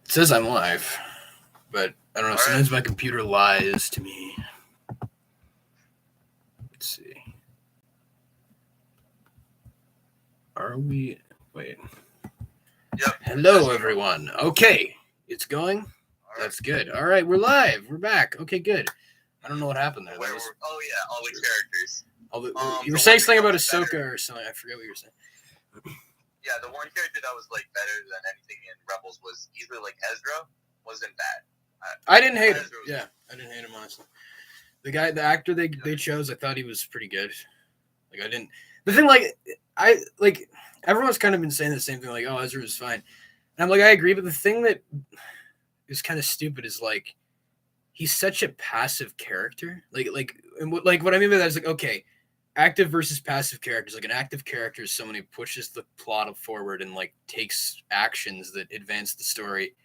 It says I'm live, but I don't know. All Sometimes right. my computer lies to me. Let's see. Are we? Wait. Yep. Hello, everyone. Okay, it's going. All right. That's good. All right, we're live. We're back. Okay, good. I don't know what happened there. Where were, oh yeah, all the characters. You were the saying one something that about was Ahsoka better. or something. I forget what you were saying. Yeah, the one character that was like better than anything in Rebels was easily like Ezra. Wasn't bad. I didn't hate him. Ezra was Yeah, I didn't hate him honestly. The actor they chose, I thought he was pretty good. Like I didn't. The thing, everyone's kind of been saying the same thing. Like, oh, Ezra was fine, and I'm like, I agree. But the thing that is kind of stupid is like, he's such a passive character. What I mean by that is like, okay, active versus passive characters. Like an active character is someone who pushes the plot forward and like takes actions that advance the story.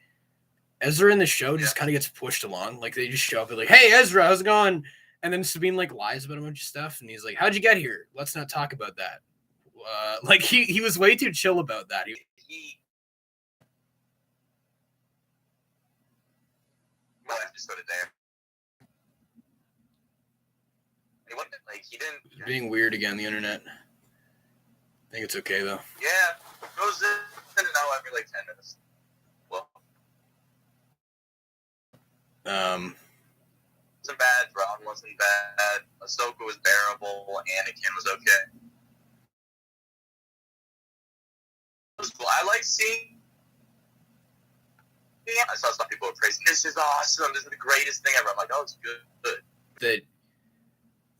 Ezra in the show just kind of gets pushed along. Like they just show up and like, hey, Ezra, how's it going? And then Sabine like lies about a bunch of stuff, and he's like, how'd you get here? Let's not talk about that. Like he was way too chill about that. Well, I just put it there. He didn't. Being weird again, the internet. I think it's okay though. Yeah, goes in and out every like 10 minutes. Well, wasn't bad. Ron wasn't bad. Ahsoka was bearable. Anakin was okay. I like seeing. I saw some people praising, this is awesome. This is the greatest thing ever. I'm like, oh, it's good. That,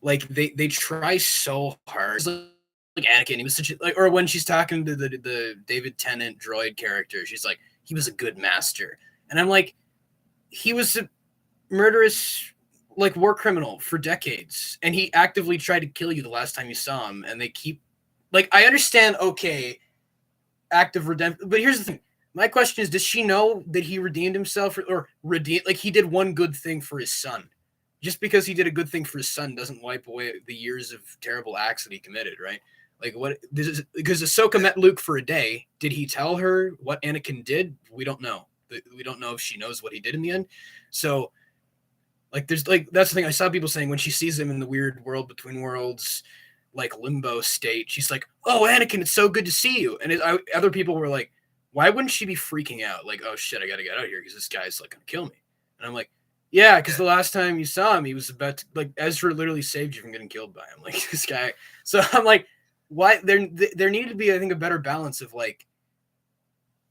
like, they try so hard. Like Anakin, he was such a, like, or when she's talking to the David Tennant droid character, she's like, he was a good master, and I'm like, he was a murderous, like, war criminal for decades, and he actively tried to kill you the last time you saw him, and they keep, like, I understand, okay, active redemption, but here's the thing. My question is, does she know that he redeemed himself or like he did one good thing for his son? Just because he did a good thing for his son doesn't wipe away the years of terrible acts that he committed, right? Like what? Because Ahsoka met Luke for a day. Did he tell her what Anakin did? We don't know. We don't know if she knows what he did in the end. So, like, there's like that's the thing. I saw people saying when she sees him in the weird world between worlds, like limbo state, she's like, "Oh, Anakin, it's so good to see you." And other people were like, why wouldn't she be freaking out? Like, oh shit, I gotta get out of here because this guy's like gonna kill me. And I'm like, yeah, because the last time you saw him, he was about to, like, Ezra literally saved you from getting killed by him. Like this guy. So I'm like, why there needed to be, I think, a better balance of like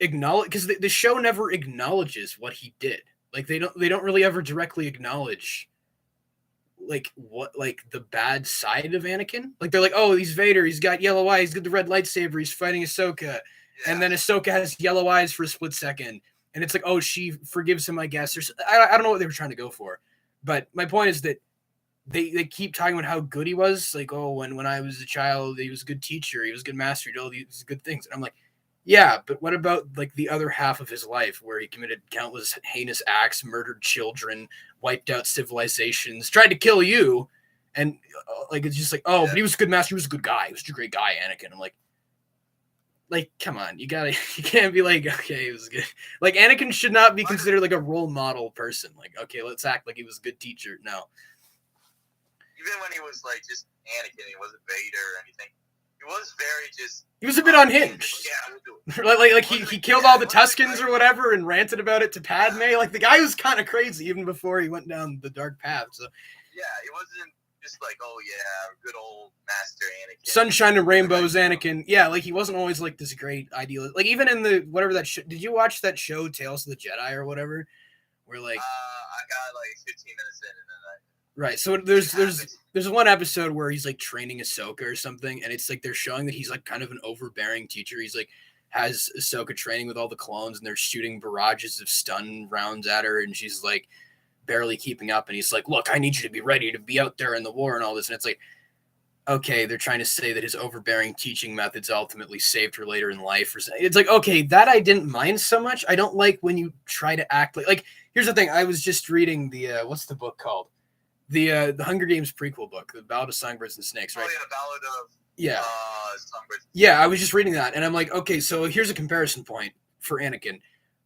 acknowledge, because the show never acknowledges what he did. Like they don't really ever directly acknowledge like what, like the bad side of Anakin. Like they're like, oh, he's Vader, he's got yellow eyes, he's got the red lightsaber, he's fighting Ahsoka. And then Ahsoka has yellow eyes for a split second. And it's like, oh, she forgives him, I guess. I don't know what they were trying to go for. But my point is that they keep talking about how good he was. Like, oh, when I was a child, he was a good teacher. He was a good master. He did all these good things. And I'm like, yeah, but what about like the other half of his life where he committed countless heinous acts, murdered children, wiped out civilizations, tried to kill you? And like, it's just like, oh, but he was a good master. He was a good guy. He was a great guy, Anakin. I'm like, come on, you can't be like, okay, it was good. Like, Anakin should not be considered like a role model person. Like, okay, let's act like he was a good teacher. No. Even when he was like just Anakin, he wasn't Vader or anything. He was very just. He was a bit unhinged. Yeah, we'll do it. like he killed all the Tuskens or whatever and ranted about it to Padme. Like the guy was kind of crazy even before he went down the dark path. So. Yeah, he wasn't. Just like, oh yeah, good old Master Anakin. Sunshine and Rainbows Anakin. Yeah, like he wasn't always like this great idealist. Like even in the whatever that did you watch that show Tales of the Jedi or whatever? Where like I got like 15 minutes in and then right. So there's one episode where he's like training Ahsoka or something, and it's like they're showing that he's like kind of an overbearing teacher. He's like has Ahsoka training with all the clones, and they're shooting barrages of stun rounds at her, and she's like barely keeping up, and he's like, look, I need you to be ready to be out there in the war and all this. And it's like, okay, they're trying to say that his overbearing teaching methods ultimately saved her later in life or something. It's like, okay, that I didn't mind so much. I don't like when you try to act like here's the thing. I was just reading the what's the book called, the Hunger Games prequel book, the Ballad of Songbirds and Snakes, right? Oh yeah, Ballad of yeah Songbirds. Yeah, I was just reading that, and I'm like, okay, so here's a comparison point for Anakin.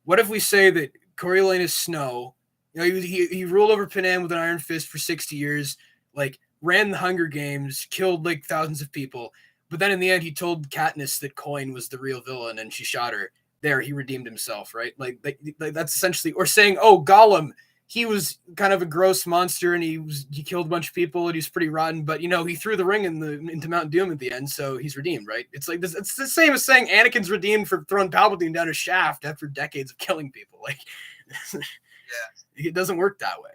what if we say that Coriolanus Snow, you know, he ruled over Panem with an iron fist for 60 years, like ran the Hunger Games, killed like thousands of people, but then in the end he told Katniss that Coin was the real villain and she shot her. There, he redeemed himself, right? Like that's essentially, or saying, oh, Gollum, he was kind of a gross monster and he killed a bunch of people and he's pretty rotten, but you know, he threw the ring into Mount Doom at the end, so he's redeemed, right? It's like this. It's the same as saying Anakin's redeemed for throwing Palpatine down a shaft after decades of killing people. Like, it doesn't work that way.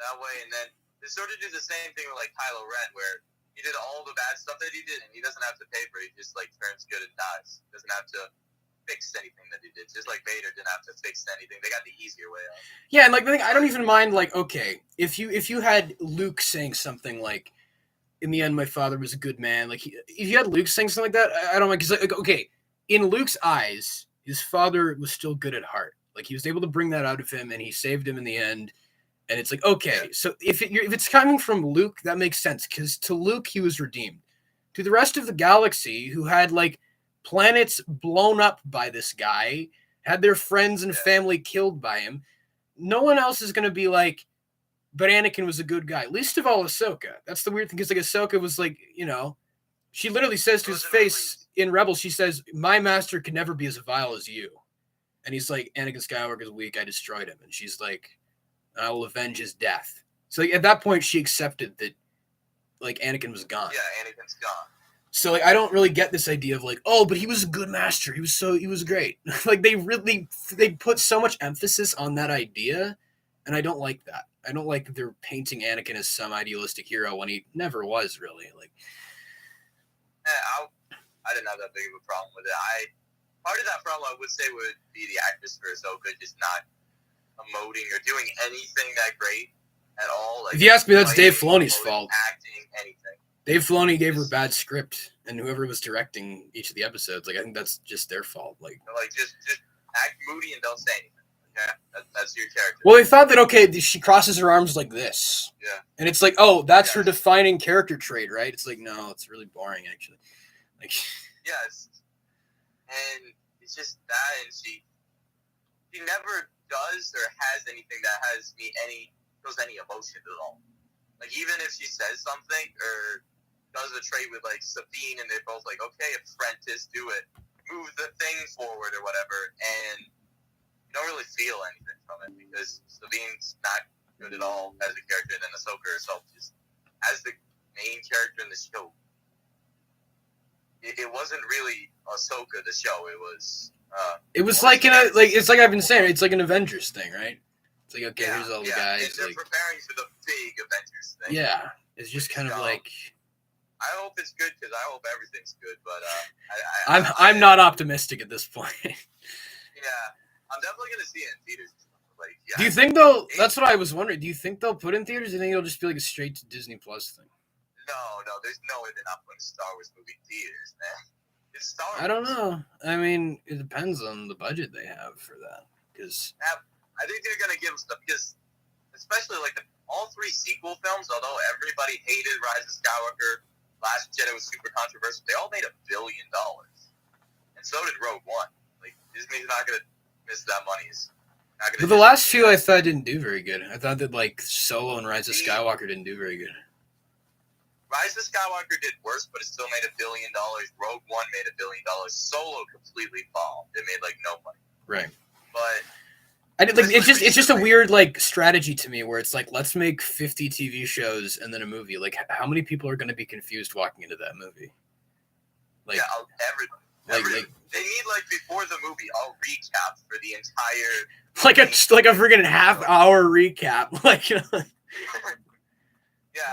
That way, and then they sort of do the same thing with like Kylo Ren, where he did all the bad stuff that he did, and he doesn't have to pay for it. He just like turns good and dies. Doesn't have to fix anything that he did. Just like Vader didn't have to fix anything. They got the easier way out. Yeah, and like I don't even mind. Like, okay, if you had Luke saying something like, "In the end, my father was a good man," like if you had Luke saying something like that, I don't mind, because like, okay, in Luke's eyes, his father was still good at heart. Like he was able to bring that out of him, and he saved him in the end. And it's like, okay, so if it's coming from Luke, that makes sense, because to Luke, he was redeemed. To the rest of the galaxy, who had like planets blown up by this guy, had their friends and family killed by him, no one else is going to be like, but Anakin was a good guy. Least of all Ahsoka. That's the weird thing, because like Ahsoka was like, you know, she literally says to his face in Rebels, she says, my master could never be as vile as you. And he's like, Anakin Skywalker is weak, I destroyed him. And she's like, I will avenge his death. So like, at that point, she accepted that, like, Anakin was gone. Yeah, Anakin's gone. So like, I don't really get this idea of like, oh, but he was a good master. He was great. Like they put so much emphasis on that idea, and I don't like that. I don't like that they're painting Anakin as some idealistic hero when he never was really. Like, I didn't have that big of a problem with it. Part of that problem I would say would be the actress for Ahsoka just not emoting or doing anything that great at all. Like, if you ask me, that's Dave Filoni's fault. Acting, anything. Dave Filoni gave her bad script, and whoever was directing each of the episodes, like I think that's just their fault. Like just act moody and don't say anything. Yeah, that's your character. Well, they thought that okay, she crosses her arms like this. Yeah. And it's like, oh, that's her defining character trait, right? It's like, no, it's really boring actually. Like. Yes. And it's just that, and she never does or has anything that shows any emotion at all. Like, even if she says something or does a trait with like Sabine, and they're both like, okay, apprentice, do it, move the thing forward or whatever, and you don't really feel anything from it because Sabine's not good at all as a character, and then Ahsoka herself just as the main character in the show. It wasn't really Ahsoka, the show. It was. It was like it's like I've been saying. It's like an Avengers thing, right? It's like, okay, here's all the guys. And they're like, preparing for the big Avengers thing. Yeah, it's just kind of like. I hope it's good because I hope everything's good, but I'm not optimistic at this point. Yeah, I'm definitely gonna see it in theaters. Like, yeah. Do you think they'll? That's what I was wondering. Do you think they'll put in theaters? Or do you think it'll just be like a straight to Disney Plus thing? No, there's no way they're not putting a Star Wars movie in theaters, man. It's Star Wars. I don't know. I mean, it depends on the budget they have for that. Because I think they're gonna give them stuff because, especially like all three sequel films, although everybody hated Rise of Skywalker, Last Jedi was super controversial, they all made $1 billion, and so did Rogue One. Like, Disney's not gonna miss that money. But the last few I thought didn't do very good. I thought that like Solo and Rise of Skywalker didn't do very good. Rise of Skywalker did worse, but it still made $1 billion. Rogue One made $1 billion. Solo completely bombed. It made like no money. Right. But I did, like it's just a weird like strategy to me where it's like, let's make 50 TV shows and then a movie. Like, how many people are going to be confused walking into that movie? Like, yeah, everybody. They need like before the movie a recap for the entire. Like a freaking half-hour recap. Like. Yeah.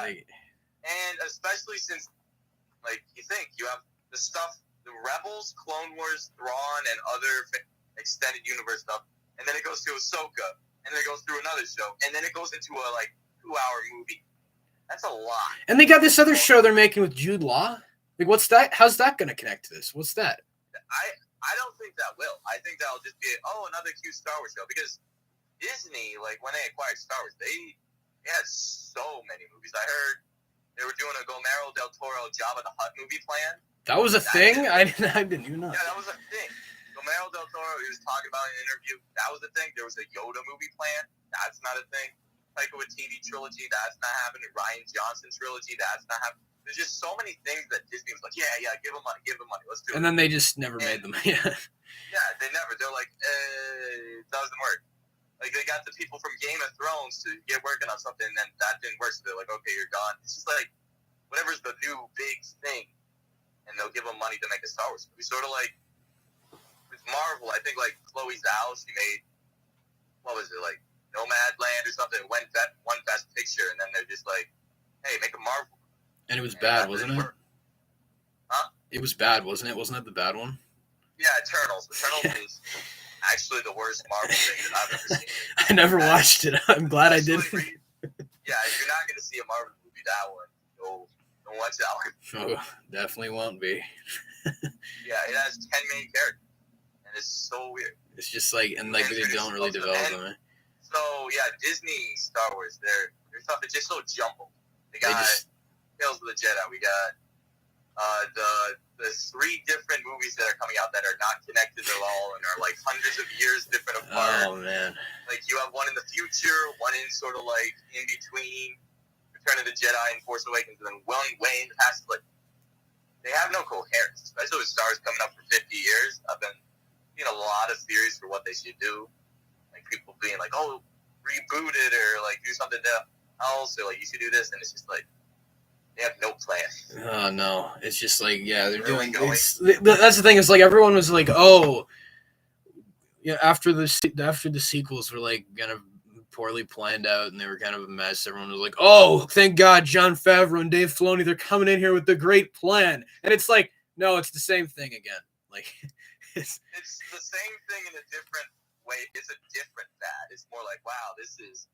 Like, and especially since, like, you think you have the stuff, the Rebels, Clone Wars, Thrawn, and other extended universe stuff, and then it goes to Ahsoka, and then it goes through another show, and then it goes into a, like, 2-hour movie. That's a lot. And they got this other show they're making with Jude Law. Like, what's that? How's that going to connect to this? What's that? I don't think that will. I think that'll just be, another cute Star Wars show, because Disney, like, when they acquired Star Wars, they had so many movies. I heard they were doing a Guillermo del Toro Jabba the Hutt movie plan. That was a thing? I didn't even know. Yeah, that was a thing. Guillermo del Toro, he was talking about in an interview, that was the thing. There was a Yoda movie plan. That's not a thing. Taika Waititi trilogy, that's not happening. Ryan Johnson trilogy, that's not happening. There's just so many things that Disney was like, yeah, give them money, let's do it. And then they just never made them. Yeah. Yeah, they never. They're like, it doesn't work. Like, they got the people from Game of Thrones to get working on something, and then that didn't work, so they're like, okay, you're gone. It's just like, whatever's the new big thing, and they'll give them money to make a Star Wars movie. Sort of like, with Marvel, I think, like, Chloe Zhao, she made, what was it, like, Nomadland or something, won Best Picture, and then they're just like, hey, make a Marvel. And it was bad, wasn't it? Huh? It was bad, wasn't it? Wasn't that the bad one? Yeah, Eternals. Eternals is actually the worst Marvel thing that I've ever seen. I never watched it. I'm glad I didn't. Yeah, if you're not going to see a Marvel movie, that one, don't watch that one. Oh, definitely won't be. Yeah, it has 10 main characters, and it's so weird. It's just like, and like they don't really develop them. So yeah, Disney Star Wars, their stuff is just so jumbled. They got Tales of the Jedi. We got the 3 different movies that are coming out that are not connected at all and are like hundreds of years different apart. Oh man! Like you have one in the future, one in sort of like in between Return of the Jedi and Force Awakens, and then one way in the past. Like they have no coherence, especially with Star Wars coming up for 50 years. I've been seeing a lot of theories for what they should do. Like people being like, "Oh, reboot it," or like do something else, or like you should do this, and it's just like. They have no plan. Oh no! It's just like they're doing. That's the thing. Is like everyone was like, oh, yeah. After the sequels were like kind of poorly planned out and they were kind of a mess. Everyone was like, oh, thank God, Jon Favreau and Dave Filoni, they're coming in here with the great plan. And it's like, no, it's the same thing again. Like it's the same thing in a different way. It's a different bad. It's more like, wow, this is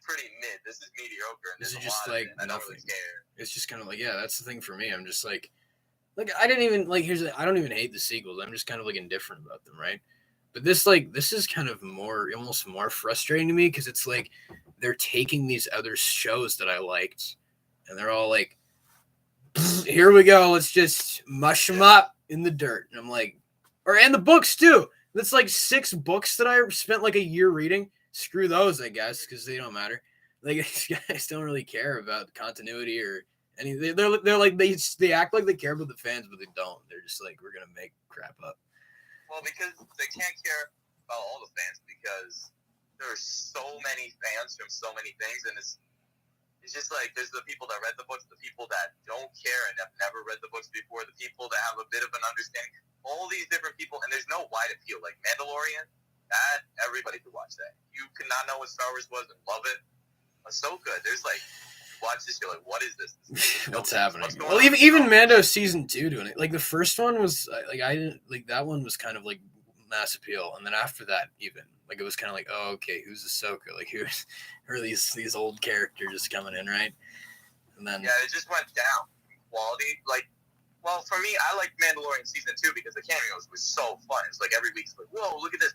pretty mid. This is mediocre. And this is just like I don't really care. It's just kind of like, yeah, that's the thing for me. I'm just like I didn't even like. I don't even hate the sequels. I'm just kind of like indifferent about them, right? But this is kind of almost more frustrating to me because it's like they're taking these other shows that I liked, and they're all like, here we go. Let's just mush them up in the dirt. And I'm like, and the books too. That's like 6 books that I spent like a year reading. Screw those, I guess, because they don't matter. Like these guys don't really care about continuity or anything. They're like they act like they care about the fans, but they don't. They're just like, we're gonna make crap up. Well, because they can't care about all the fans because there are so many fans from so many things, and it's just like there's the people that read the books, the people that don't care and have never read the books before, the people that have a bit of an understanding. All these different people, and there's no wide appeal. Like Mandalorian, that everybody could watch that. You could not know what Star Wars was and love it. Ahsoka, there's like watch this, you're like, what is this? What's happening? Well, even Mando season 2 doing it. Like the first one was like I didn't like that one was kind of like mass appeal, and then after that, even like it was kind of like, oh, okay, who's Ahsoka? Like who are these old characters just coming in, right? And then it just went down quality. Like, well, for me, I liked Mandalorian season 2 because the cameos was so fun. It's like every week, it's like, whoa, look at this,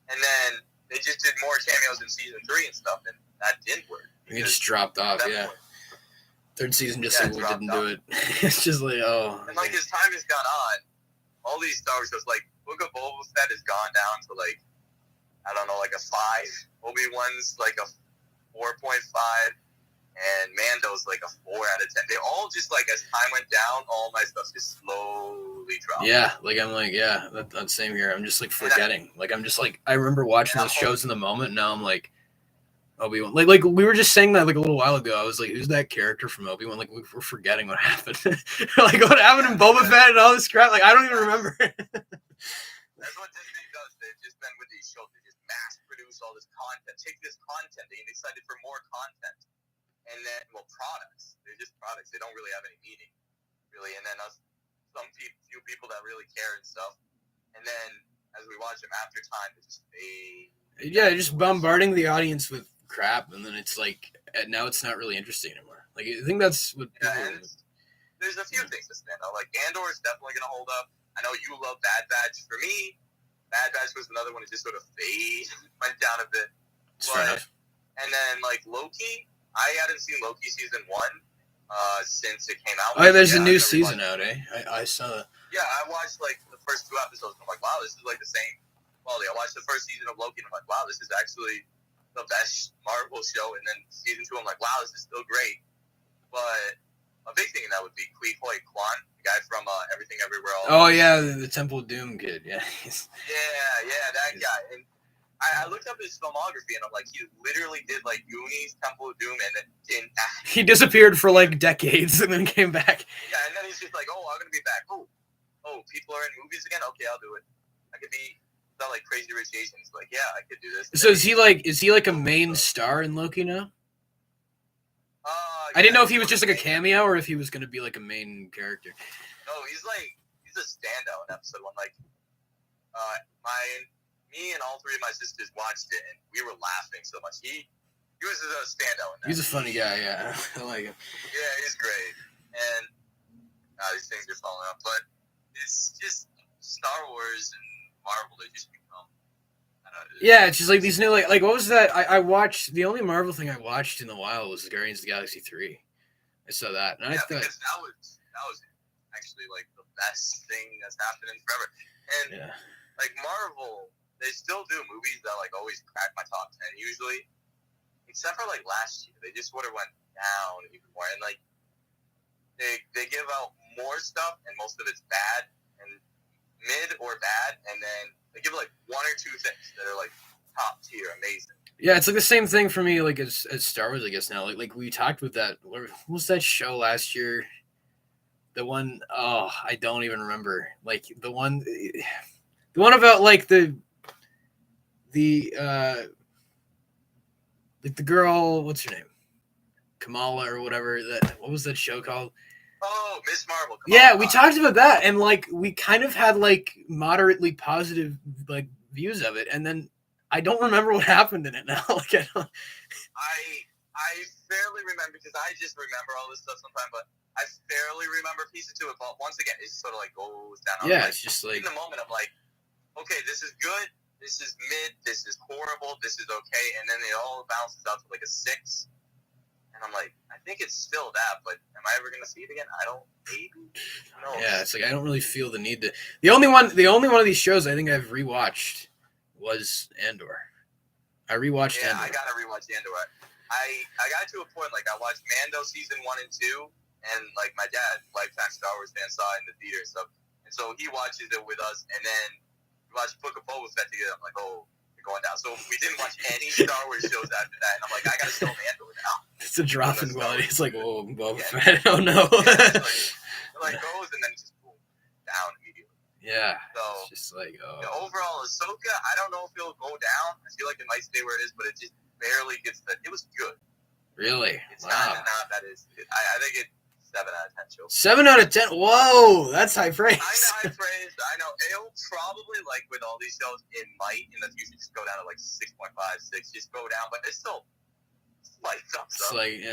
and then they just did more cameos in season 3 and stuff, and that didn't work. It just dropped off, yeah. Third season just didn't do it. It's just like, oh. And like as time has gone on, all these Star Wars shows, like Book of Boba Fett has gone down to like, I don't know, like a 5. Obi-Wan's like a 4.5. And Mando's like a 4 out of 10. They all just like, as time went down, all my stuff just slowly dropped. Yeah, like I'm like, yeah, that's same here. I'm just like forgetting. I'm just like, I remember watching those shows in the moment. Now I'm like, Obi-Wan. Like we were just saying that like a little while ago. I was like, who's that character from Obi-Wan? Like we're forgetting what happened. Like what happened in Boba Fett and all this crap. Like I don't even remember. That's what Disney does. They've just been with these shows. They just mass produce all this content. Take this content. They get excited for more content. And then, products. They're just products. They don't really have any meaning, really. And then few people that really care and stuff. And then, as we watch them after time, they just fade. Yeah, just bombarding the audience with crap, and then it's like, now it's not really interesting anymore. Like, I think that's what people... There's a few things to stand out. Like, Andor is definitely going to hold up. I know you love Bad Batch. For me, Bad Batch was another one that just sort of went down a bit. Fair enough. And then, like, Loki... I hadn't seen Loki season 1 since it came out. Oh, yeah, there's a new season out, eh? I saw that. Yeah, I watched, like, the first 2 episodes, and I'm like, wow, this is like the same quality. I watched the first season of Loki, and I'm like, wow, this is actually the best Marvel show. And then season 2, I'm like, wow, this is still great. But a big thing in that would be Kui Hoi Kwan, the guy from Everything Everywhere All. Oh yeah, the Temple of Doom kid. Yeah. yeah, that guy. And I looked up his filmography, and I'm like, he literally did like Goonies, Temple of Doom, and then didn't act. He disappeared for like decades and then came back. Yeah, and then he's just like, oh, I'm gonna be back. Oh, people are in movies again. Okay, I'll do it. I could be not like Crazy Rich Asians. Like, yeah, I could do this. So is he like a main star in Loki now? I didn't know if he was just like a cameo or if he was gonna be like a main character. No, he's a standout in episode 1. Like, me and all 3 of my sisters watched it, and we were laughing so much. He was a standout in that. He's a funny guy, yeah. I like him. Yeah, he's great. And these things are falling out, but it's just Star Wars and Marvel. They just become. Yeah, it's just like these new like what was that? I watched the only Marvel thing I watched in a while was Guardians of the Galaxy 3. I saw that, and I thought because that was actually like the best thing that's happened in forever. And like Marvel, they still do movies that like always crack my top 10 usually, except for like last year. They just sort of went down even more, and like they give out more stuff, and most of it's bad and mid or bad, and then they give like 1 or 2 things that are like top tier, amazing. Yeah, it's like the same thing for me, like as Star Wars, I guess now. Like we talked with that. What was that show last year? The one, I don't even remember. Like the one about like the like the girl, what's her name? Kamala or whatever. What was that show called? Oh, Miss Marvel. Yeah, we talked about that, and like we kind of had like moderately positive like views of it, and then I don't remember what happened in it now. Like I fairly remember because I just remember all this stuff sometimes, but I fairly remember pieces to it. But once again, it just sort of like goes down. Yeah, like, it's just like in the moment, I'm like, okay, this is good, this is mid, this is horrible, this is okay, and then it all bounces out to like a 6. And I'm like, I think it's still that, but am I ever gonna see it again? I don't. Maybe. No. Yeah, it's like I don't really feel the need to. The only one of these shows I think I've rewatched was Andor. I rewatched Andor. I gotta rewatch Andor. I got to a point like I watched Mando season 1 and 2, and like my dad, lifetime Star Wars fan, saw it in the theater and stuff, and so he watches it with us, and then we watched Book of Boba Fett together. I'm like, oh. Going down. So we didn't watch any Star Wars shows after that, and I'm like, I gotta show Mando now. It's a drop in quality. It's like, whoa, Boba Fett. Oh no. It like goes and then it just boom, down immediately. Yeah. So it's just like, overall, Ahsoka, I don't know if it'll go down. I feel like it might stay where it is, but it just barely gets that. It was good. Really? It's not that is. I think it's 7 out of 10 show. 7 out of 10. Whoa, that's high praise. I know high praise. I know it'll probably like with all these shows, it might in the future just go down to like 6.5, 6, just go down, but it's still lights up. It's like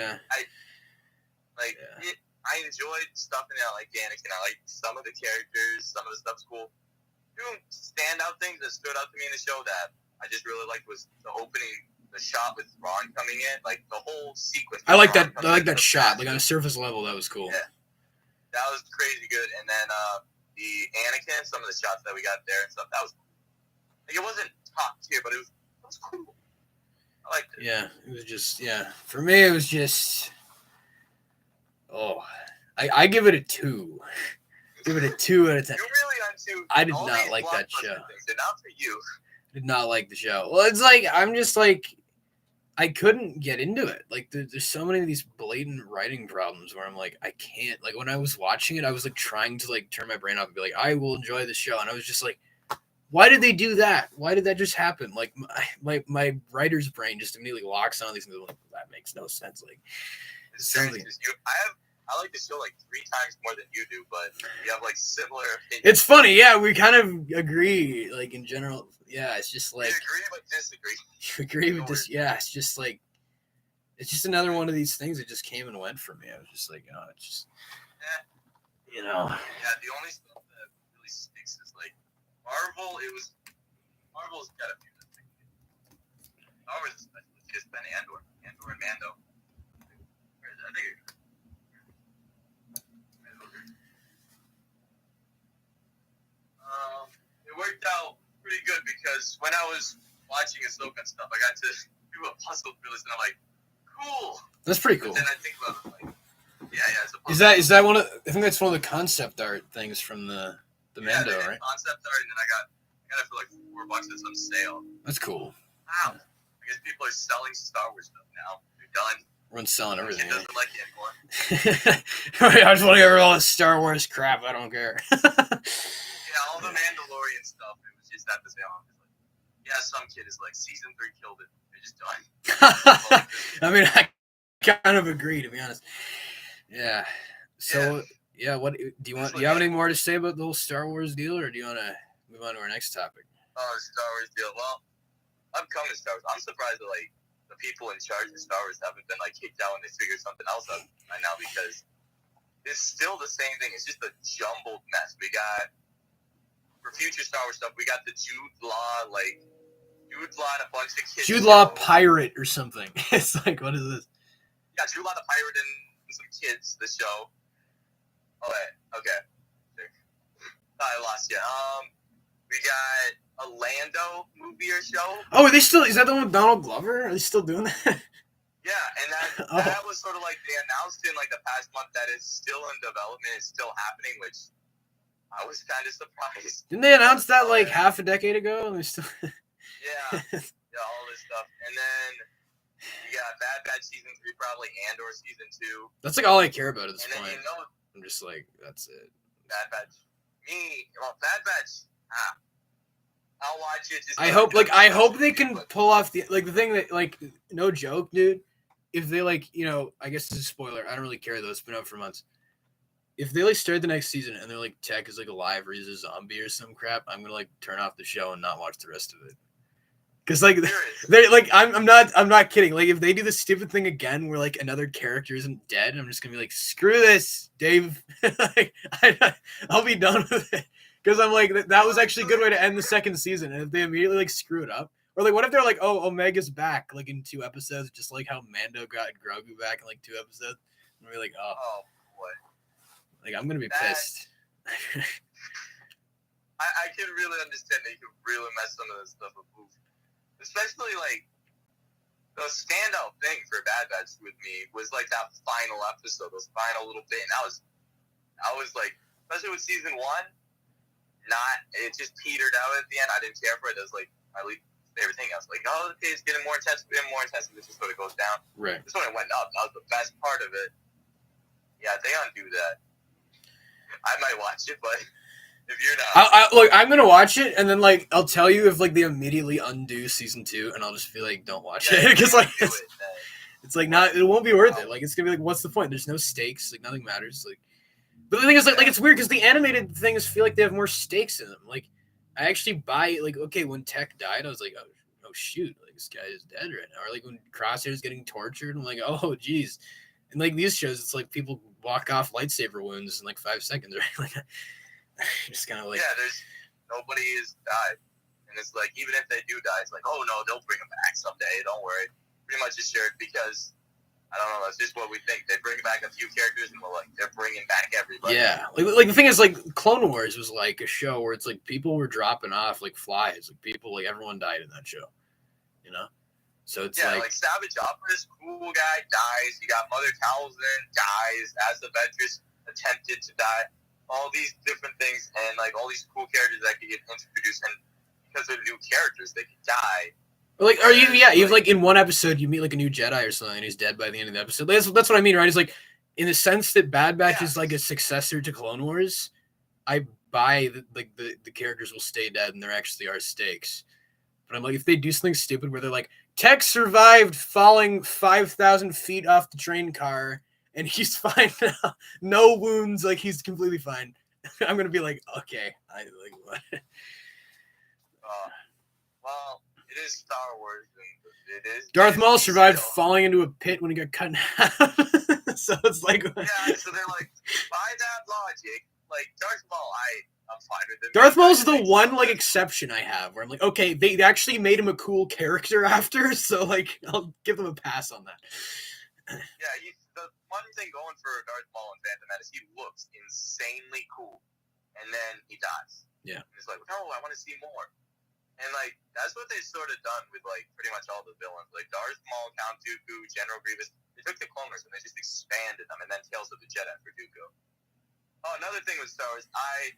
I enjoyed stuff in it. I like Anakin. I like some of the characters. Some of the stuff's cool. Two standout things that stood out to me in the show that I just really liked was the opening. The shot with Ron coming in, like the whole sequence. I like that. I like that shot. Like on a surface level, that was cool. Yeah, that was crazy good. And then the Anakin, some of the shots that we got there and stuff, that was cool. Like it wasn't top tier, but it was cool. I liked it. Yeah, it was just For me, it was just. I give it a 2. Give it a 2 out of 10. You're really on 2. I did not like that show. They're not for you. Did not like the show. Well, it's like I'm just like. I couldn't get into it. Like, there's so many of these blatant writing problems where I'm like, I can't. Like, when I was watching it, I was like trying to like turn my brain off and be like, I will enjoy the show. And I was just like, why did they do that? Why did that just happen? Like, my writer's brain just immediately locks on these things. Like, that makes no sense. Like, I like the show like 3 times more than you do, but we have like similar opinions. It's funny, yeah. We kind of agree, like in general. Yeah, it's just like we agree but disagree. You agree with this? Yeah, it's just like it's just another one of these things that just came and went for me. I was just like, oh, it's just Yeah, the only stuff that really sticks is like Marvel's got a few things. Star Wars especially, it's just been Andor and Mando. I think. pretty good because when I was watching Ahsoka and stuff, I got to do a puzzle through this, and I'm like, cool. That's pretty cool. But then I think about it, like, yeah, it's a puzzle. Is that one of? I think that's one of the concept art things from the Mando, right? Concept art, and then I got it for like $4 that's on sale. That's cool. Wow. I guess people are selling Star Wars stuff now. They're done. Everyone's selling everything. Kid doesn't like it anymore. I just want to get rid of all this Star Wars crap. I don't care. Yeah, all the Mandalorian stuff. It was just at the sale. Yeah, some kid is like, season 3 killed it. They're just done. I mean, I kind of agree, to be honest. Yeah. So, yeah. What do you want? Do you have any more to say about the whole Star Wars deal, or do you want to move on to our next topic? Oh, Star Wars deal. Well, I'm coming to Star Wars. I'm surprised that like the people in charge of Star Wars haven't been like kicked out when they figure something else out right now, because it's still the same thing. It's just a jumbled mess. We got, for future Star Wars stuff, we got the Jude Law and a bunch of kids. Jude Law pirate or something. It's like, what is this? Yeah, Jude Law the pirate and some kids. The show. Oh wait, okay. I lost you. We got a Lando movie or show. Oh, are they still? Is that the one with Donald Glover? Are they still doing that? Yeah, and that was sort of like they announced in like the past month that it's still in development, it's still happening, which I was kind of surprised. Didn't they announce that like half a decade ago? And they still. Yeah, all this stuff, and then you got Bad Batch season 3 probably, and/or season 2. That's like all I care about at this point. And then I'm just like, that's it. Bad Batch. Bad Batch. I'll watch it. I hope they can pull off the thing that, like, no joke, dude. If they I guess this is a spoiler. I don't really care though. It's been out for months. If they like start the next season and they're like Tech is like alive or he's a zombie or some crap, I'm gonna like turn off the show and not watch the rest of it. Cause like they're like I'm not kidding. Like if they do the stupid thing again where like another character isn't dead, I'm just gonna be like, screw this, Dave. Like, I'll be done with it. Because I'm like, that was actually a good way to end the second season. And if they immediately like screw it up, or like what if they're like, oh, Omega's back like in 2 episodes, just like how Mando got Grogu back in like 2 episodes, and we're like, oh boy, like I'm gonna be pissed. I can really understand that you could really mess some of this stuff up. Especially, like, the standout thing for Bad Batch with me was, like, that final episode, those final little bit. And I was like, especially with season 1, it just petered out at the end. I didn't care for it. It was, like, my least favorite thing. I was like, oh, okay, it's getting more intense, and this is when it goes down. Right. This one it went up. That was the best part of it. Yeah, they undo that. I might watch it, but... If you're not, look, I'm gonna watch it, and then like I'll tell you if like they immediately undo season 2, and I'll just be like, don't watch it, because like it's like not, it won't be worth it. Like it's gonna be like, what's the point? There's no stakes, like nothing matters. Like, but the thing is, like it's weird because the animated things feel like they have more stakes in them. Like I actually buy like, okay, when Tech died, I was like, oh shoot, like this guy is dead right now. Or like when Crosshair's getting tortured, I'm like, oh geez. And like these shows, it's like people walk off lightsaber wounds in like 5 seconds, right? Like. Just kind of like, there's nobody has died, and it's like even if they do die, it's like, oh no, they'll bring them back someday. Don't worry. Pretty much assured, because I don't know. That's just what we think. They bring back a few characters, and we're like, they're bringing back everybody. Yeah, like the thing is, like Clone Wars was like a show where it's like people were dropping off like flies. Like people, like everyone died in that show, you know. So it's like Savage Opera's cool guy dies. You got Mother Talzin dies as the Ventress attempted to die. All these different things, and like all these cool characters that could get introduced, and because they're new characters, they could die. Like, are you? Yeah, you've like in one episode you meet like a new Jedi or something, and he's dead by the end of the episode. That's what I mean, right? It's like in the sense that Bad Batch is like a successor to Clone Wars. I buy that like the characters will stay dead, and there actually are stakes. But I'm like, if they do something stupid where they're like, Tech survived falling 5,000 feet off the train car. And he's fine now. No wounds. Like, he's completely fine. I'm going to be like, okay. I like what? Well, it is Star Wars. And it is. Darth Maul survived falling into a pit when he got cut in half. So it's like. Yeah, so they're like, by that logic, like, Darth Maul, I'm fine with him. Darth Maul's the one, like, exception I have where I'm like, okay, they actually made him a cool character after, so, like, I'll give them a pass on that. Yeah, the one thing going for Darth Maul and Phantom Menace, he looks insanely cool, and then he dies. Yeah, and it's like, no, I want to see more. That's what they sort of done with like pretty much all the villains, like Darth Maul, Count Dooku, General Grievous. They took the Clone Wars and they just expanded them, and then Tales of the Jedi for Dooku. Oh, another thing with Star Wars, I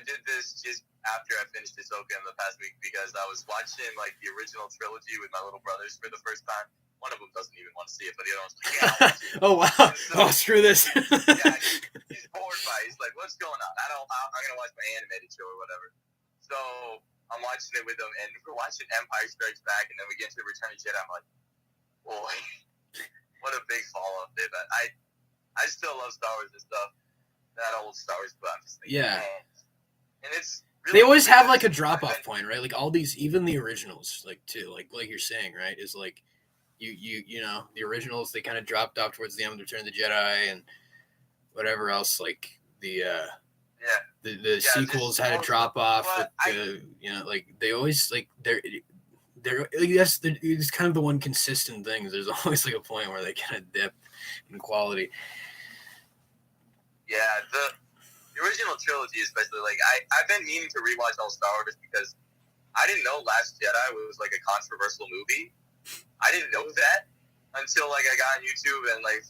did this just after I finished Ahsoka in the past week because I was watching like the original trilogy with my little brothers for the first time. One of them doesn't even want to see it, but the other one's like, yeah, I'll watch it. Oh wow! So, screw this. Yeah, he's bored by it. He's like, what's going on? I'm gonna watch my animated show or whatever. So I'm watching it with them, and we're watching Empire Strikes Back, and then we get into Return of the Jedi. I'm like, boy, what a big fall off there. But I still love Star Wars and stuff. That old Star Wars, but I'm just like, yeah. Man. And it's really they always have like a drop off point, right? Like all these, even the originals, like too, like you're saying, right? Is like you know the originals they kind of dropped off towards the end of Return of the Jedi and whatever else, like the sequels had a drop off. You know, like they always like they're yes, it's kind of the one consistent thing. There's always like a point where they kind of dip in quality. Yeah, the original trilogy, especially, like I've been meaning to rewatch all Star Wars because I didn't know Last Jedi was like a controversial movie. I didn't know that until like I got on YouTube and like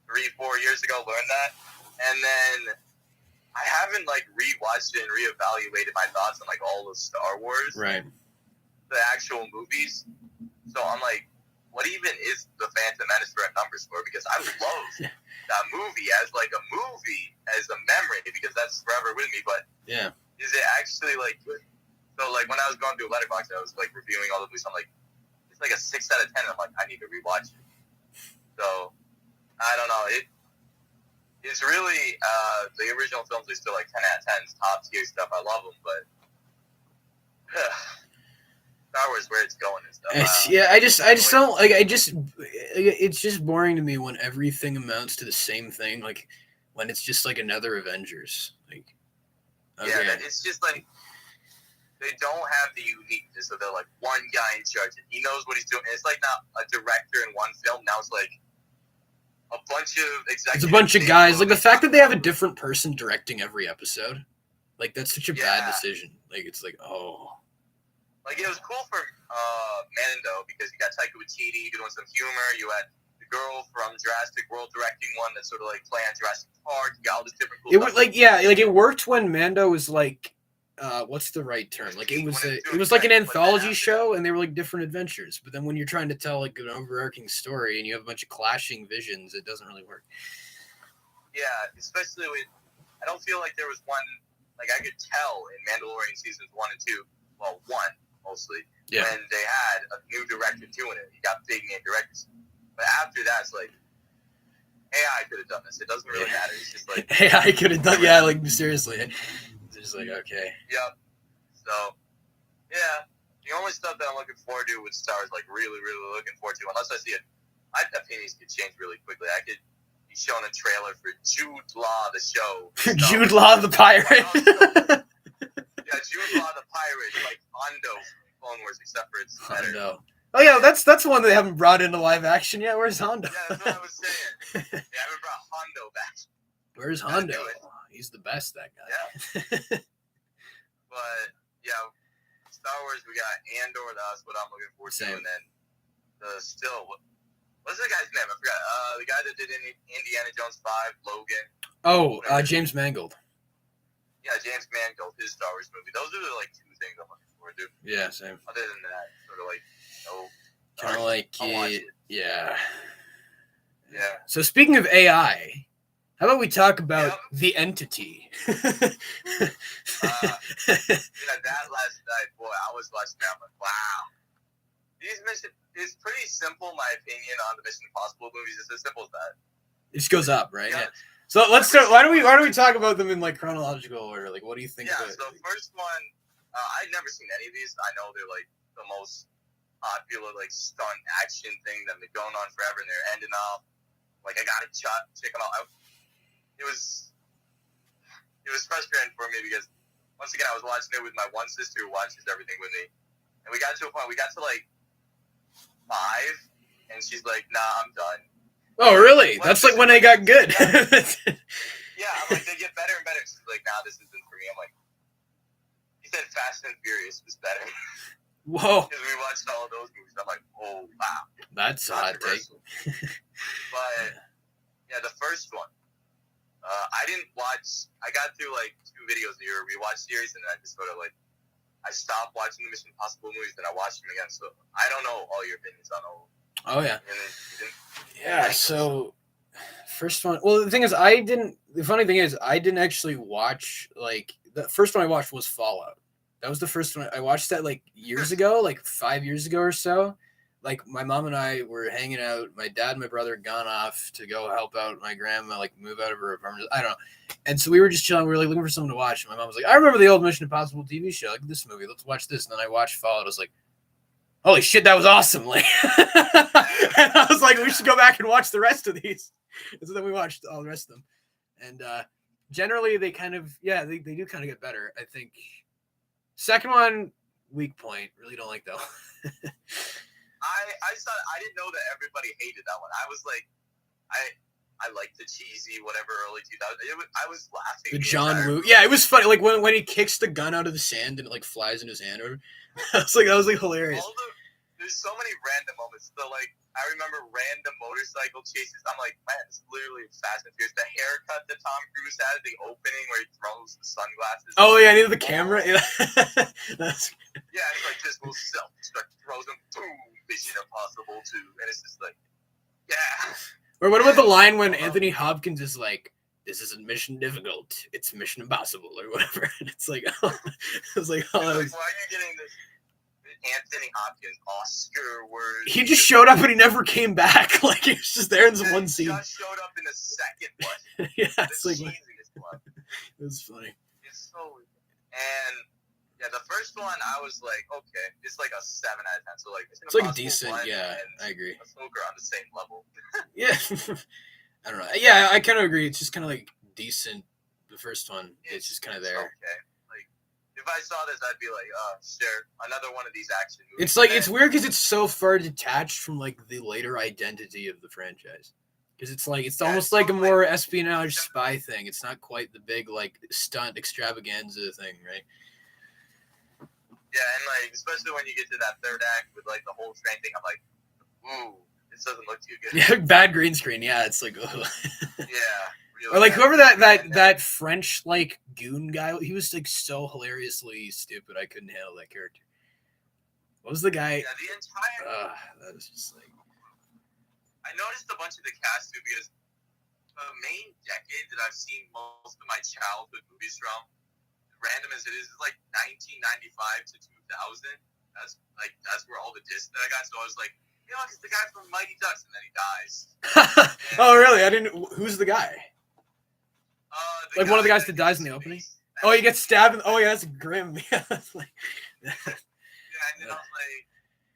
3-4 years ago learned that, and then I haven't like rewatched it and reevaluated my thoughts on like all of Star Wars, right? The actual movies. So I'm like, what even is the Phantom Menace for a number score? Because I love that movie as like a movie, as a memory, because that's forever with me. But yeah, is it actually like good? So like when I was going through Letterboxd, I was like reviewing all the movies. I'm like, it's like a 6 out of 10. I'm like, I need to rewatch it. So I don't know. It's really the original films are still like 10 out of 10, top tier stuff. I love them, but Star Wars where it's going and stuff. I just don't like. It's just boring to me when everything amounts to the same thing. Like when it's just like another Avengers. Like okay. Yeah, it's just like they don't have the uniqueness of the like one guy in charge and he knows what he's doing. It's like not a director in one film. Now it's like a bunch of executives. It's a bunch of guys. Like the fact that they have a different person directing every episode. Like that's such a bad decision. Like it's like Like it was cool for Mando because you got Taika Waititi doing some humor. You had the girl from Jurassic World directing one that's sort of like playing Jurassic Park. You got all this different cool stuff. Like it worked when Mando was like, what's the right term? Like it was like an anthology show, and they were like different adventures. But then when you're trying to tell like an overarching story and you have a bunch of clashing visions, it doesn't really work. Yeah, especially with I don't feel like there was one like I could tell in Mandalorian seasons 1 and 2. Well, 1 mostly. Yeah. When they had a new director doing it, you got big name directors. But after that, it's like AI could have done this. It doesn't really matter. It's just like AI could have done. Yeah, like seriously. It's just like okay. Yep. So yeah, the only stuff that I'm looking forward to with Star Wars, like really, really looking forward to, unless I see it, my opinions could change really quickly. I could be shown a trailer for Jude Law, the show. Jude Law, the pirate. Yeah, Jude Law, the pirate, like Hondo from Clone Wars, except for it's better. Hondo. Oh yeah, that's the one they haven't brought into live action yet. Where's Hondo? Yeah, that's what I was saying. They haven't brought Hondo back. Where's Hondo? He's the best, that guy. Yeah. But yeah, Star Wars, we got Andor. That's what I'm looking forward to, and then what's the guy's name? I forgot. The guy that did Indiana Jones 5, Logan. Oh, James Mangold. Yeah, James Mangold, his Star Wars movie. Those are the like 2 things I'm looking forward to. Yeah, same. Other than that, sort of like, kind of like yeah. So speaking of AI, how about we talk about The Entity? That last night, boy, I was watching that. I'm like, wow. These missions, it's pretty simple, in my opinion, on the Mission Impossible movies. It's as simple as that. It just goes up, right? Yeah. So let's start. Why don't we talk about them in like chronological order? Like, what do you think? Yeah. So first one, I'd never seen any of these. I know they're like the most popular like stunt action thing that have been going on forever, and they're ending up. Like I gotta check them out. It was frustrating for me because once again I was watching it with my one sister who watches everything with me, and we got to a point. We got to like 5, and she's like, "Nah, I'm done." Oh, really? That's like when they got good. Yeah, I'm like, they get better and better. She's like, nah, this isn't for me. I'm like, you said Fast and Furious was better. Whoa. Because we watched all of those movies. I'm like, oh, wow. That's a hot take. But, yeah, the first one. I didn't watch. I got through like 2 videos a year rewatch series, and then I just sort of like I stopped watching the Mission Impossible movies, then I watched them again. So I don't know all your opinions on all. Oh yeah. Yeah. Like, so first one. Well, the thing is, the funny thing is, I didn't actually watch like the first one I watched was Fallout. That was the first one I watched that like years ago, like 5 years ago or so. Like my mom and I were hanging out. My dad and my brother had gone off to go help out my grandma, like move out of her apartment. I don't know. And so we were just chilling. We were like looking for something to watch. And my mom was like, I remember the old Mission Impossible TV show. Like this movie. Let's watch this. And then I watched Fallout. I was like, holy shit, that was awesome. Like, and I was like, we should go back and watch the rest of these. And so then we watched all the rest of them. And generally they kind of, they do kind of get better. I think second one, weak point. Really don't like though. I didn't know that everybody hated that one. I was like, I like the cheesy whatever early 2000s. I was laughing. The John Woo. Yeah, it was funny. Like when he kicks the gun out of the sand and it like flies in his hand. That was like hilarious. There's so many random moments. So like I remember random motorcycle chases. I'm like, man, it's literally Fast and Furious. The haircut that Tom Cruise has, the opening where he throws the sunglasses. Oh yeah, I need the camera. Yeah. It's like this will self-destruct, throws them, boom, Mission Impossible 2, and it's just like, yeah. Or what about the line when Anthony Hopkins is like, "This isn't mission difficult; it's Mission Impossible," or whatever? And it's like, why are you getting this Anthony Hopkins Oscar word? He just showed up and he never came back. Like he was just there in the one scene. He just showed up in the second one. Yeah, it's like cheesiest one. It was funny. It's so weird. And yeah, the first one I was like, okay, it's like a 7 out of 10. So like, it's like decent. Yeah, I agree. Ahsoka on the same level. Yeah, I don't know. Yeah, I kind of agree. It's just kind of like decent. The first one, it's just kind of there. Okay. Like, if I saw this, I'd be like, sure, another one of these action movies. It's like it's weird because it's so far detached from like the later identity of the franchise. Because it's like it's almost like a more espionage spy thing. It's not quite the big like stunt extravaganza thing, right? Yeah, and like especially when you get to that third act with like the whole train thing, I'm like, ooh, this doesn't look too good. Yeah, bad green screen. Yeah, it's like, ugh. Yeah. Really or like whoever that French like goon guy, he was like so hilariously stupid. I couldn't handle that character. What was the guy? Yeah, the entire. That was just like. I noticed a bunch of the cast too because the main decade that I've seen most of my childhood movies from, random as it is like 1995 to 2000. That's where all the discs that I got. So I was like, you know, it's the guy from Mighty Ducks, and then he dies. Oh, really? I didn't. Who's the guy? Like one of the guys that dies in the opening. Oh, he gets stabbed. Oh, yeah, that's grim. Yeah, that's like. Yeah, and then I was like,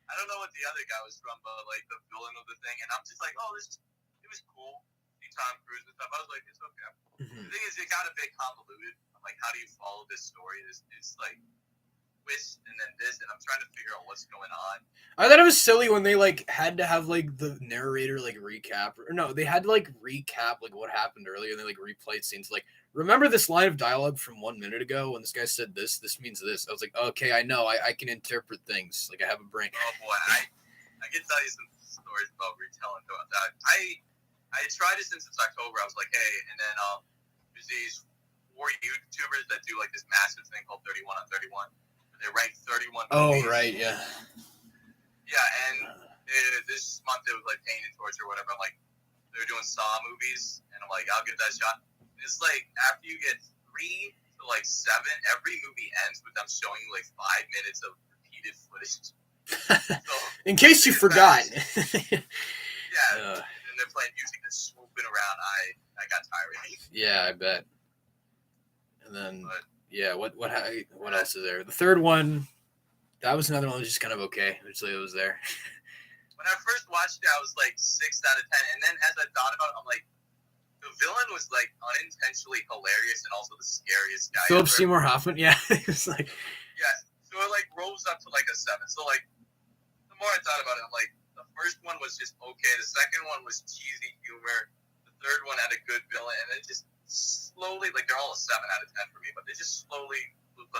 I don't know what the other guy was from, but like the villain of the thing, and I'm just like, oh, it was cool. See Tom Cruise and stuff. I was like, it's okay. Mm-hmm. The thing is, it got a bit convoluted. I'm like, how do you follow this story? It's like twist and then this, and I'm trying to figure out what's going on. I thought it was silly when they like had to have like the narrator like recap, or no, they had to like recap like what happened earlier, and they like replayed scenes. Like, remember this line of dialogue from 1 minute ago when this guy said this means this. I was like, okay, I know, I can interpret things. Like I have a brain. Oh boy, I can tell you some stories about retelling about that. I tried it since it's October. I was like, hey, and then there's these 4 YouTubers that do like this massive thing called 31 on 31. They rank 31 movies. Oh, right, yeah. Yeah, and this month it was like Pain and Torture or whatever. I'm like, they're doing Saw movies, and I'm like, I'll give that a shot. It's like after you get 3 to like 7, every movie ends with them showing like 5 minutes of repeated footage. So, in case you forgot. Yeah, and they're playing music that's swooping around. I got tired. Yeah, I bet. And then, what else is there? The third one, that was another one that was just kind of okay. It was there. When I first watched it, I was like 6 out of 10. And then as I thought about it, I'm like, the villain was like unintentionally hilarious and also the scariest guy. Philip Seymour Hoffman, yeah. It was like, yeah, so it like rose up to like a 7. So like, the more I thought about it, I'm like, the first one was just okay. The second one was cheesy humor. The third one had a good villain, and it just slowly, like they're all a 7 out of 10 for me, but they just slowly,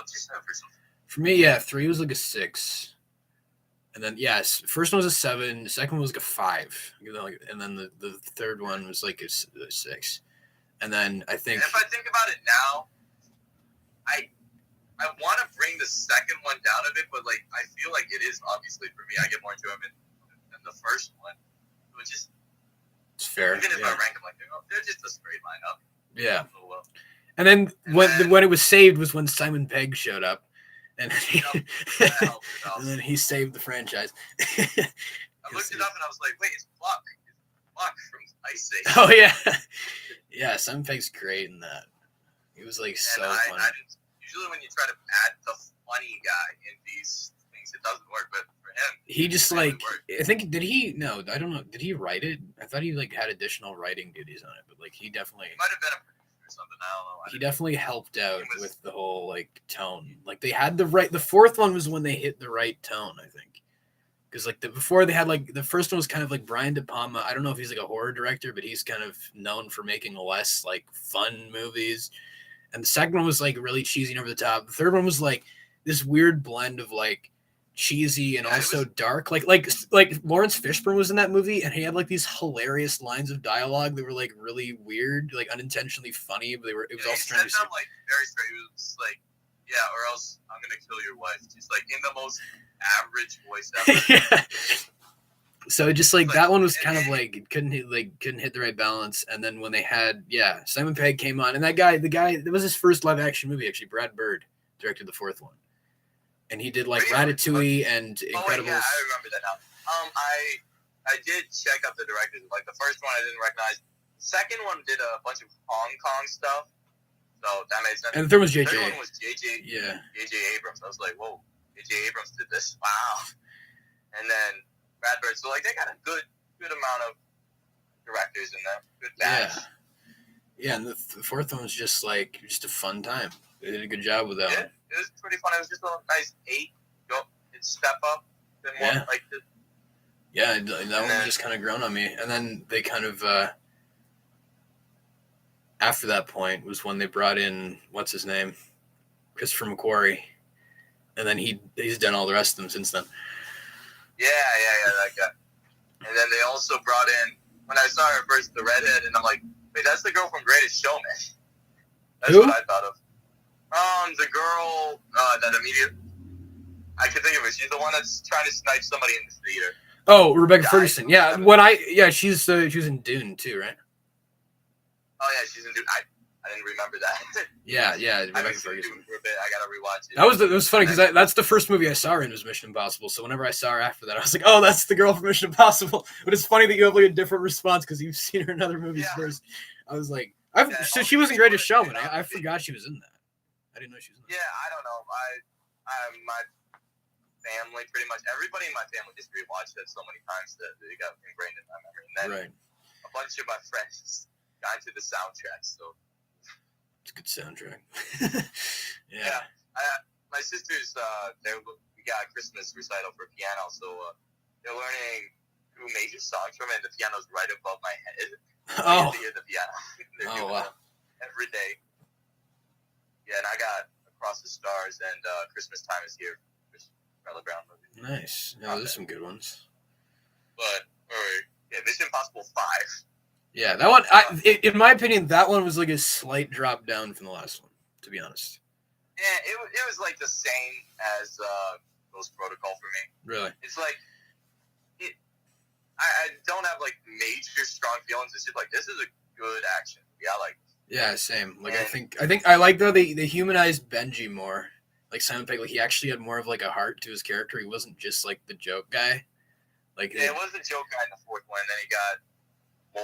just for some For me, yeah, 3 was like a 6. And then, yes, first one was a 7. The second one was like a 5. And then the third one was like a 6. And then I think... And if I think about it now, I want to bring the second one down a bit, but like I feel like it is obviously for me. I get more enjoyment than the first one, which is it's fair. Even if I rank them like they're just a straight lineup. Yeah. Oh, well. And then when it was saved was when Simon Pegg showed up, and and then he saved the franchise. I looked it up and I was like, wait, it's Buck. It's Buck from Ice Age. Oh yeah, yeah. Simon Pegg's great in that. He was like so funny. Usually when you try to add the funny guy in these things, it doesn't work. But for him, he just like I think did he? No, I don't know. Did he write it? I thought he like had additional writing duties on it, but like he definitely might have been a producer or something. I don't know. He definitely helped out with the whole like tone. Like they had the right. The fourth one was when they hit the right tone, I think. Because like before they had like the first one was kind of like Brian De Palma. I don't know if he's like a horror director, but he's kind of known for making less like fun movies. And the second one was like really cheesy and over the top. The third one was like this weird blend of like cheesy and also dark. Like Lawrence Fishburne was in that movie, and he had like these hilarious lines of dialogue that were like really weird, like unintentionally funny. But it was all strange. He said them like very straight. He was like, "Yeah, or else I'm gonna kill your wife." Just like in the most average voice ever. Yeah. So just like that one was kind of like it couldn't hit the right balance. And then when they had Simon Pegg came on, and the guy that was his first live action movie actually. Brad Bird directed the fourth one, and he did like Ratatouille and Incredibles. Yeah, I remember that now. I did check up the directors. Like the first one I didn't recognize. The second one did a bunch of Hong Kong stuff, so that made sense. And the third was JJ. The third one was JJ. Yeah, JJ Abrams. I was like, whoa, JJ Abrams did this. Wow. And then Brad Bird. So like they got a good amount of directors in them. Good batch. Yeah, and the fourth one was just a fun time. They did a good job with that one. It was pretty fun. It was just a nice 8. Step up. That one just kind of grown on me. And then they kind of after that point was when they brought in what's his name, Christopher McQuarrie, and then he's done all the rest of them since then. Yeah, that guy. And then they also brought in, when I saw her first, the redhead, and I'm like, wait, that's the girl from Greatest Showman. That's Who? what I thought of. The girl that immediately, I can think of it. She's the one that's trying to snipe somebody in the theater. Oh, Rebecca Ferguson. Yeah, she was in Dune too, right? Oh yeah, she's in Dune. I didn't remember that. Yeah, Rebecca Ferguson. For a bit. I gotta rewatch it. It was funny because that's the first movie I saw her in was Mission Impossible. So whenever I saw her after that, I was like, oh, that's the girl from Mission Impossible. But it's funny that you have like a different response because you've seen her in other movies first. I was like, so she was in Greatest Showman. I forgot she was in that. I didn't know she was in that. Yeah, I don't know. My family, pretty much everybody in my family just rewatched it so many times that it got ingrained in my memory. And then a bunch of my friends got into the soundtrack, so. It's a good soundtrack. Yeah. My sisters, we got a Christmas recital for piano, so they're learning 2 major songs from it, and the piano's right above my head. Oh. They hear the piano. They're doing it every day. Yeah, and I got Across the Stars and Christmas Time is Here. Charlie Brown movie. Nice. Yeah, there's some good ones. But, Mission Impossible 5. Yeah, that one, in my opinion, that one was like a slight drop down from the last one, to be honest. Yeah, it was like the same as Ghost Protocol for me. Really? It's like, I don't have like major strong feelings. It's just like, this is a good action movie. I like it. Yeah, same. Like, I think I like though they humanized Benji more. Like Simon Pegg, like he actually had more of like a heart to his character. He wasn't just like the joke guy. Like it was the joke guy in the fourth one, and then he got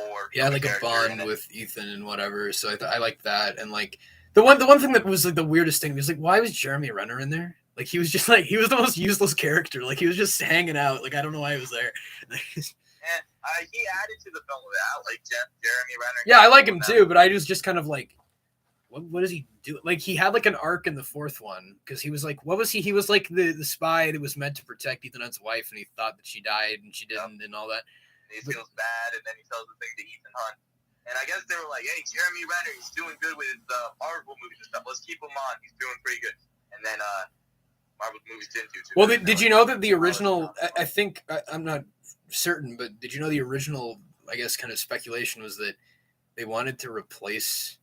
more. Yeah, like a bond with Ethan and whatever. So I liked that, and like the one thing that was like the weirdest thing was like, why was Jeremy Renner in there? Like he was just like he was the most useless character. Like he was just hanging out. Like I don't know why he was there. And he added to the film with that, like Jeremy Renner. Yeah, I like him too, but I was just kind of like, what does he do? Like he had like an arc in the fourth one because he was like, what was he? He was like the spy that was meant to protect Ethan Hunt's wife, and he thought that she died and she didn't, and all that. And he feels bad, and then he tells the thing to Ethan Hunt. And I guess they were like, hey, Jeremy Renner, he's doing good with Marvel movies and stuff. Let's keep him on. He's doing pretty good. And then Marvel movies didn't do too Well, good. did you know that the original? I think I'm not certain, but did you know the original? I guess kind of speculation was that they wanted to replace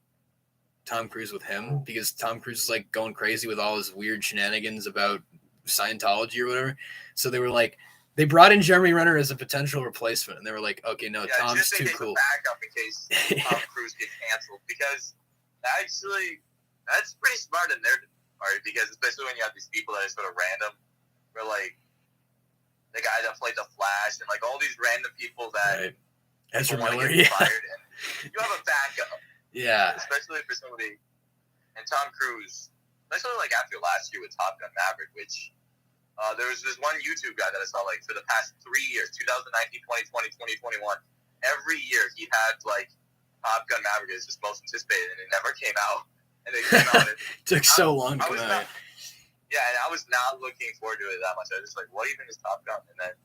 Tom Cruise with him because Tom Cruise is like going crazy with all his weird shenanigans about Scientology or whatever. So they were like, they brought in Jeremy Renner as a potential replacement, and they were like, okay, no, Tom's too cool. Backup in case Tom Cruise gets canceled, because actually that's pretty smart in their part, because especially when you have these people that are sort of random, where like the guy that played the Flash and like all these random people that Ezra Miller, fired, and you have a backup. Yeah. Especially for somebody, and Tom Cruise, especially like after last year with Top Gun Maverick, which there was this one YouTube guy that I saw like for the past 3 years, 2019, 2020, 2021, every year he had like Top Gun Maverick is his most anticipated, and it never came out. And it came out. It took so long to come out. Yeah, and I was not looking forward to it that much. I was just like, what even is Top Gun? And then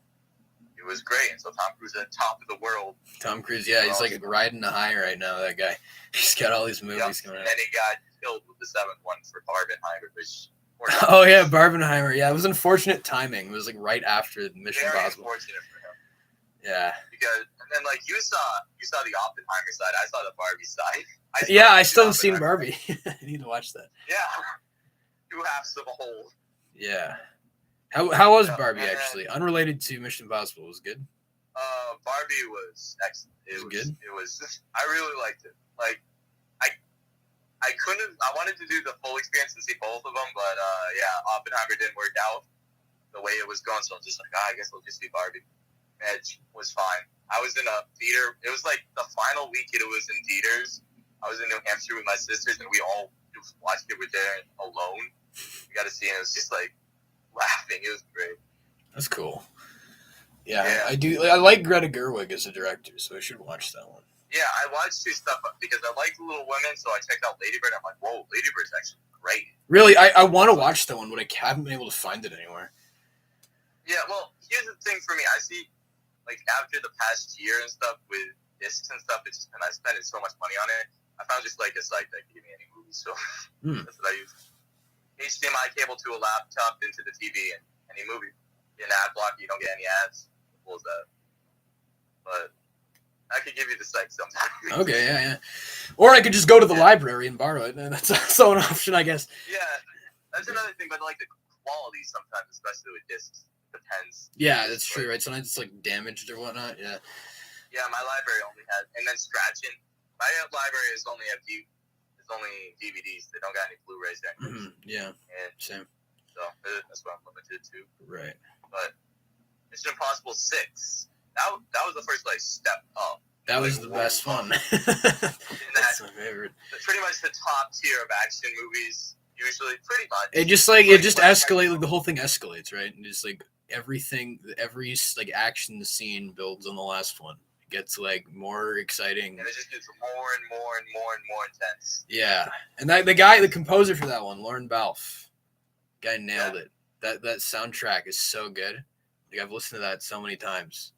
it was great. And so Tom Cruise is at the top of the world. Tom Cruise, yeah, he's like riding the high right now, that guy. He's got all these movies coming out. And he got killed with the 7th one for Barbenheimer, which... Oh, yeah, Barbenheimer. Yeah, it was unfortunate timing. It was like right after Mission Impossible. Very unfortunate for him. Yeah. Because, and then like you saw the Oppenheimer side. I saw the Barbie side. I still haven't seen Barbie. I need to watch that. Yeah. 2 halves of a whole. Yeah. How was Barbie, actually? Unrelated to Mission Impossible. Was it good? Barbie was excellent. It was good? It was... I really liked it. Like, I couldn't... I wanted to do the full experience and see both of them, but, Oppenheimer didn't work out the way it was going, so I'm just like, I guess we'll just see Barbie. It was fine. I was in a theater. It was like the final week it was in theaters. I was in New Hampshire with my sisters, and we all just watched it. We're there alone. We got to see it. It was just like laughing. It was great. That's cool. Yeah, I do. I like Greta Gerwig as a director, so I should watch that one. Yeah, I watched her stuff because I like Little Women, so I checked out Lady Bird. I'm like, whoa, Lady Bird's actually great. Really, I want to watch that one, but I haven't been able to find it anywhere. Yeah, well, here's the thing for me. I see, like, after the past year and stuff with discs and stuff, and I spent so much money on it, I found just, like, a site that can give me any movies, so that's what I use. HDMI cable to a laptop into the TV, and any movie. An ad block, you don't get any ads. What was that? But I could give you the site sometime. Okay, yeah. Or I could just go to the library and borrow it, and that's also an option, I guess. Yeah, that's another thing, but, like, the quality sometimes, especially with discs, depends. Yeah, that's true, right? Sometimes it's, like, damaged or whatnot, yeah. Yeah, my library only has, and then scratching. My library is only only DVDs. They don't got any Blu-rays there. Yeah, and same. So that's what I'm limited to. Right. But Mission Impossible 6, that was the first like step up. That was the best one. That's my favorite. Pretty much the top tier of action movies. Usually, pretty much. It just escalates. Like the whole thing escalates, right? And just like every like action scene builds on the last one. It gets like more exciting. And it just gets more and more and more and more intense. Yeah, and the composer for that one, Lauren Balfe, guy nailed it. That soundtrack is so good. Like I've listened to that so many times.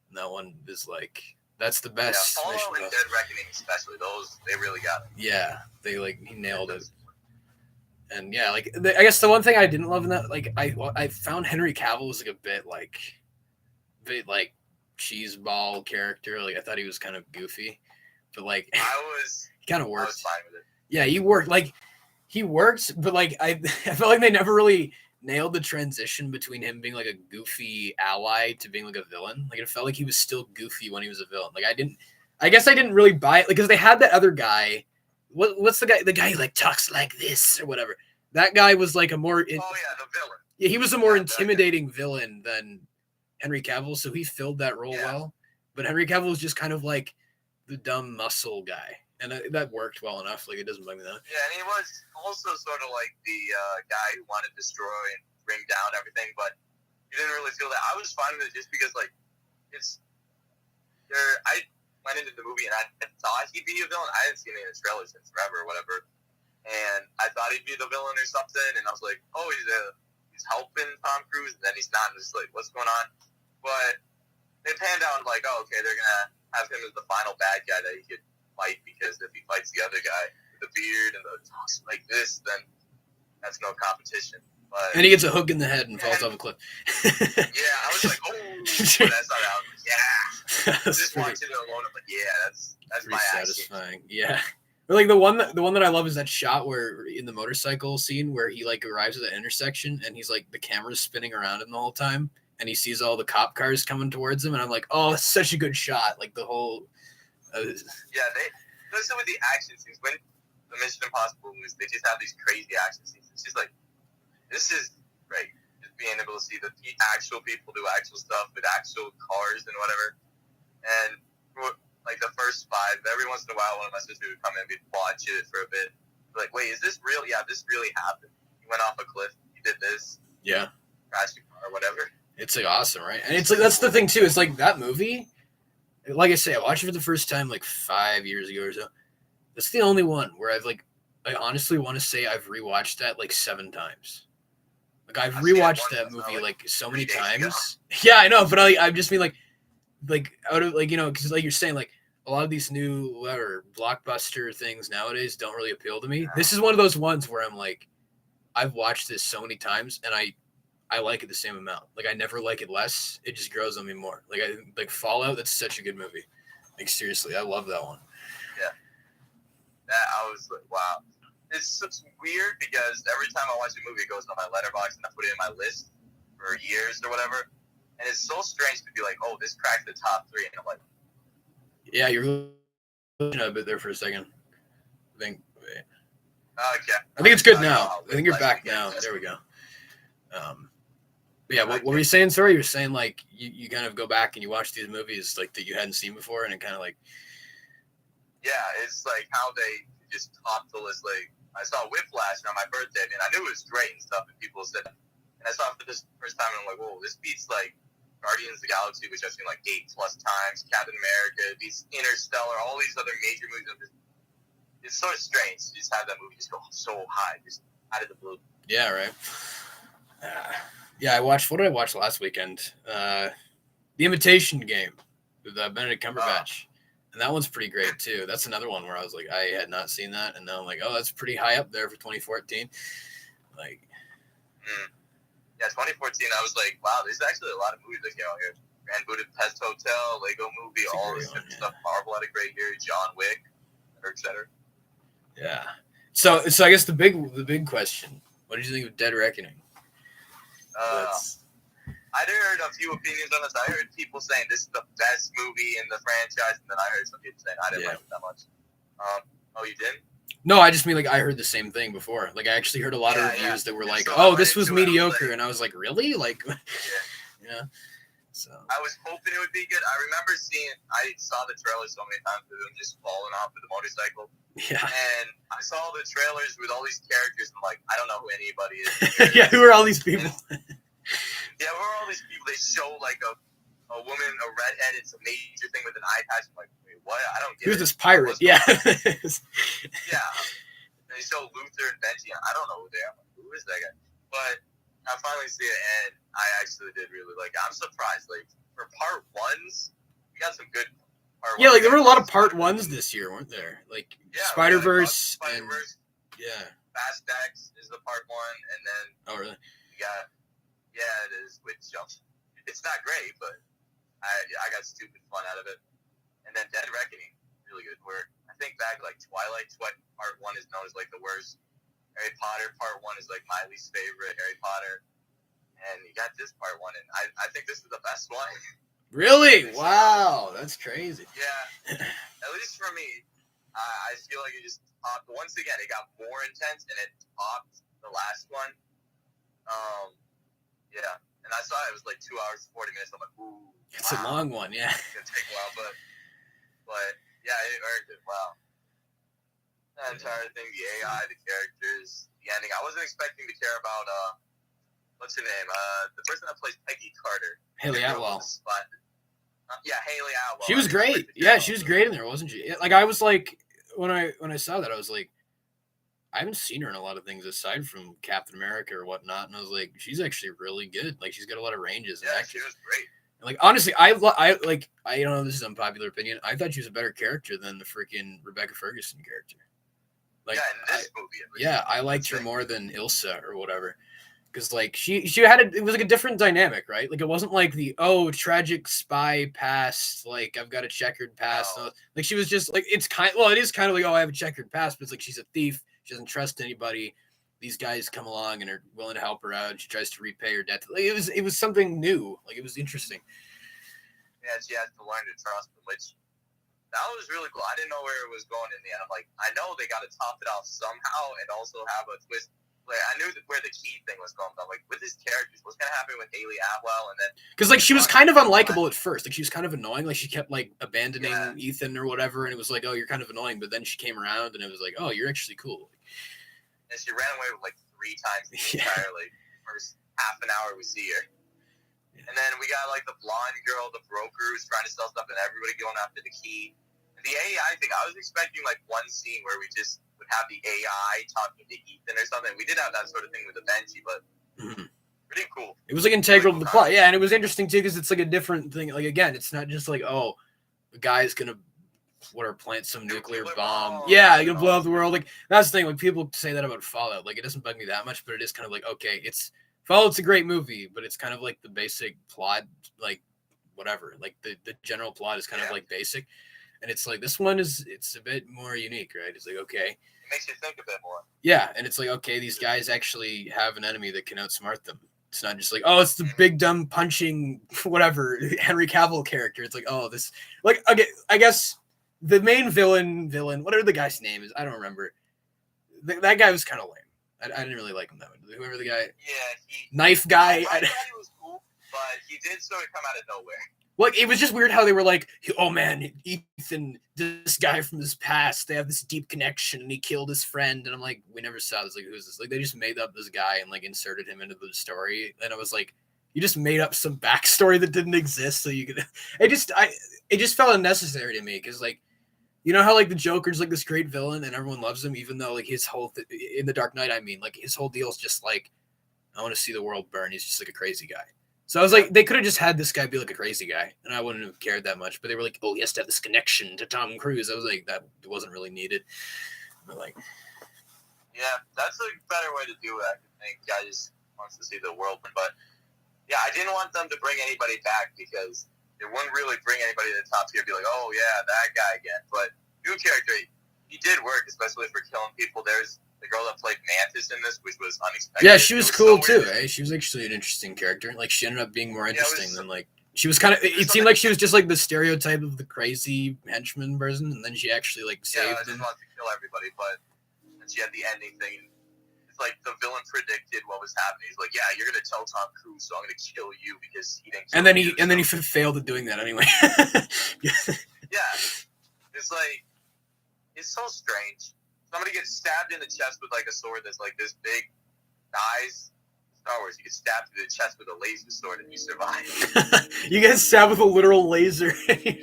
And that one is like that's the best. Yeah, Fallout and Dead Reckoning, especially those, they really got it. Yeah, he nailed it. And yeah, like I guess the one thing I didn't love in that, like I found Henry Cavill was like a bit like cheeseball character. Like I thought he was kind of goofy, but like he kind of worked. I was fine with it. Yeah, he worked, but like I felt like they never really nailed the transition between him being like a goofy ally to being like a villain. Like it felt like he was still goofy when he was a villain. Like I guess I didn't really buy it because they had that other guy. What's the guy? The guy who like talks like this or whatever. That guy was like a more. The villain. Yeah, he was a more intimidating villain than Henry Cavill, so he filled that role well. But Henry Cavill was just kind of like the dumb muscle guy, and that worked well enough. Like it doesn't bug me that. Yeah, and he was also sort of like the guy who wanted to destroy and bring down everything, but you didn't really feel that. I was fine with it just because like I went into the movie and I thought he'd be a villain. I hadn't seen any of the trailers since forever or whatever. And I thought he'd be the villain or something. And I was like, oh, he's helping Tom Cruise. And then he's not. And it's like, what's going on? But they panned out like, oh, okay, they're going to have him as the final bad guy that he could fight because if he fights the other guy with the beard and the talks like this, then that's no competition. But And he gets a hook in the head and falls off a cliff. Yeah, I was like, oh, that's not out. Yeah, just watching it alone. I'm like, yeah, that's pretty my satisfying. Yeah. But like the one that I love is that shot where in the motorcycle scene where he like arrives at the intersection and he's like the camera's spinning around him the whole time and he sees all the cop cars coming towards him and I'm like, oh, that's such a good shot. Like the whole. Yeah, especially with the action scenes when the Mission Impossible movies, they just have these crazy action scenes. It's just like this is great. Just being able to see the actual people do actual stuff with actual cars and whatever. And like the first 5, every once in a while, one of my sisters would come in and we'd watch it for a bit. Like, wait, is this real? Yeah, this really happened. He went off a cliff. He did this. Yeah. Crashed a car or whatever. It's like awesome, right? And it's like that's the thing too. It's like that movie. Like I say, I watched it for the first time like 5 years ago or so. That's the only one where I honestly want to say I've rewatched that like 7 times. Like I've rewatched that movie like so many times. Yeah, I know, but I just mean like out of like because like you're saying like a lot of these new whatever blockbuster things nowadays don't really appeal to me. No. This is one of those ones where I'm like, I've watched this so many times and I like it the same amount. Like I never like it less. It just grows on me more. Like Fallout. That's such a good movie. Like seriously, I love that one. Yeah. That I was like, wow. It's weird because every time I watch a movie, it goes on my letterbox and I put it in my list for years or whatever. And it's so strange to be like, oh, this cracked the top 3, and I'm like, yeah, you're a bit there for a second. I think. okay. I think it's good now. I think you're back now. There we go. Yeah, what were you saying? Sorry, you were saying like you kind of go back and you watch these movies like that you hadn't seen before, and it kind of like. Yeah, it's like how they just top the list. Like I saw Whiplash on my birthday, and I knew it was great and stuff, and people said, and I saw it for this first time, and I'm like, whoa, this beats like Guardians of the Galaxy, which I've seen like 8+ times, Captain America, these Interstellar, all these other major movies. It's sort of strange to just have that movie just go so high, just out of the blue. Yeah, right. Yeah, I watched. What did I watch last weekend? The Imitation Game with Benedict Cumberbatch, and that one's pretty great too. That's another one where I was like, I had not seen that, and now I'm like, oh, that's pretty high up there for 2014. Like, yeah, 2014. I was like, wow, there's actually a lot of movies that came out here. Grand Budapest Hotel, Lego Movie, all this stuff. Marvel had a great year. John Wick, etc. Yeah. So I guess the big question: what did you think of Dead Reckoning? I'd heard a few opinions on this. I heard people saying this is the best movie in the franchise, and then I heard some people saying I didn't like it that much. Oh, you didn't? No, I just mean like I heard the same thing before. Like I actually heard a lot of reviews that were like, "Oh, this was mediocre," and I was like, "Really?" Like, yeah. So I was hoping it would be good. I remember I saw the trailer so many times of him just falling off of the motorcycle. Yeah. And I saw the trailers with all these characters, and I'm like, I don't know who anybody is. Yeah, who are all these people? Yeah, who are all these people? They show like a woman, a redhead. It's a major thing with an eye patch. I'm like, wait, what? I don't get it. Who's this pirate? Yeah. Yeah. And they show Luther and Benji. I don't know who they are. Who is that guy? But I finally see it, and I actually did really like it. I'm surprised. Like, for part 1s, we got some good part 1s. Yeah, like, there were a lot of part 1s this year, weren't there? Like, yeah, Spider-Verse. Spider-Verse. Yeah. Fast X is the part 1, and then... Oh, really? We got... Yeah, it is. With jumps. It's not great, but I got stupid fun out of it. And then Dead Reckoning, really good. Where I think back, like, Twilight part 1 is known as, like, the worst. Harry Potter part 1 is like my least favorite Harry Potter, and you got this part 1, and I think this is the best one. Really? Wow, that's crazy. Yeah, at least for me, I feel like it just topped. Once again, it got more intense, and it topped the last one. Yeah, and I saw it was like 2 hours 40 minutes. I'm like, ooh, it's a long one. Yeah, it's gonna take a while, but yeah, it earned it. Wow. The entire thing, the AI, the characters, the ending. I wasn't expecting to care about, what's her name? The person that plays Peggy Carter. Haley Atwell. Yeah, Haley Atwell. She was great. Yeah, she was great in there, wasn't she? Like, I was like, when I saw that, I was like, I haven't seen her in a lot of things aside from Captain America or whatnot, and I was like, she's actually really good. Like, she's got a lot of ranges. Yeah, she was great. Like, honestly, I don't know, this is an unpopular opinion. I thought she was a better character than the freaking Rebecca Ferguson character. Like, yeah, in this movie. Yeah, I liked her more than Ilsa or whatever. because like she had it was like a different dynamic, right? Like it wasn't like the tragic spy past, like I've got a checkered past. No. Like she was just like it is kind of like I have a checkered past, but it's like she's a thief. She doesn't trust anybody. These guys come along and are willing to help her out. And she tries to repay her debt. Like it was something new. Like it was interesting. Yeah, she has to learn to trust them, which that was really cool. I didn't know where it was going in the end. I'm like, I know they got to top it off somehow and also have a twist. Like, I knew where the key thing was going. But I'm like, with his characters, what's gonna happen with Haley Atwell? And then because like she was kind of unlikable at first. Like she was kind of annoying. Like she kept like abandoning Ethan or whatever, and it was like, oh, you're kind of annoying. But then she came around, and it was like, oh, you're actually cool. And she ran away like 3 times the entire like first half an hour we see her. Yeah. And then we got like the blonde girl, the broker who's trying to sell stuff, and everybody going after the key. The AI thing, I was expecting like one scene where we just would have the AI talking to Ethan or something. We did have that sort of thing with the Benji, but pretty cool. It was like integral to the plot, yeah, and it was interesting too because it's like a different thing. Like again, it's not just like the guy's gonna plant some nuclear bomb. Yeah, you're gonna blow up the world. Like that's the thing. Like people say that about Fallout. Like it doesn't bug me that much, but it is kind of like okay, Fallout's a great movie, but it's kind of like the basic plot, like whatever. Like the general plot is kind of like basic. And it's like this one it's a bit more unique, right? It's like okay, it makes you think a bit more. Yeah, and it's like okay, these guys actually have an enemy that can outsmart them. It's not just like it's the big dumb punching whatever Henry Cavill character. It's like this like okay, I guess the main villain, whatever the guy's name is, I don't remember. That guy was kind of lame. I didn't really like him that much. Whoever the guy, knife guy. I thought he was cool, but he did sort of come out of nowhere. Like, it was just weird how they were like, oh man, Ethan, this guy from his past, they have this deep connection and he killed his friend. And I'm like, we never saw this. Like, who's this? Like, they just made up this guy and like inserted him into the story. And I was like, you just made up some backstory that didn't exist. So you could, it just felt unnecessary to me. Cause like, you know how like the Joker's like this great villain and everyone loves him, even though like his whole, in the Dark Knight, I mean, like his whole deal is just like, I want to see the world burn. He's just like a crazy guy. So I was like, they could have just had this guy be like a crazy guy, and I wouldn't have cared that much. But they were like, oh, he has to have this connection to Tom Cruise. I was like, that wasn't really needed. But like, yeah, that's a better way to do it. I think I just wants to see the world, but yeah, I didn't want them to bring anybody back because it wouldn't really bring anybody to the top tier. Be like, oh yeah, that guy again. But new character, he did work, especially for killing people. There's the girl that played Mantis in this, which was unexpected. Yeah, she was cool too, eh? She was actually an interesting character. Like, she ended up being more interesting than, like, she was kind of, it seemed like she was just, like, the stereotype of the crazy henchman person, and then she actually, like, saved them. Yeah, I just wanted to kill everybody, but then she had the ending thing. It's like the villain predicted what was happening. He's like, yeah, you're going to tell Tom Cruise, so I'm going to kill you because he didn't kill you. And then he failed at doing that anyway. Yeah. It's like, it's so strange. Somebody gets stabbed in the chest with like a sword that's like this big, dies. Star Wars, you get stabbed through the chest with a laser sword and you survive. You get stabbed with a literal laser. Or you can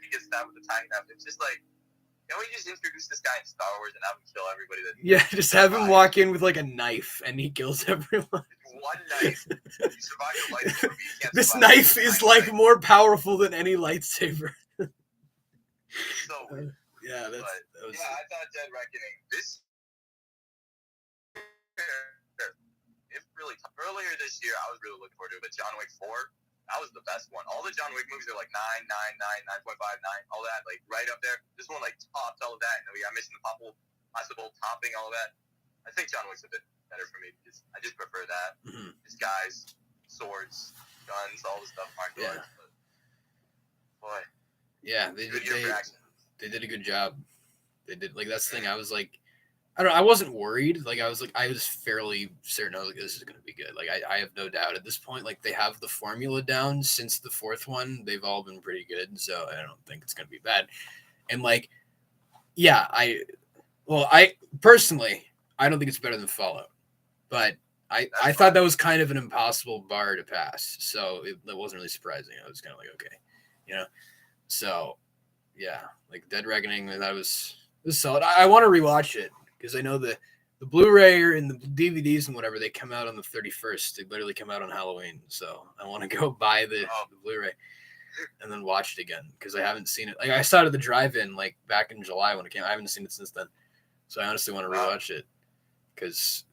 get stabbed with a tiny knife. It's just like, can we just introduce this guy in Star Wars and have him kill everybody? Just have him walk in with like a knife and he kills everyone. One knife. You survive your lightsaber, but you can't this knife is like more powerful than any lightsaber. So weird. Yeah, that was... Yeah, I thought Dead Reckoning. This really earlier this year, I was really looking forward to it. But John Wick 4, that was the best one. All the John Wick movies are like 9, 9, 9, 9.5, 9, all that, like right up there. This one like topped all of that, and we got Mission Impossible topping all of that. I think John Wick's a bit better for me because I just prefer that. Just guys, swords, guns, all the stuff, martial arts. But boy, yeah, they did a good job. They did, like, that's the thing. I was like, I don't know, I wasn't worried. Like, I was fairly certain. I was like, this is going to be good. Like, I have no doubt at this point. Like, they have the formula down since the fourth one. They've all been pretty good. So I don't think it's going to be bad. And like, yeah, I personally, I don't think it's better than Fallout. But I thought that was kind of an impossible bar to pass. So it wasn't really surprising. I was kind of like, okay, you know? So yeah, like Dead Reckoning, that was solid. I want to rewatch it because I know the Blu-ray and the DVDs and whatever, they come out on the 31st. They literally come out on Halloween. So I want to go buy the Blu-ray and then watch it again because I haven't seen it. Like, I saw it at the drive-in like back in July when it came. I haven't seen it since then. So I honestly want to rewatch it because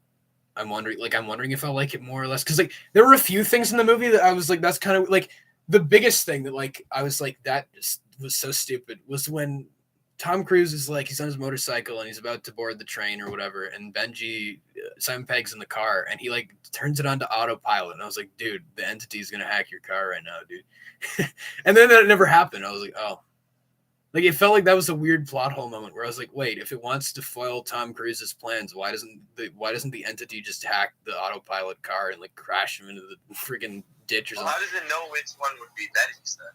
I'm wondering if I like it more or less because like there were a few things in the movie that I was like, that's kind of like the biggest thing that like I was like that just was so stupid was when Tom Cruise is like he's on his motorcycle and he's about to board the train or whatever, and Benji Simon Pegg's in the car and he like turns it on to autopilot, and I was like, dude, the entity's gonna hack your car right now, dude. And then that never happened. I was like, oh. Like it felt like that was a weird plot hole moment where I was like, wait, if it wants to foil Tom Cruise's plans, why doesn't the entity just hack the autopilot car and like crash him into the freaking ditch or something? How does it know which one would be Benji's then?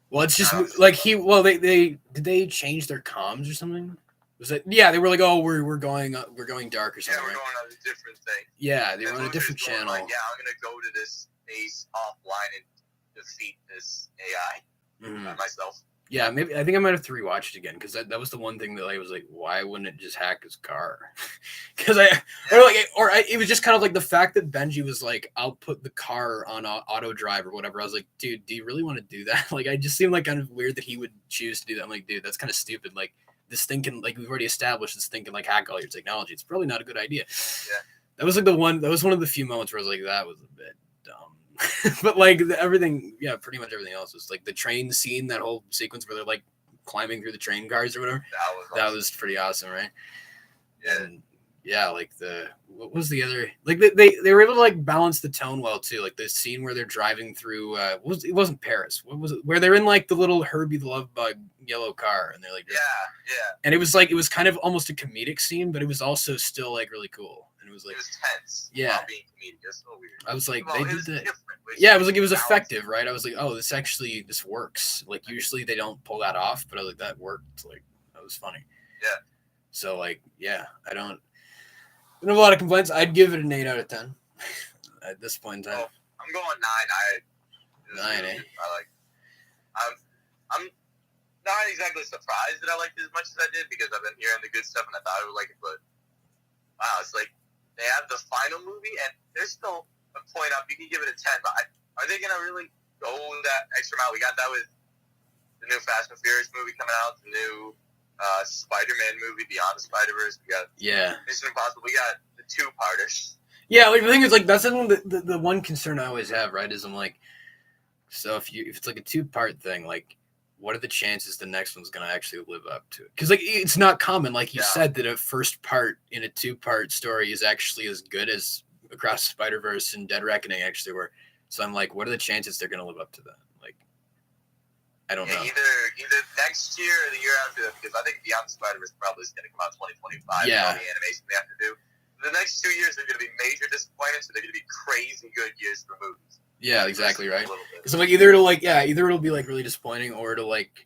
Well, it's just like they changed their comms or something? Was that they were like, oh, we're going dark or something. Yeah, we're going on a different thing. Yeah, they were on a different channel. Like, I'm gonna go to this base offline and defeat this AI myself. Yeah, maybe I think I might have to rewatch it again because that was the one thing that I was like, why wouldn't it just hack his car? Because it was just kind of like the fact that Benji was like, I'll put the car on auto drive or whatever. I was like, dude, do you really want to do that? Like, I just seemed like kind of weird that he would choose to do that. I'm like, dude, that's kind of stupid. Like, this thing can, like, we've already established this thing can like hack all your technology. It's probably not a good idea. Yeah, that was one of the few moments where I was like, that was a bit dumb. But like everything, pretty much everything else was like the train scene, that whole sequence where they're like climbing through the train cars or whatever. That was pretty awesome, right? Yeah. And like what was the other, like they were able to like balance the tone well too. Like the scene where they're driving through it wasn't Paris. What was it? Where they're in like the little Herbie the Love Bug yellow car and they're like and it was kind of almost a comedic scene, but it was also still like really cool. And it was tense. Yeah. While being comedic. It's so weird. I was like, well, they did that. Yeah, it was effective, right? I was like, oh, this works. Like usually they don't pull that off, but I was like, that worked. Like that was funny. Yeah. So like, I don't have a lot of complaints. I'd give it an 8 out of 10 at this point in time. Oh, I'm going 9. 9, eh? I'm not exactly surprised that I liked it as much as I did because I've been hearing the good stuff and I thought I would like it, but wow, it's like they have the final movie and there's still a point up. You can give it a 10, but are they going to really go that extra mile? We got that with the new Fast and Furious movie coming out, the new Spider-Man movie, Beyond the Spider-Verse. We got Mission Impossible. We got the two-parters. Yeah, like the thing is, like that's the one concern I always have, right? Is I'm like, so if it's like a 2-part thing, like, what are the chances the next one's gonna actually live up to it? Because like it's not common, like you said, that a first part in a 2-part story is actually as good as Across the Spider-Verse and Dead Reckoning actually were. So I'm like, what are the chances they're gonna live up to that? Like, I don't know. Either next year or the year after that, because I think Beyond the Spider-Verse probably is gonna come out 2025. Yeah. All the animation they have to do. The next 2 years are gonna be major disappointments, so they're gonna be crazy good years for movies. Yeah, exactly, right. So like either it'll be like really disappointing, or it'll like,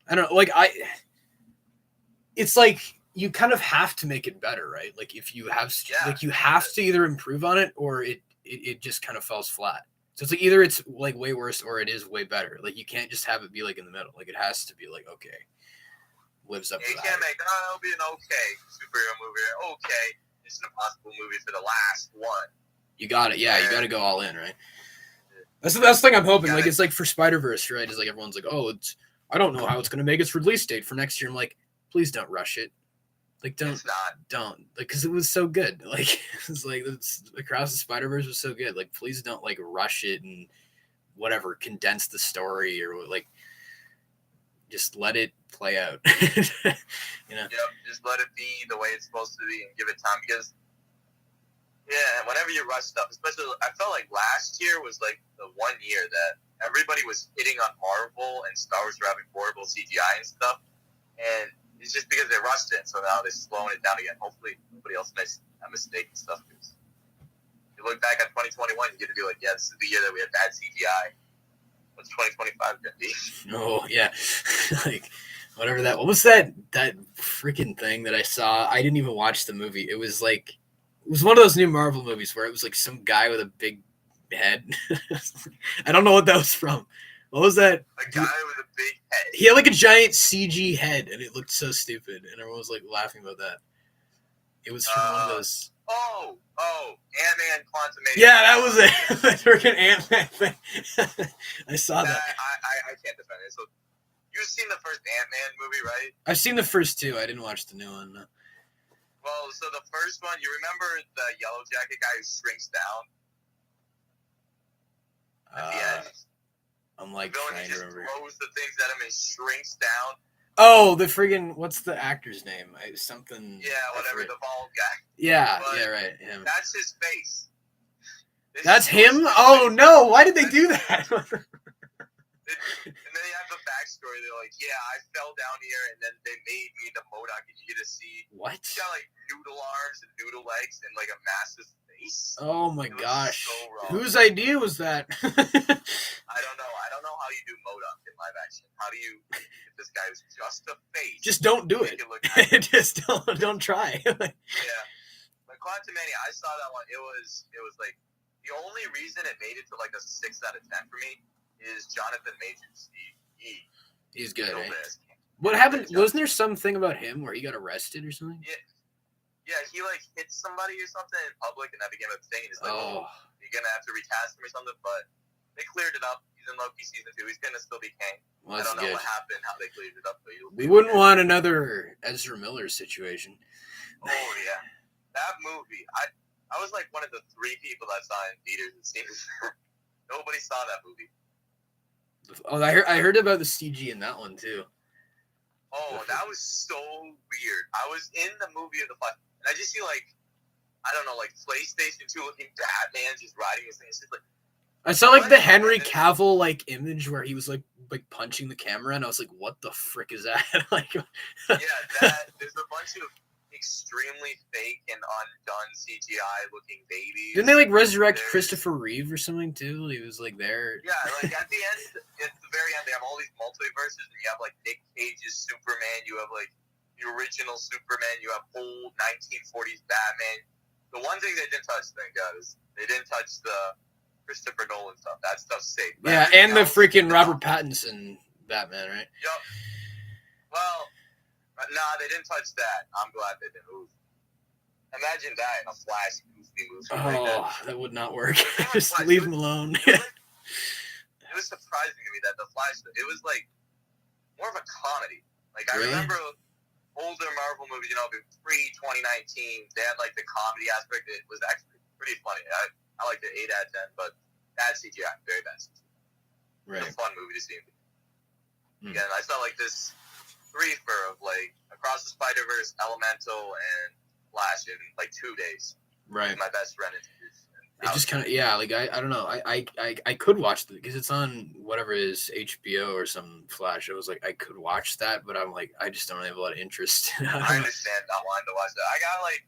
I don't know, like it's like you kind of have to make it better, right? Like if you have like you have to either improve on it or it just kind of falls flat. So it's like either it's like way worse or it is way better. Like you can't just have it be like in the middle. Like it has to be like okay, lives up to that. You can't make it'll be an okay superhero movie, okay Mission Impossible movie for the last one. You got it. Yeah, you got to go all in, right? That's the thing I'm hoping. Like, it's like for Spider-Verse, right? It's like everyone's like, oh, I don't know how it's going to make its release date for next year. I'm like, please don't rush it. Like, don't. Like, because it was so good. Like, it's like Across the Spider-Verse was so good. Like, please don't like rush it and whatever, condense the story or like, just let it play out. You know? Yep, just let it be the way it's supposed to be and give it time because. Yeah, whenever you rush stuff, especially, I felt like last year was like the one year that everybody was hitting on Marvel and Star Wars were having horrible CGI and stuff, and it's just because they rushed it, so now they're slowing it down again. Hopefully, nobody else makes that mistake and stuff. Because you look back at 2021, you get to be like, yeah, this is the year that we had bad CGI. What's 2025 going to be? Oh, yeah. Like, whatever that, what was that freaking thing that I saw? I didn't even watch the movie. It was like, it was one of those new Marvel movies where it was like some guy with a big head. I don't know what that was from. What was that? A guy with a big head. He had like a giant CG head, and it looked so stupid, and everyone was like laughing about that. It was from one of those. Oh, Ant-Man Quantumania. Yeah, that was it. The freaking Ant-Man thing. I saw that. I can't defend it. So You've seen the first Ant-Man movie, right? I've seen the first two. I didn't watch the new one. No. Well, so the first one, you remember the Yellow Jacket guy who shrinks down at the end? I'm like the villain trying to just remember. throws the things at him and shrinks down. Oh, the friggin' what's the actor's name? Something. Yeah, whatever, the bald guy. Yeah, But yeah, right. Him. That's his face. That's him? Oh no! Why did they do that? And then they have the backstory. They're like, yeah, I fell down here, and then they made me the MODOK, and you get to see. What? He's got like noodle arms and noodle legs and like a massive face. Oh my gosh! So wrong. Whose idea was that? I don't know. I don't know how you do MODOK in live action. How do you? If this guy is just a face. Just don't do it. Just don't try. Yeah, but Quantumania, I saw that one. It was like the only reason it made it to like a 6 out of 10 for me is Jonathan Majors. He's good. Eh? What happened? Wasn't there something about him where he got arrested or something? Yeah, he like hit somebody or something in public, and that became a thing. And it's like, oh, you're gonna have to recast him or something. But they cleared it up. He's in Loki season 2. He's gonna still be Kang. Well, I don't know what happened, how they cleared it up. But we wouldn't want another Ezra Miller situation. Oh yeah, that movie. I was like one of the 3 people that saw it in theaters and seen it. Nobody saw that movie. Oh, I heard about the CG in that one too. Oh, that was so weird. I was in the movie of the Flash, and I just see like, I don't know, like PlayStation 2 looking Batman just riding his thing. It's just like, I saw like the Henry Cavill like image where he was like punching the camera, and I was like, "What the frick is that?" Like, yeah, there's a bunch of extremely fake and undone CGI looking babies. Didn't they like resurrect Christopher Reeve or something too? He was like there. Yeah, like at the very end, they have all these multiverses, and you have like Nick Cage's Superman, you have like the original Superman, you have old 1940s Batman. The one thing they didn't touch, thank God, is they didn't touch the Christopher Nolan stuff. That stuff's safe. Yeah, and the freaking Robert Pattinson Batman, right? Yup. Well, nah, they didn't touch that. I'm glad they didn't. Ooh. Imagine that in a Flash goofy movie. Oh, like that would not work. Just leave him alone. It was surprising to me that the Flash, it was like more of a comedy. Like I remember older Marvel movies, pre-2019, they had like the comedy aspect. It was actually pretty funny. I liked it 8 out of 10, but bad CGI, very bad CGI. Right. It's a fun movie to see. Again, I saw like this threefer of like Across the Spider-Verse, Elemental, and Flash in like 2 days. Right. My best friend introduced. It just kind of like I don't know. I could watch it because it's on whatever it is HBO or some Flash. I was like I could watch that, but I'm like I just don't have a lot of interest. I understand not wanting to watch that. I got like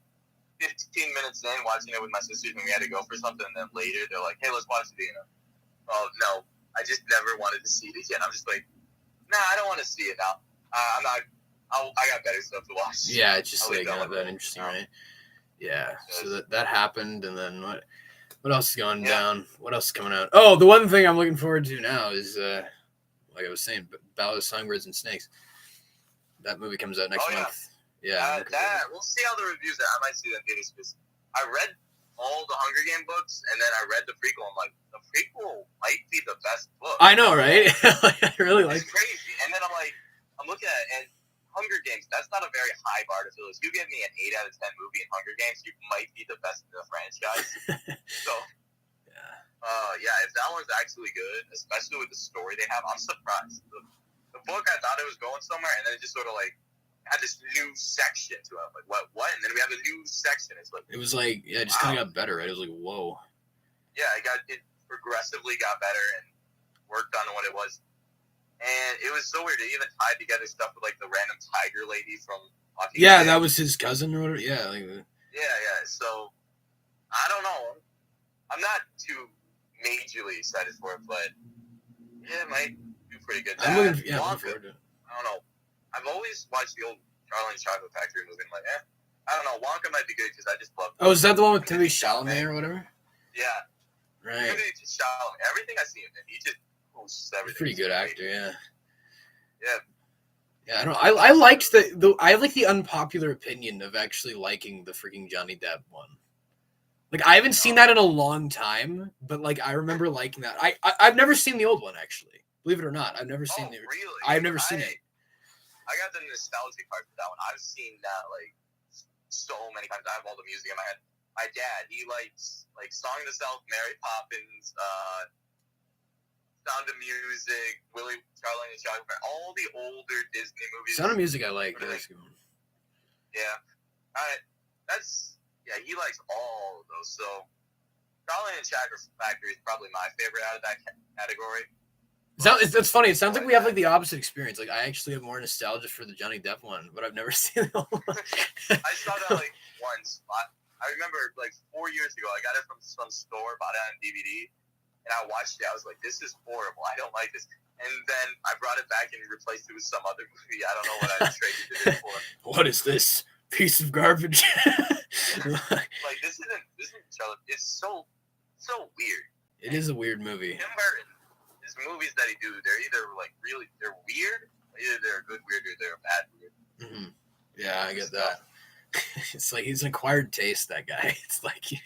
15 minutes in watching it with my sisters when we had to go for something, and then later they're like, "Hey, let's watch it." Oh no, I just never wanted to see it again. I'm just like, nah, I don't want to see it now. I'm not. I got better stuff to watch. Yeah, it's just like not that interesting, right? Yeah. So that happened, and then what else is going down? What else is coming out? Oh, the one thing I'm looking forward to now is like I was saying, Ballad of Songbirds and Snakes. That movie comes out next month. Yeah. We'll see how the reviews are. I might see that theaters because I read all the Hunger Game books, and then I read the prequel. I'm like, the prequel might be the best book. I know, right? I really like it. It's crazy. And then I'm looking at it, and Hunger Games, that's not a very high bar to fill. If you give me an 8 out of 10 movie in Hunger Games, you might be the best in the franchise. So, if that one's actually good, especially with the story they have, I'm surprised. The book, I thought it was going somewhere, and then it just sort of like had this new section to it. Like, what? And then we have a new section. It's like, it was like, it just kind of got better, right? It was like, whoa. Yeah, it progressively got better and worked on what it was. And it was so weird. It even tied together stuff with like the random tiger lady from Walking Dead. That was his cousin or whatever. Yeah, yeah. So I don't know. I'm not too majorly excited for it, but it might do pretty good. I'm looking forward to it. I don't know. I've always watched the old Charlie and the Chocolate Factory movie. I'm like, I don't know. Wonka might be good because I just love. Oh, is that the one with Timothy Chalamet or whatever? Yeah. Right. Timothy Chalamet. Everything I see him in, he just. He's a pretty good actor, yeah. Yeah, I don't. I liked I like the unpopular opinion of actually liking the freaking Johnny Depp one. Like I haven't seen that in a long time, but like I remember liking that. I've never seen the old one actually. Believe it or not, I've never seen Oh, it. really? I've never seen it. I got the nostalgic part for that one. I've seen that like so many times. I have all the music in my head. My dad, he likes like Song of the South, Mary Poppins, Sound of Music, Charlie and the Chocolate Factory, all the older Disney movies. Sound of Music, I like. Yeah, he likes all of those. So Charlie and the Chocolate Factory is probably my favorite out of that category. That's funny. It sounds like we have like the opposite experience. Like I actually have more nostalgia for the Johnny Depp one, but I've never seen the whole one. I saw that like once. I remember like 4 years ago, I got it from some store, bought it on DVD, and I watched it. I was like, this is horrible. I don't like this. And then I brought it back and replaced it with some other movie. I don't know what I traded it in for. What is this piece of garbage? Like this isn't Charlie. It's so weird. It is a weird movie. Tim Burton, his movies that he do, they're either like really they're weird, either they're good weird or they're bad weird. Mm-hmm. Yeah, I get that. It's like he's an acquired taste, that guy. It's like Yep.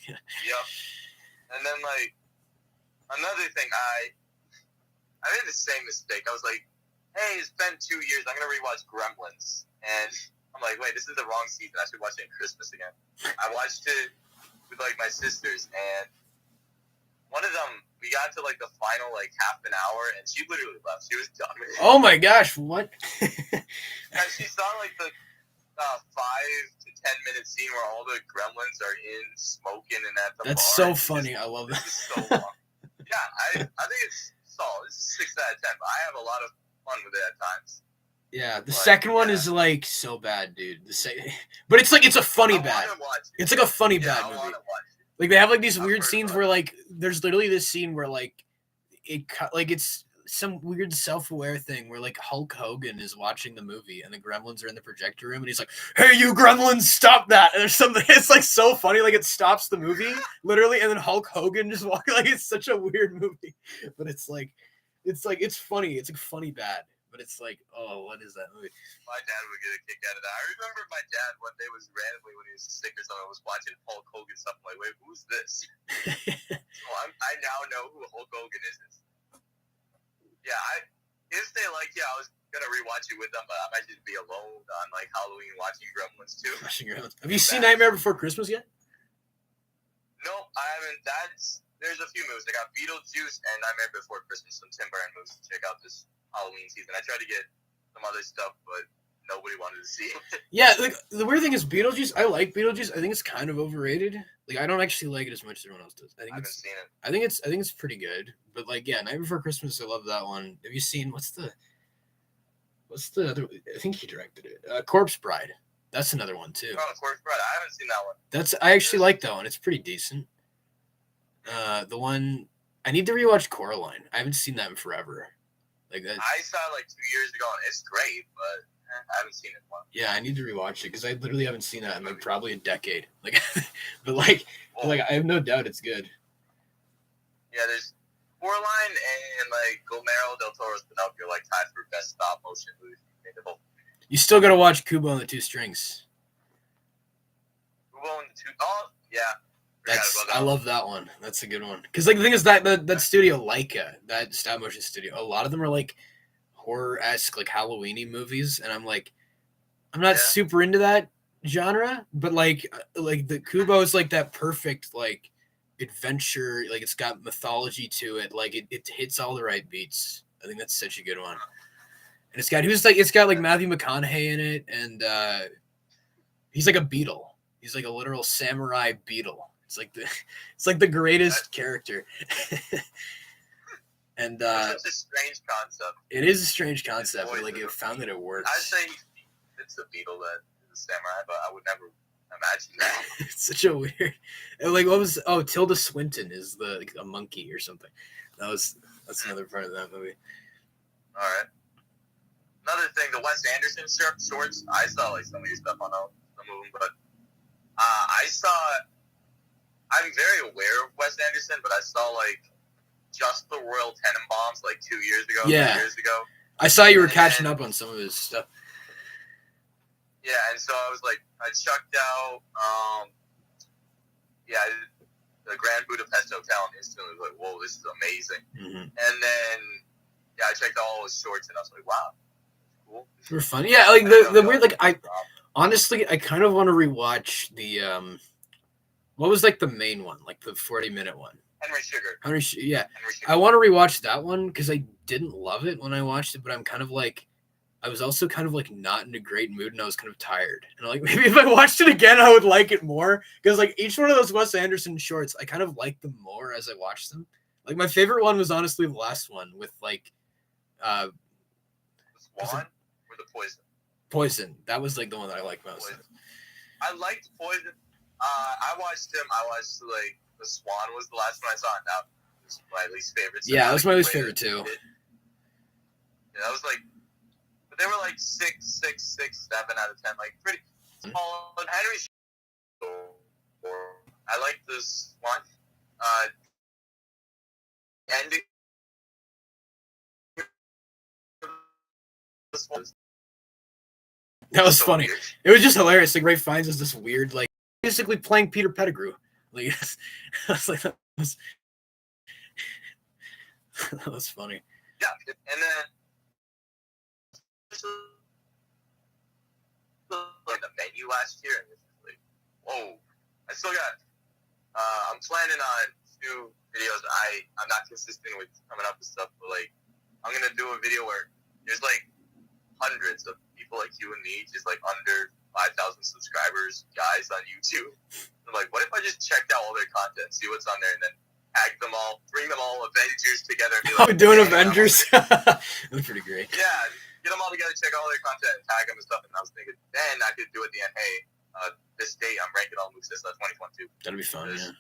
And then like another thing, I made the same mistake. I was like, hey, it's been 2 years. I'm gonna rewatch Gremlins, and I'm like, wait, this is the wrong season. I should watch it at Christmas again. I watched it with like my sisters, and one of them, we got to like the final like half an hour, and she literally left. She was done with it. Oh my gosh, what? And she saw like the 5 to 10 minute scene where all the gremlins are in smoking and at the That's bar. so funny. I love that. It's so long. Yeah, I think it's solid. It's a 6 out of 10. But I have a lot of fun with it at times. Yeah, the second one is like so bad, dude. But it's like it's a funny bad. It's like a funny bad movie. Like they have like these weird scenes where like there's literally this scene where like it's some weird self-aware thing where like Hulk Hogan is watching the movie and the gremlins are in the projector room and he's like, "Hey, you gremlins, stop that!" And there's something. It's like so funny. Like it stops the movie literally, and then Hulk Hogan just walking. Like it's such a weird movie, but it's funny. It's like funny bad. But it's like, oh, what is that movie? My dad would get a kick out of that. I remember my dad one day was randomly when he was sick or something, was watching Hulk Hogan stuff. I'm like, wait, who's this? So I now know who Hulk Hogan is. Yeah, if they like, I was gonna rewatch it with them, but I might just be alone on like Halloween watching Gremlins too. Have you seen Nightmare Before Christmas yet? No, I haven't. There's a few movies. I got Beetlejuice and Nightmare Before Christmas, some Tim Burton movies to check out this Halloween season. I tried to get some other stuff, but nobody wanted to see it. Yeah, like the weird thing is Beetlejuice. I like Beetlejuice. I think it's kind of overrated. Like I don't actually like it as much as everyone else does. I haven't seen it. I think it's pretty good. But like Night Before Christmas, I love that one. Have you seen what's the other? I think he directed it. Corpse Bride. That's another one too. Oh, Corpse Bride. I haven't seen that one. I actually like that one. It's pretty decent. The one I need to rewatch Coraline. I haven't seen that in forever. Like that. I saw it like 2 years ago, and it's great, but I haven't seen it in a while. Yeah, I need to rewatch it because I literally haven't seen that in like probably a decade. Like, but I have no doubt it's good. Yeah, there's Coraline and like Guillermo del Toro's Pinocchio like tied for best stop motion movie. You still gotta watch Kubo and the Two Strings. Kubo and the Two. Oh yeah. I love that one. That's a good one. Because like the thing is that studio Leica, that stop motion studio, a lot of them are like horror-esque, like Halloween-y movies, and I'm not super into that genre, but like the Kubo is like that perfect like adventure, like it's got mythology to it, like it hits all the right beats. I think that's such a good one. And it's got like Matthew McConaughey in it, and he's like a beetle. He's like a literal samurai beetle. It's like the greatest character. And it's a strange concept. It is a strange concept, but like you found that it works. I'd say it's a beetle that is a samurai, but I would never imagine that. It's such a weird. Like Tilda Swinton is a monkey or something. That's another part of that movie. All right. Another thing, the Wes Anderson shorts. I saw like some of your stuff on some of them, but I'm very aware of Wes Anderson, but I saw like Just the Royal Tenenbaums like 2 years ago. Yeah. 3 years ago. I saw you were catching up on some of his stuff. Yeah, and so I was like, I checked out, the Grand Budapest Hotel, and instantly was like, whoa, this is amazing. Mm-hmm. And then Yeah, I checked all his shorts, and I was like, wow, cool. They were fun. Yeah, like the weird, like I honestly, I kind of want to rewatch the what was like the main one, like the 40-minute one. Henry Sugar. Henry Sugar. I I want to rewatch that one because I didn't love it when I watched it, but I'm kind of like, I was also kind of like not in a great mood and I was kind of tired. And like maybe if I watched it again, I would like it more because like each one of those Wes Anderson shorts, I kind of liked them more as I watched them. Like my favorite one was honestly the last one with like the Swan or the Poison? Poison. That was like the one that I liked most. Poison. I liked Poison. I watched like the Swan was the last one I saw, and that was my least favorite. So yeah, that was my least favorite too. Yeah, that was like, but they were like 6, 6, 6, 7 out of 10, like pretty small. And Henry, I like this one. Ending. That was so funny. Weird. It was just hilarious. Like Ray Fiennes is this weird, like basically playing Peter Pettigrew. Like I was like, that was funny. Yeah, and then like the menu last year, and it's like, whoa! I still got. I'm planning on 2 videos. I'm not consistent with coming up with stuff, but like I'm gonna do a video where there's like hundreds of people like you and me, just like under 5,000 subscribers, guys on YouTube. I'm like, what if I just checked out all their content, see what's on there, and then tag them all, bring them all Avengers together, and be like, doing Avengers. That's pretty great. Yeah, get them all together, check all their content, and tag them and stuff. And I was thinking, then I could do at the end, hey, this date I'm ranking all movies. That's 2022. That'd be fun. Yeah.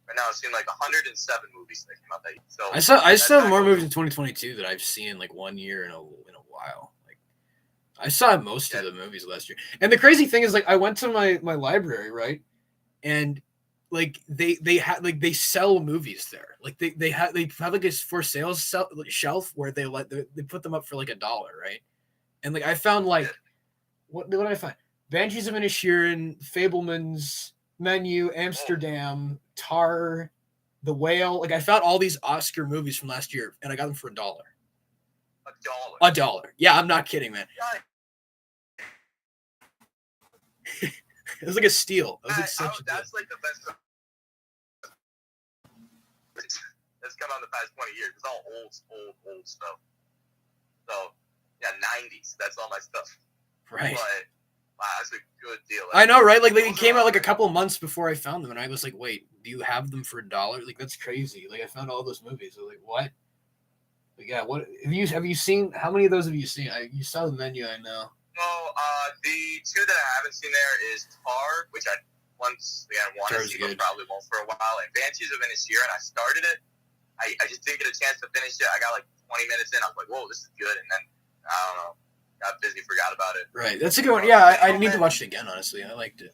Right now, I've seen like 107 movies that came out that year. So I saw more movies in 2022 that I've seen like 1 year in a while. Like I saw most of the movies last year. And the crazy thing is, like, I went to my library, right, and like they sell movies there. Like they have like a for sale shelf where they put them up for like $1, right? And like I found like what did I find? Banshees of Inisherin, Fabelmans, Menu, Amsterdam, Tar, The Whale. Like I found all these Oscar movies from last year, and I got them for $1. $1. Yeah, I'm not kidding, man. It was like a steal. It was like such a that's like the best that's come out in the past 20 years. It's all old stuff. So yeah, 90s. That's all my stuff. Right. But wow, that's a good deal. I know, right? Like it came out like a couple of months before I found them, and I was like, "Wait, do you have them for $1?" Like that's crazy. Like I found all those movies. I was like, "What?" But yeah, what have you seen? How many of those have you seen? You saw the Menu, I know. No, the 2 that I haven't seen there is Tar, which I once again want to see, but probably won't for a while, and Banshees of Inisherin. I started it. I just didn't get a chance to finish it. I got like 20 minutes in. I was like, "Whoa, this is good," and then I don't know. Got busy, forgot about it. Right, that's a good one. Yeah, I need to watch it again. Honestly, I liked it.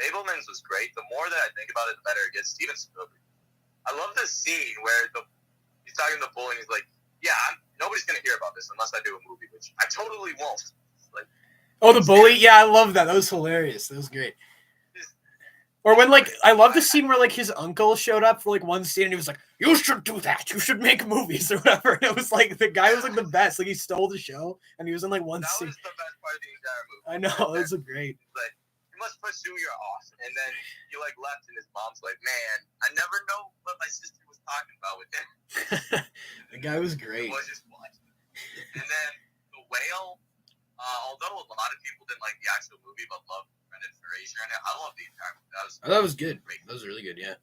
Fabelmans was great. The more that I think about it, the better it gets. Steven Spielberg. I love the scene where he's talking to the bull and he's like, "Yeah, nobody's gonna hear about this unless I do a movie," which I totally won't. Like, oh, the bully. Yeah, I love that. That was hilarious. That was great. Or when, like, I love the scene where, like, his uncle showed up for, like, one scene and he was like, "You should do that. You should make movies," or whatever. And it was, like, the guy was, like, the best. Like, he stole the show and he was in, like, one scene. That was the best part of the entire movie. I know. It was great. Like, you must pursue your awesome. And then you, like, left and his mom's like, "Man, I never know what my sister was talking about with him." The guy was great. It was just watching. And then The Whale, although a lot of people didn't like the actual movie but loved Brendan Fraser, and I love the entire movie. That was good. Great. That was really good, yeah.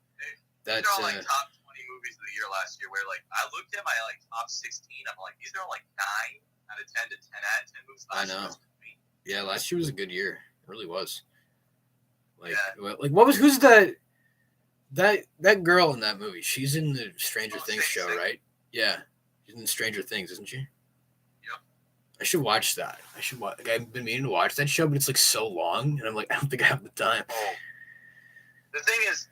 These are all like top 20 movies of the year last year, where like I looked at my like top 16, I'm like, these are like 9 out of 10 to 10 out of 10 movies last year. I know. Yeah, last year was a good year. It really was. Like, who's that girl in that movie? She's in the Stranger Things show, right? Yeah. She's in Stranger Things, isn't she? I should watch that. Like, I've been meaning to watch that show, but it's like so long, and I'm like, I don't think I have the time. Oh. The thing is,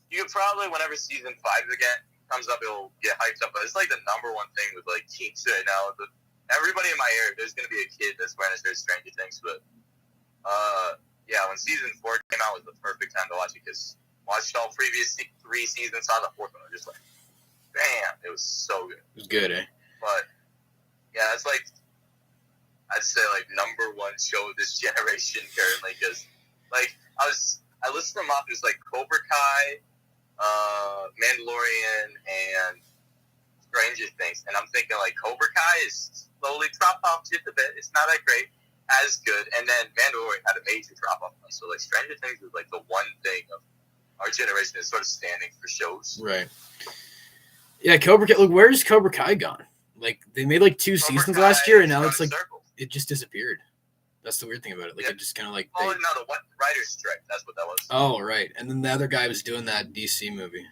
you could probably, whenever season 5 again comes up, it'll get hyped up. But it's like the number one thing with like teens right now. Everybody in my area, there's gonna be a kid that's going to start Stranger Things. But yeah, when season 4 came out, was the perfect time to watch it because watched all previous 3 seasons, saw the 4th one. I was just like, bam, it was so good. It was good, eh? But yeah, it's like I'd say like number one show of this generation currently, because like I listened to them off. There's like Cobra Kai, Mandalorian, and Stranger Things, and I'm thinking like Cobra Kai is slowly drop off just a bit. It's not that great, as good, and then Mandalorian had a major drop off. So like Stranger Things is like the one thing of our generation is sort of standing for shows. Right. Yeah, Cobra Kai. Look, where's Cobra Kai gone? Like they made like 2 seasons last year, and now it's like it just disappeared. That's the weird thing about it. Like it just kind of like. Oh no, the writer's strike. That's what that was. Oh right, and then the other guy was doing that DC movie.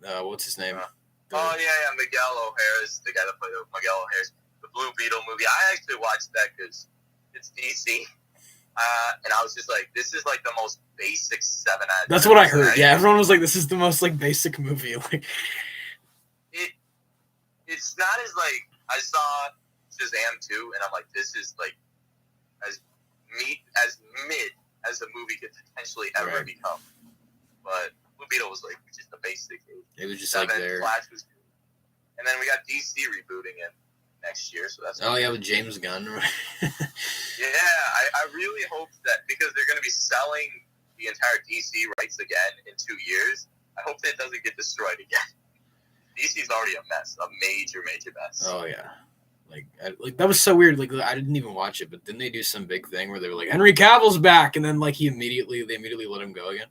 What's his name? Oh yeah, Miguel O'Hara is the guy that played Miguel O'Hara's the Blue Beetle movie. I actually watched that because it's DC, and I was just like, this is like the most basic 7 out of 10. That's what I heard. Yeah, everyone was like, this is the most like basic movie. Like it's not as like I saw Shazam 2, and I'm like, this is like as mid as a movie could potentially ever become. But Blue Beetle was like just the basic. It was just like there. Flash was good. And then we got DC rebooting it next year, so that's. Oh yeah, with James Gunn. Yeah, I really hope that because they're going to be selling the entire DC rights again in 2 years. I hope that it doesn't get destroyed again. DC's already a mess, a major mess. Oh yeah, like that was so weird. Like I didn't even watch it, but didn't they do some big thing where they were like Henry Cavill's back, and then like they immediately let him go again?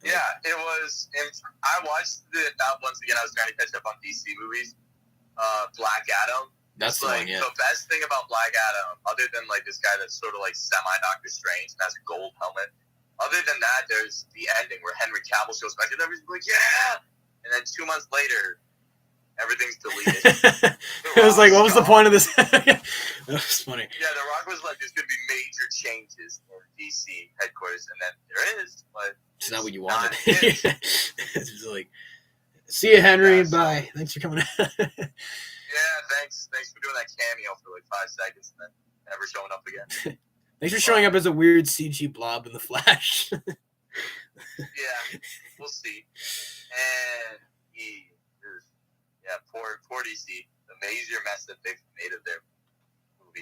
Yeah, it was. I watched it once again. I was trying to catch up on DC movies. Black Adam. That's the like one, yeah. The best thing about Black Adam, other than like this guy that's sort of like semi-Doctor Strange and has a gold helmet. Other than that, there's the ending where Henry Cavill shows back and everybody's like, yeah! And then 2 months later, everything's deleted. It was like, what was the point of this? That was funny. Yeah, The Rock was like, there's going to be major changes in DC headquarters, and then there is, but it's not what you wanted. It's just like, see you, Henry. Bye. Thanks for coming out. Yeah, thanks for doing that cameo for like 5 seconds and then never showing up again. Thanks for showing up as a weird CG blob in the Flash. Yeah, we'll see. And poor DC, the major mess that they've made of their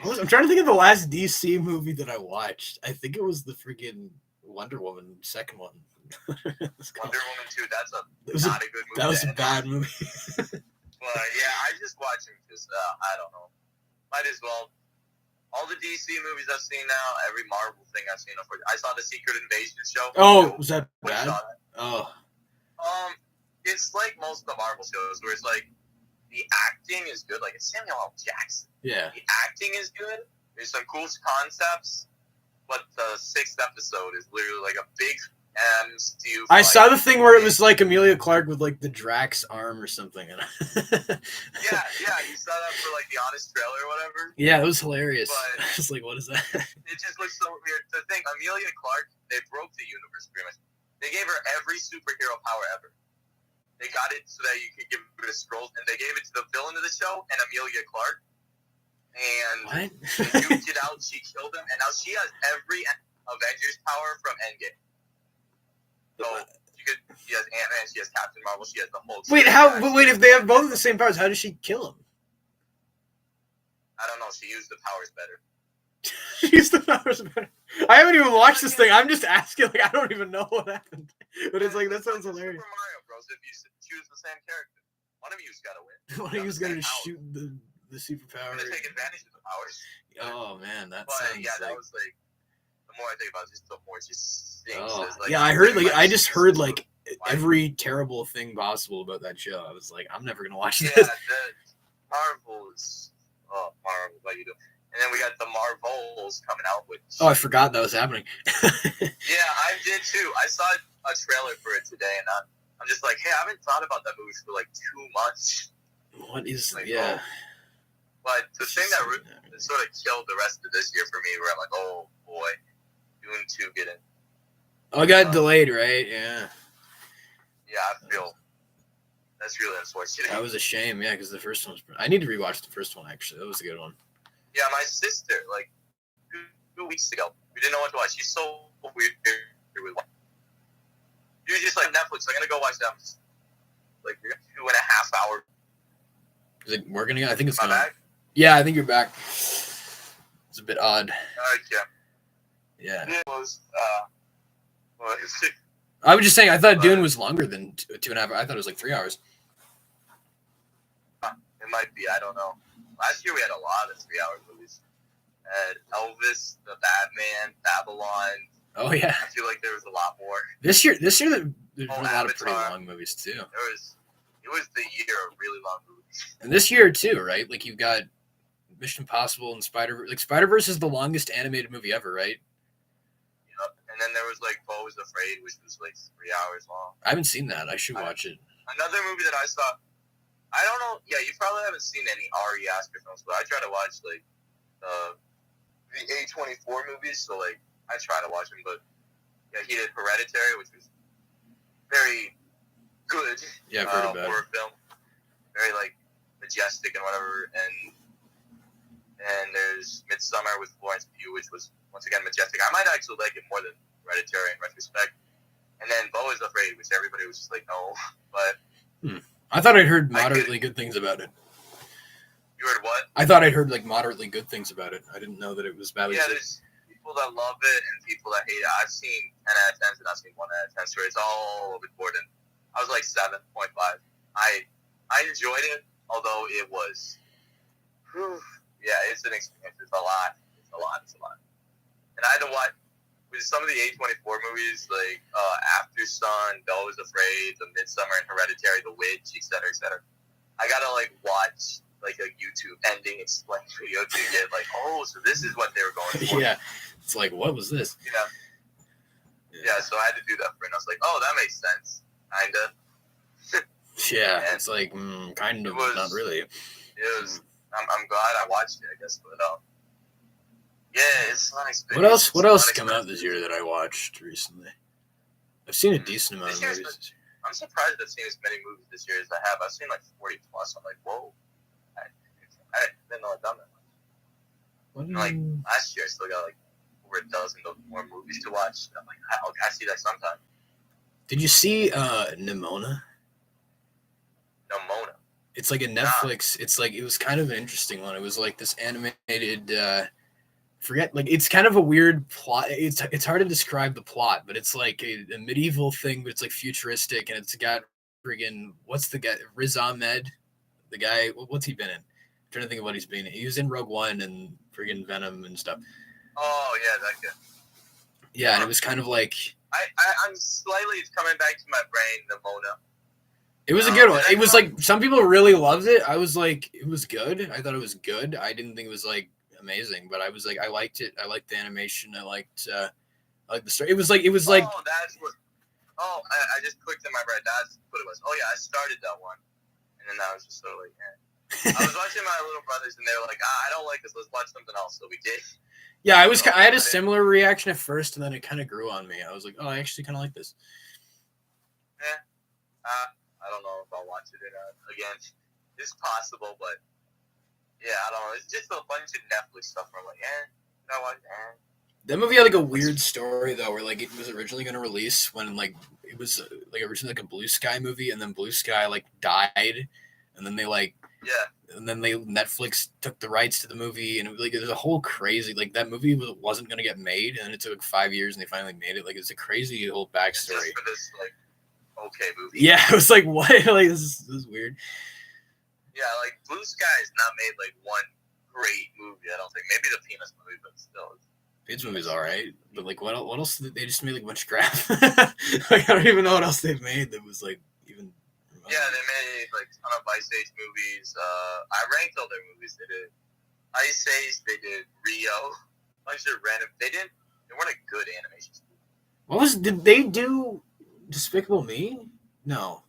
movies. I'm trying to think of the last DC movie that I watched. I think it was the freaking Wonder Woman second one. Wonder Woman 2, that's not a good movie. That was a bad movie. But yeah, I just watch them because, I don't know. Might as well. All the DC movies I've seen now, every Marvel thing I've seen. I saw the Secret Invasion show. Oh, was that bad? Oh. It's like most of the Marvel shows where it's like the acting is good. Like it's Samuel L. Jackson. Yeah. The acting is good. There's some cool concepts, but the 6th episode is literally like a big MCU. I saw the thing where it was like Emilia Clarke with like the Drax arm or something. Yeah, you saw that for like the Honest trailer or whatever. Yeah, it was hilarious. But I was like, what is that? It just looks so weird. The thing, Emilia Clarke, they broke the universe pretty much. They gave her every superhero power ever. They got it so that you could give it a scroll, and they gave it to the villain of the show and Emilia Clarke. And they duked it out. She killed him, and now she has every Avengers power from Endgame. So she has Ant-Man, she has Captain Marvel, she has the whole. Wait, if they have both of the same powers, how does she kill him? I don't know. She used the powers better. She used the powers better. I haven't even watched this thing. I'm just asking. Like I don't even know what happened. But it's like that sounds hilarious. Super Mario Bros. If you choose the same character, one of you's got to win. One of you's got to shoot the superpower. To take advantage of the powers. Oh man, that sounds. Yeah, that was like. The more I think about it, just the more it just stinks. Oh, like, yeah, I just heard like every terrible thing possible about that show. I was like, I'm never gonna watch this. Yeah, Marvel is Marvel. What you do? And then we got the Marvels coming out. Oh, I forgot that was happening. Yeah, I did too. I saw a trailer for it today, and I'm just like, hey, I haven't thought about that movie for like 2 months. What is like, yeah? But the thing that sort of killed the rest of this year for me, where I'm like, oh boy. Dune 2 get in. Oh, it got delayed, right? Yeah. Yeah, I feel that's really unfortunate. That was a shame, yeah, because the first one was. I need to rewatch the first one, actually. That was a good one. Yeah, my sister, like, 2 weeks ago, we didn't know what to watch. She's so weird with. She was just like, Netflix, I'm going to go watch that. like 2.5 hours. Is it working again? I think it's Am I gone. back? Yeah, I think you're back. It's a bit odd. Yeah. Yeah. It was, I was just saying, I thought Dune was longer than 2.5 hours. I thought it was like 3 hours. it might be. I don't know. Last year we had a lot of 3-hour movies. Had Elvis, The Batman, Babylon. Oh yeah. I feel like there was a lot more. This year there's been a lot Avatar. of pretty long movies too. It was the year of really long movies. And this year too, right? Like you've got Mission Impossible and Spider-Verse. Like Spider-Verse is the longest animated movie ever, right? Yep. And then there was like Beau is Afraid, which was like 3 hours long. I haven't seen that. I should watch it. Another movie that I saw. I don't know. Yeah, you probably haven't seen any Ari Aster films, but I try to watch like the A24 movies. So like I try to watch them, but yeah, he did Hereditary, which was very good. Yeah, I've heard about horror film. Very like majestic and whatever, and there's Midsummer with Florence Pugh, which was once again majestic. I might actually like it more than Hereditary in retrospect. And then Beau is Afraid, which everybody was just like, no, but I thought I'd heard moderately good things about it. You heard what? I thought I'd heard like moderately good things about it. I didn't know that it was bad. Yeah, there's people that love it and people that hate it. I've seen 10 out of 10s and I've seen 1 out of 10 stories all over the board, and I was like 7.5. I enjoyed it, although it was, it's an experience. It's a lot. And I had to watch with some of the A24 movies, like After Sun, Beau is Afraid, The Midsummer and Hereditary, The Witch, etc., etc. I gotta like watch like a YouTube ending explain video to get like, oh, so this is what they were going for. Yeah, it's like, what was this? Yeah, so I had to do that for it. And I was like, oh, that makes sense, kinda. Yeah, it's like kind of, not really. It was. I'm glad I watched it, I guess, but it's not expensive. What else came out this year that I watched recently? I've seen a decent amount of movies. I'm surprised I've seen as many movies this year as I have. I've seen like 40 plus. I'm like, whoa. I didn't know I'd done that much. And like last year, I still got like over a dozen more movies to watch. I'm like, I'll see that sometime. Did you see Nimona? Nimona. It's like a Netflix. It's like, it was kind of an interesting one. It was like this animated. It's kind of a weird plot. It's hard to describe the plot, but it's like a medieval thing, but it's like futuristic, and it's got friggin' what's the guy, Riz Ahmed, the guy. What's he been in? I'm trying to think of what he's been in. He was in Rogue One and friggin' Venom and stuff. Oh yeah, that guy. Yeah, and it was kind of like I'm slightly. It's coming back to my brain. Nimona. It was a good one. It was like, some people really loved it. I was like, it was good. I thought it was good. I didn't think it was like amazing, but I was like, I liked it. I liked the animation. I liked the story. It was like. Oh, that's what. Oh, I just clicked in my brain. That's what it was. Oh yeah, I started that one, and then I was just sort of like, I was watching my little brothers, and they were like, I don't like this. Let's watch something else. So we did. Yeah, I had a similar reaction at first, and then it kind of grew on me. I was like, oh, I actually kind of like this. Yeah. I don't know if I'll watch it or not. Again, it's possible, but yeah, I don't know. It's just a bunch of Netflix stuff where I'm like, you know what? That movie had like a weird story though, where like it was originally going to release when like it was like originally like a Blue Sky movie, and then Blue Sky like died, and then they Netflix took the rights to the movie, and it was like there's a whole crazy like that movie wasn't going to get made, and it took like 5 years, and they finally made it. Like it's a crazy whole backstory. Just for this like okay movie. Yeah, it was like what? Like this is weird. Yeah, like Blue Sky has not made like one great movie. I don't think. Maybe the Peanuts movie, but still. Peanuts movie's all right, but like what else? They just made like a bunch of crap. Like I don't even know what else they've made that was like even. Yeah, they made like a ton of Ice Age movies. I ranked all their movies. They did Ice Age. They did Rio. A bunch of random. They weren't a good animation studio. Did they do Despicable Me? No.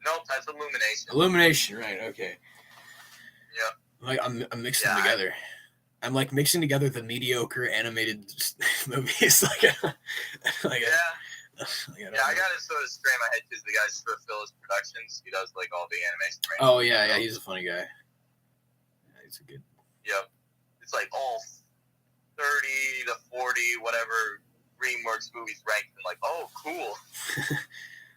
Nope, that's Illumination. Illumination, right? Okay. Yeah. Like I'm mixing them together. I'm like mixing together the mediocre animated movies. I gotta sort of strain my head because the guy's for Phyllis Productions. He does like all the animation. Oh yeah, he's a funny guy. Yeah, he's a good. Yep. It's like all 30 to 40 whatever DreamWorks movies ranked, and like, oh cool.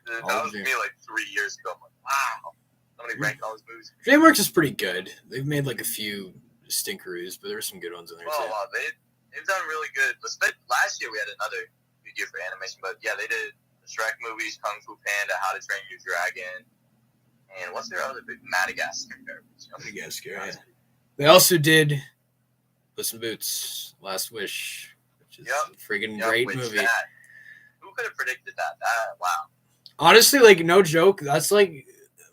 That was me like 3 years ago. I'm like, wow. like ranking all his movies. DreamWorks is pretty good. They've made like a few stinkeroos, but there were some good ones in there too. Wow, they've done really good. Last year we had another good year for animation, but yeah, they did the Shrek movies, Kung Fu Panda, How to Train Your Dragon, and what's their other big Madagascar? Madagascar. Yeah. They also did Puss in Boots, Last Wish, which is a friggin' great movie. Who could have predicted that? Wow. Honestly, like no joke, that's like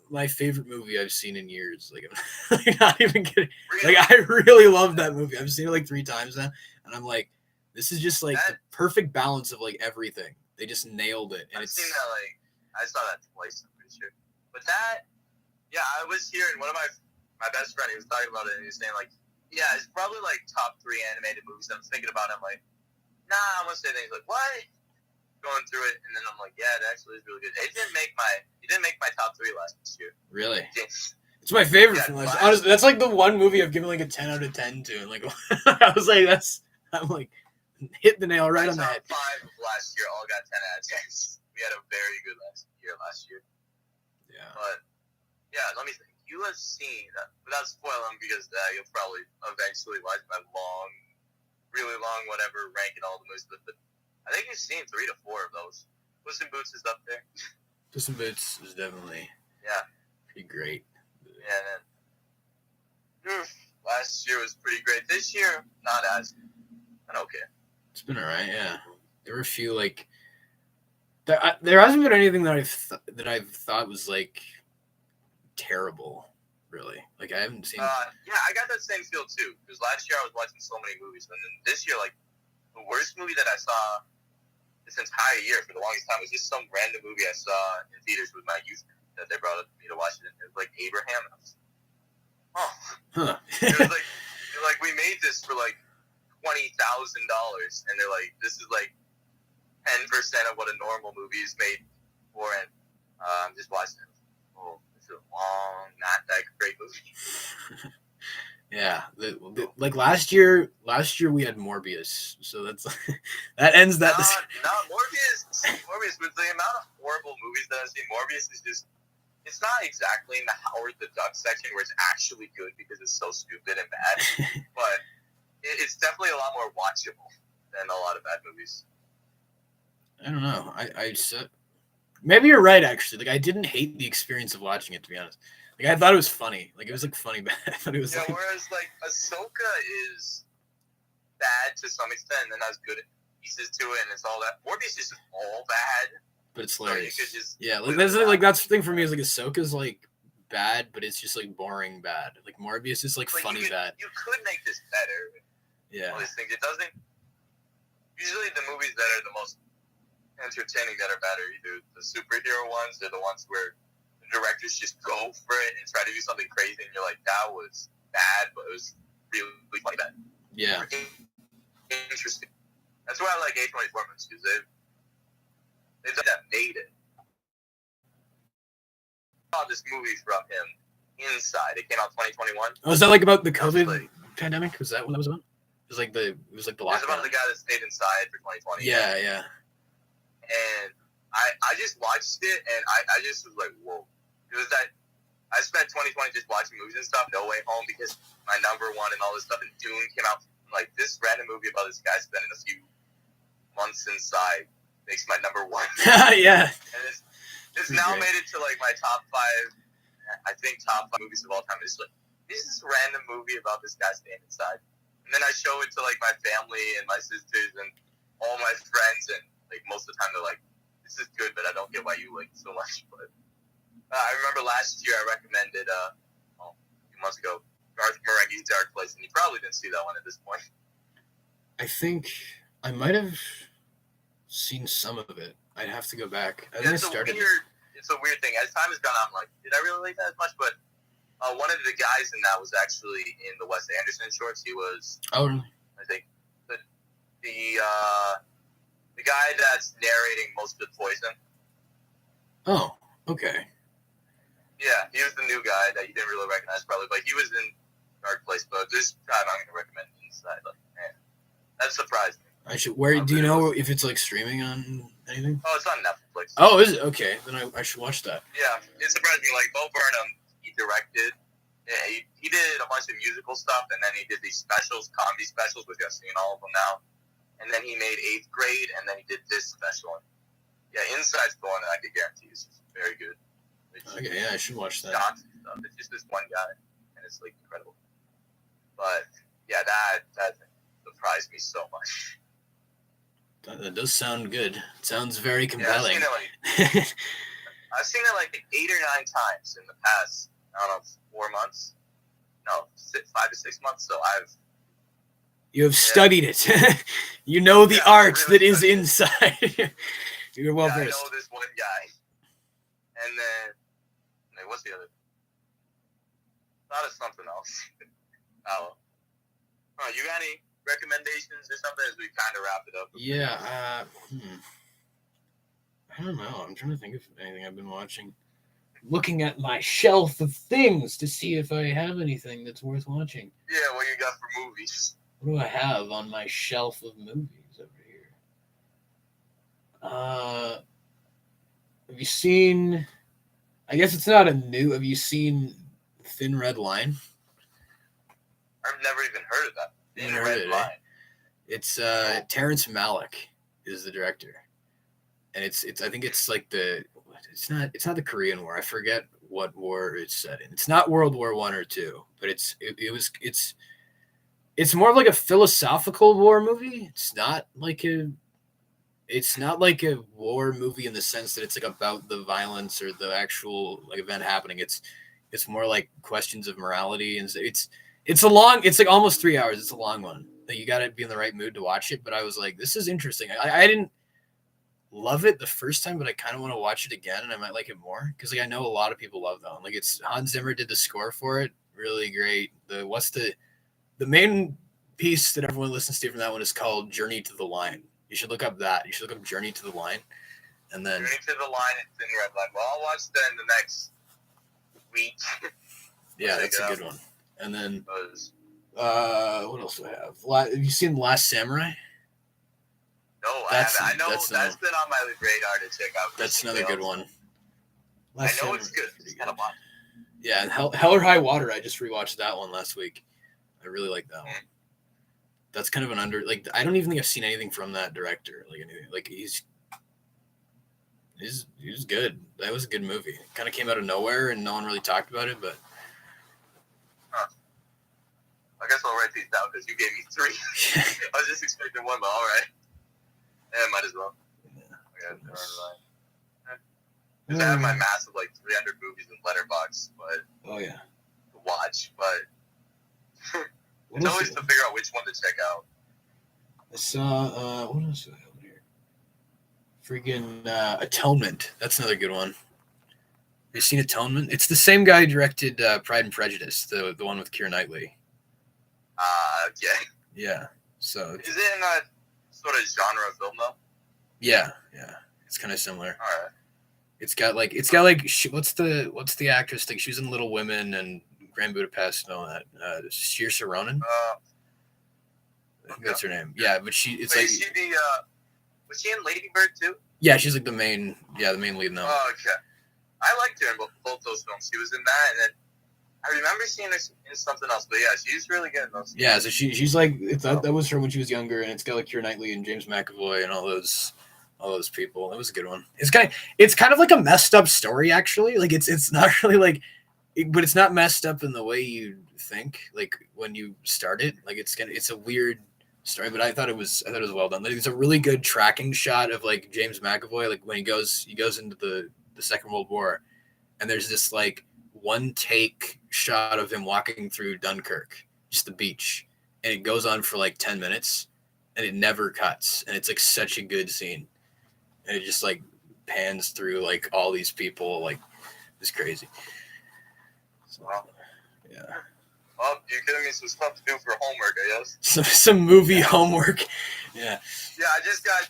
my favorite movie I've seen in years. Like, I'm not even kidding. Really? Like, I really love that movie. I've seen it like 3 times now, and I'm like, this is just like the perfect balance of like everything. They just nailed it. And I've seen that, like, I saw that twice, I'm pretty sure. But that, yeah, I was hearing one of my best friend, he was talking about it, and he was saying, like, yeah, it's probably like top 3 animated movies. I was thinking about it, I'm like, nah, I'm gonna say things like, what? Going through it, and then I'm like, yeah, it actually is really good. It didn't make my top 3 last year. Really? It's my favorite from last year. Honestly, that's like the one movie I've given like a 10 out of 10 to. And like, I was like, I'm like, hit the nail right on the head. 5 of last year all got 10 out of 10. We had a very good last year. Yeah. But yeah, let me think. You have seen, without spoiling, because you'll probably eventually watch my really long, whatever, ranking all the movies. But I think you've seen 3 to 4 of those. Puss in Boots is up there. Puss in Boots is definitely pretty great. Yeah, man. Last year was pretty great. This year, not as good. But okay. It's been alright, yeah. There were a few like there hasn't been anything that I've thought was like terrible, really. Like I haven't seen. Yeah, I got that same feel too. Because last year I was watching so many movies, and then this year, like the worst movie that I saw this entire year for the longest time was just some random movie I saw in theaters with my youth that they brought up to me to watch it. It was like Abraham. And I was, Huh. It was like they're like, we made this for like $20,000, and they're like, this is like 10% of what a normal movie is made for, and I'm just watching it. Oh, it's a long, not that great movie. Yeah, like last year we had Morbius, so that's that ends that. No, Morbius with the amount of horrible movies that I've seen, Morbius is just, it's not exactly in the Howard the Duck section where it's actually good because it's so stupid and bad, but it's definitely a lot more watchable than a lot of bad movies. I don't know. I said maybe you're right. Actually, like I didn't hate the experience of watching it, to be honest. Like I thought it was funny. Like it was like funny bad. I thought it was. Yeah, whereas like Ahsoka is bad to some extent, and then has good pieces to it, and it's all that. Morbius is just all bad. But it's hilarious. So just yeah, like that's the thing for me is like Ahsoka's like bad, but it's just like boring bad. Like Morbius is like funny bad. You could make this better. Yeah. All these things. It doesn't. Usually, the movies that are the most entertaining that are bad are either the superhero ones or the ones where the directors just go for it and try to do something crazy, and you're like, that was bad, but it was really funny bad. Yeah. Interesting. That's why I like A24 movies, because they've done that made it. I saw this movie from him, Inside. It came out 2021. Oh, is that like about the COVID pandemic? Was that what that was about? It was like the lockdown. It was about the guy that stayed inside for 2020. Yeah, yeah. And I just watched it, and I just was like, whoa. It was that I spent 2020 just watching movies and stuff, No Way Home, because my number one and all this stuff, and Dune came out. Like, this random movie about this guy spending a few months inside makes my number one. Yeah. And it's now made it to, like, my top 5, I think, top 5 movies of all time. It's like, this is a random movie about this guy staying inside. And then I show it to, like, my family and my sisters and all my friends, and, like, most of the time they're like, this is good, but I don't get why you like it so much. But I remember last year I recommended, a few months ago, Garth Marenghi's Dark Place, and you probably didn't see that one at this point. I think I might have seen some of it. I'd have to go back. I think It's a weird thing. As time has gone on, I'm like, did I really like that as much? But one of the guys in that was actually in the Wes Anderson shorts. He was, oh, really? I think, the guy that's narrating most of Poison. Oh, okay. Yeah, he was the new guy that you didn't really recognize probably, but he was in Dark Place. But this time I'm going to recommend Inside. Like, man, that surprised me. I should. Where do you know if it's like streaming on anything? Oh, it's on Netflix. Oh, is it? Okay, then I should watch that. Yeah, it surprised me. Like Bo Burnham, he he directed. Yeah, he did a bunch of musical stuff, and then he did these specials, comedy specials, which I've seen all of them now. And then he made 8th Grade, and then he did this special. And yeah, Inside's the one that I could guarantee is very good. Okay, yeah, I should watch that. Stuff. It's just this one guy, and it's like incredible. But yeah, that surprised me so much. That does sound good. It sounds very compelling. Yeah, I've seen it like 8 or 9 times in the past, I don't know, 4 months. No, 5 to 6 months. So You have studied it. You know the art really that is inside. You're well versed. I know this one guy. And then, what's the other? Thought of something else. You got any recommendations or something as we kind of wrap it up? Yeah. I don't know. I'm trying to think of anything I've been watching. Looking at my shelf of things to see if I have anything that's worth watching. Yeah, what you got for movies? What do I have on my shelf of movies over here? Have you seen... I guess it's not a new... Have you seen Thin Red Line? I've never even heard of that. Thin Red Line. It's Terrence Malick is the director. And it's I think it's like it's not the Korean War. I forget what war it's set in. It's not World War I or II, but it's more of like a philosophical war movie. It's not like a war movie in the sense that it's like about the violence or the actual like event happening. It's more like questions of morality, and it's like almost 3 hours. It's a long one. Like, you got to be in the right mood to watch it. But I was like, this is interesting. I didn't love it the first time, but I kind of want to watch it again, and I might like it more because like I know a lot of people love that one. Like it's Hans Zimmer did the score for it, really great. The main piece that everyone listens to from that one is called Journey to the Line. You should look up that. You should look up Journey to the Line, and then Journey to the Line and Thin Red Line. Well, I'll watch that in the next week. Yeah, that's a good one. And then what else do I have? Have you seen The Last Samurai? No, I haven't. I know that's been on my radar to check out. That's another good one. I know it's good. It's kind of fun. Yeah, and Hell or High Water. I just rewatched that one last week. I really like that one. That's kind of an I don't even think I've seen anything from that director. He's good. That was a good movie. Kind of came out of nowhere and no one really talked about it, but. I guess I'll write these down because you gave me 3. I was just expecting 1, but all right. Yeah, might as well. Yeah. I have my massive 300 movies in Letterboxd, but to watch, but it's always to figure out which one to check out. I saw what else do I have here? Freaking Atonement. That's another good one. Have you seen Atonement? It's the same guy who directed Pride and Prejudice, the one with Keira Knightley. Yeah. Yeah. So is it in that sort of genre of film though? Yeah. It's kind of similar. All right. It's got what's the actress thing? She was in Little Women and Grand Budapest and all that. Saoirse Ronan. I think that's her name. Yeah, but was she in Lady Bird too? Yeah, she's like the main lead now. Oh, okay. I liked her in both those films. She was in that, and then I remember seeing her in something else. But yeah, she's really good in those. Yeah, so she's like that was her when she was younger, and it's got like Keira Knightley and James McAvoy and all those people. That was a good one. It's kind of like a messed up story actually. Like it's not really but it's not messed up in the way you think. Like when you start it, like it's a weird story, but I thought it was well done. Like, it's a really good tracking shot of like James McAvoy, like when he goes into the Second World War, and there's this like one take shot of him walking through Dunkirk, just the beach, and it goes on for like 10 minutes, and it never cuts, and it's like such a good scene, and it just like pans through like all these people, like it's crazy. So, yeah. Well, you're giving me some stuff to do for homework, I guess. Some movie homework. Yeah. Yeah, I just got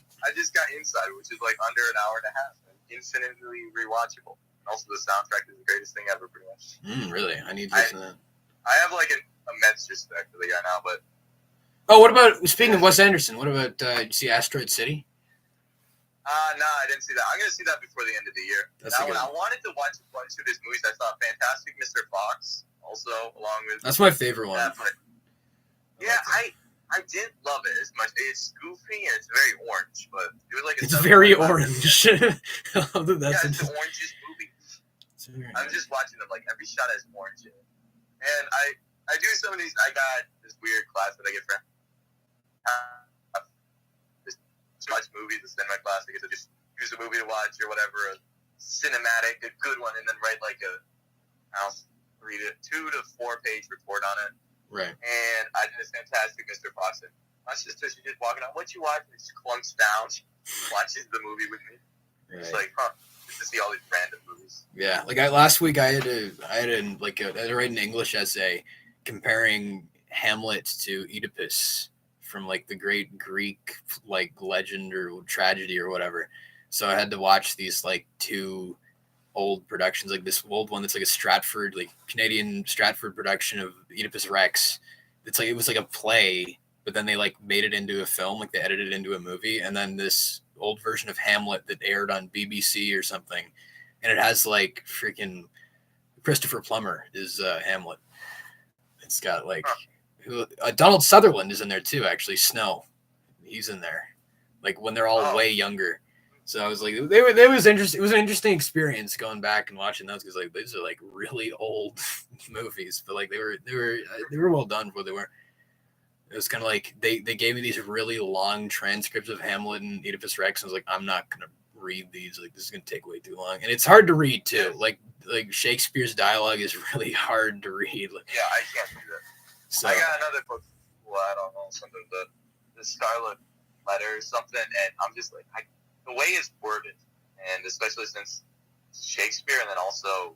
Inside, which is like under an hour and a half, and infinitely rewatchable. And also, the soundtrack is the greatest thing ever, pretty much. Really? I need to listen to that. I have like an immense respect for the guy now, but. Oh, what about, speaking of Wes Anderson, what about, did you see Asteroid City? No, I didn't see that. I'm gonna see that before the end of the year. That's that one, I wanted to watch a bunch of his movies. I saw Fantastic Mr. Fox also, along with. That's my favorite one. But yeah, I didn't love it as much. It's goofy and it's very orange, but it was like it's very orange. That's it's the orangest movie. I'm just watching them like every shot has orange in it, and I do some of these. I got this weird class that I get from. Watch movies, the cinema class. I get to just choose a movie to watch or whatever, a cinematic, a good one, and then write like a 2 to 4 page report on it. Right. And I did this Fantastic Mr. Fox. My sister, she just walking out. What you watch? And she clunks down. She watches the movie with me. Right. It's like, just to see all these random movies. Yeah, like last week I had to write an English essay comparing Hamlet to Oedipus from like the great Greek like legend or tragedy or whatever. So I had to watch these like 2 old productions, like this old one that's like a Stratford, like Canadian Stratford production of Oedipus Rex. It's like, it was like a play, but then they like made it into a film, like they edited it into a movie. And then this old version of Hamlet that aired on BBC or something. And it has like freaking Christopher Plummer is Hamlet. It's got like, Donald Sutherland is in there too, actually. Snow, he's in there, like when they're all way younger. So I was like, it was interesting. It was an interesting experience going back and watching those because like these are like really old movies, but like they were well done for what they were. It was kind of like they gave me these really long transcripts of Hamlet and Oedipus Rex. And I was like, I'm not gonna read these. Like this is gonna take way too long, and it's hard to read too. Like Shakespeare's dialogue is really hard to read. Like, yeah, I can't do that. So, I got another book. Well, I don't know, something, the Scarlet Letter or something, and I'm just like, the way it's worded, and especially since Shakespeare, and then also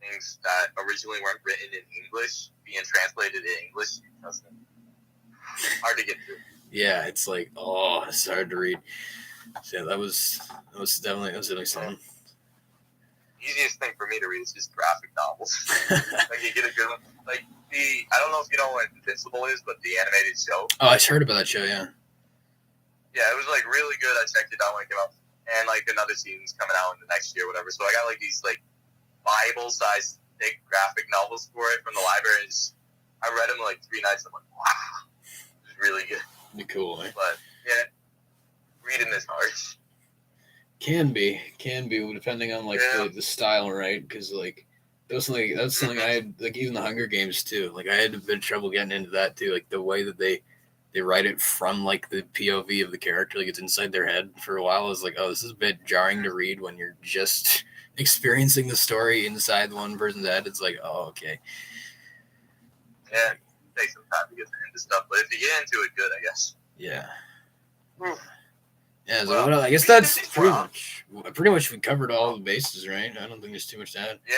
things that originally weren't written in English being translated in English, hard to get through. Yeah, it's like, it's hard to read. So that was definitely something. Easiest thing for me to read is just graphic novels. Like you get a good one, like. I don't know if you know what Invincible is, but the animated show. Oh, I heard about that show, yeah. Yeah, it was like really good. I checked it out when it came out. And like another season's coming out in the next year or whatever. So I got like these like Bible-sized thick graphic novels for it from the library. I read them in like 3 nights. I'm like, wow. It was really good. Cool, eh? But yeah, reading is hard. Can be, depending on like the style, right? Because like, that's something I had, like even the Hunger Games too. Like I had a bit of trouble getting into that too. Like the way that they write it from like the POV of the character, like it's inside their head for a while. I was like, this is a bit jarring to read when you're just experiencing the story inside one person's head. It's like, okay. Yeah, it takes some time to get into stuff, but if you get into it good, I guess. Yeah. Yeah, so well, I guess that's pretty much we covered all the bases, right? I don't think there's too much to add. Yeah.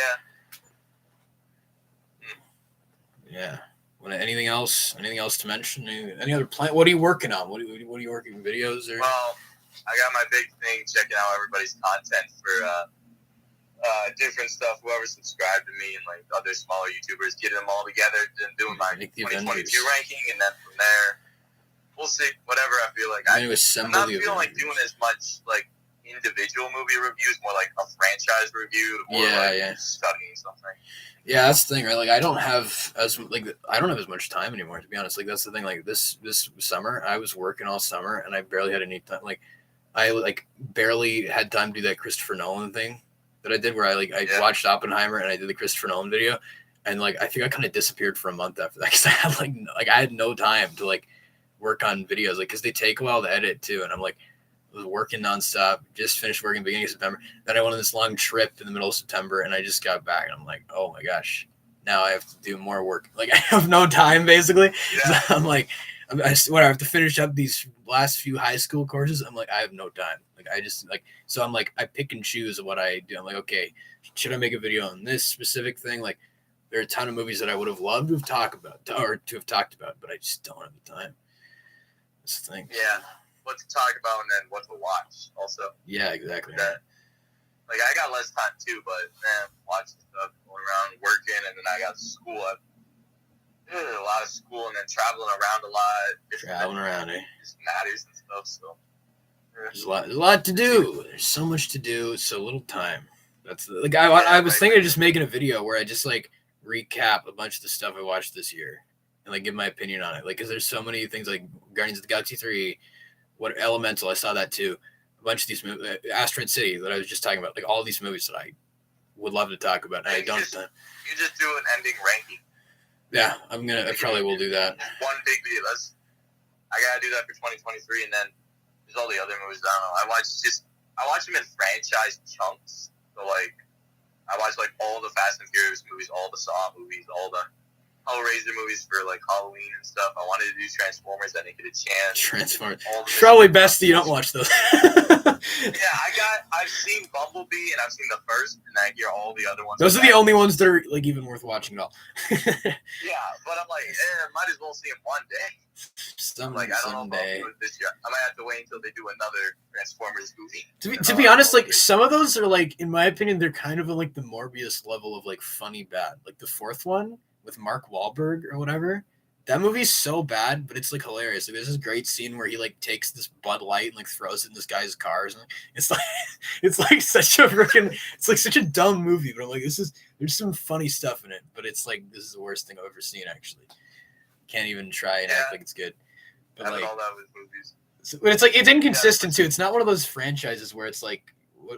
Yeah. Anything else to mention? Any other plan? What are you working on? What are you working on, videos or? Well, I got my big thing checking out everybody's content for different stuff. Whoever subscribed to me and like other smaller YouTubers, getting them all together and doing my 2022 ranking, and then from there, we'll see. Whatever I feel like. I'm not feeling like doing as much like individual movie reviews, more like a franchise review, or studying something. Yeah, that's the thing, right? Like I don't have as much time anymore, to be honest. Like that's the thing. Like this summer, I was working all summer, and I barely had any time. Like I like barely had time to do that Christopher Nolan thing that I did, where I watched Oppenheimer and I did the Christopher Nolan video, and like I think I kind of disappeared for a month after that because I had I had no time to like work on videos, like because they take a while to edit too, and I'm like. I was working nonstop, just finished working beginning of September. Then I went on this long trip in the middle of September, and I just got back, and I'm like, oh my gosh, now I have to do more work. Like I have no time, basically. Yeah. So I'm like, I have to finish up these last few high school courses. I'm like, I have no time. Like I just like, so I'm like, I pick and choose what I do. I'm like, okay, should I make a video on this specific thing? Like, there are a ton of movies that I would have loved to have talked about, but I just don't have the time. That's the thing. Yeah. What to talk about and then what to watch also. Yeah, exactly. Like I got less time too, but watching stuff, going around working, and then I got school. A lot of school, and then traveling around a lot. Traveling around, just matters and stuff. So There's a lot to do. There's so much to do, so little time. That's like I was thinking of just making a video where I just like recap a bunch of the stuff I watched this year and like give my opinion on it. Like, because there's so many things like Guardians of the Galaxy 3, what Elemental, I saw that too. A bunch of these movies, Asteroid City that I was just talking about, like all these movies that I would love to talk about. And I don't. You just do an ending ranking. Yeah, I probably will do that. One big video. I gotta do that for 2023, and then there's all the other movies. I don't know. I watch them in franchise chunks. So like, I watch like all the Fast and Furious movies, all the Saw movies, all the Hellraiser movies for like Halloween and stuff. I wanted to do Transformers. I didn't get a chance. Transformers. Probably best that you don't watch those. Yeah, I've seen Bumblebee and I've seen the first, and I hear all the other ones. Those are the only ones that are like even worth watching at all. Yeah, but I'm like, might as well see them one day. I don't know if I'll do it this year. I might have to wait until they do another Transformers movie. To be honest, like some of those are like, in my opinion, they're kind of like the Morbius level of like funny bad. Like the fourth one with Mark Wahlberg or whatever. That movie's so bad, but it's like hilarious. Like there's this great scene where he like takes this Bud Light and like throws it in this guy's cars. And it's like such a freaking, it's like such a dumb movie. But I'm like, there's some funny stuff in it. But it's like, this is the worst thing I've ever seen. Actually, can't even try and act like it's good. But like, all that with movies. But it's like it's inconsistent too. It's not one of those franchises where it's like,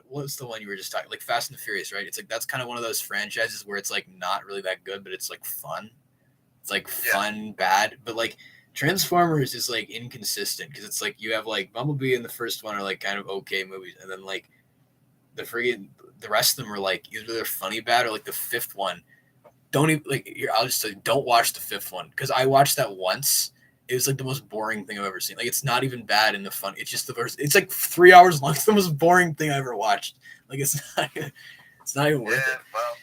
what's the one you were just talking? Like Fast and the Furious, right? It's like that's kind of one of those franchises where it's like not really that good, but it's like fun. It's like fun, bad, but like Transformers is like inconsistent because it's like you have like Bumblebee and the first one are like kind of okay movies, and then like the rest of them are like either they're funny bad or like the fifth one. Don't even like I'll just say don't watch the fifth one because I watched that once. It was like the most boring thing I've ever seen. Like it's not even bad in the fun. It's just the first. It's like 3 hours long. It's the most boring thing I ever watched. Like it's not even worth it. Well,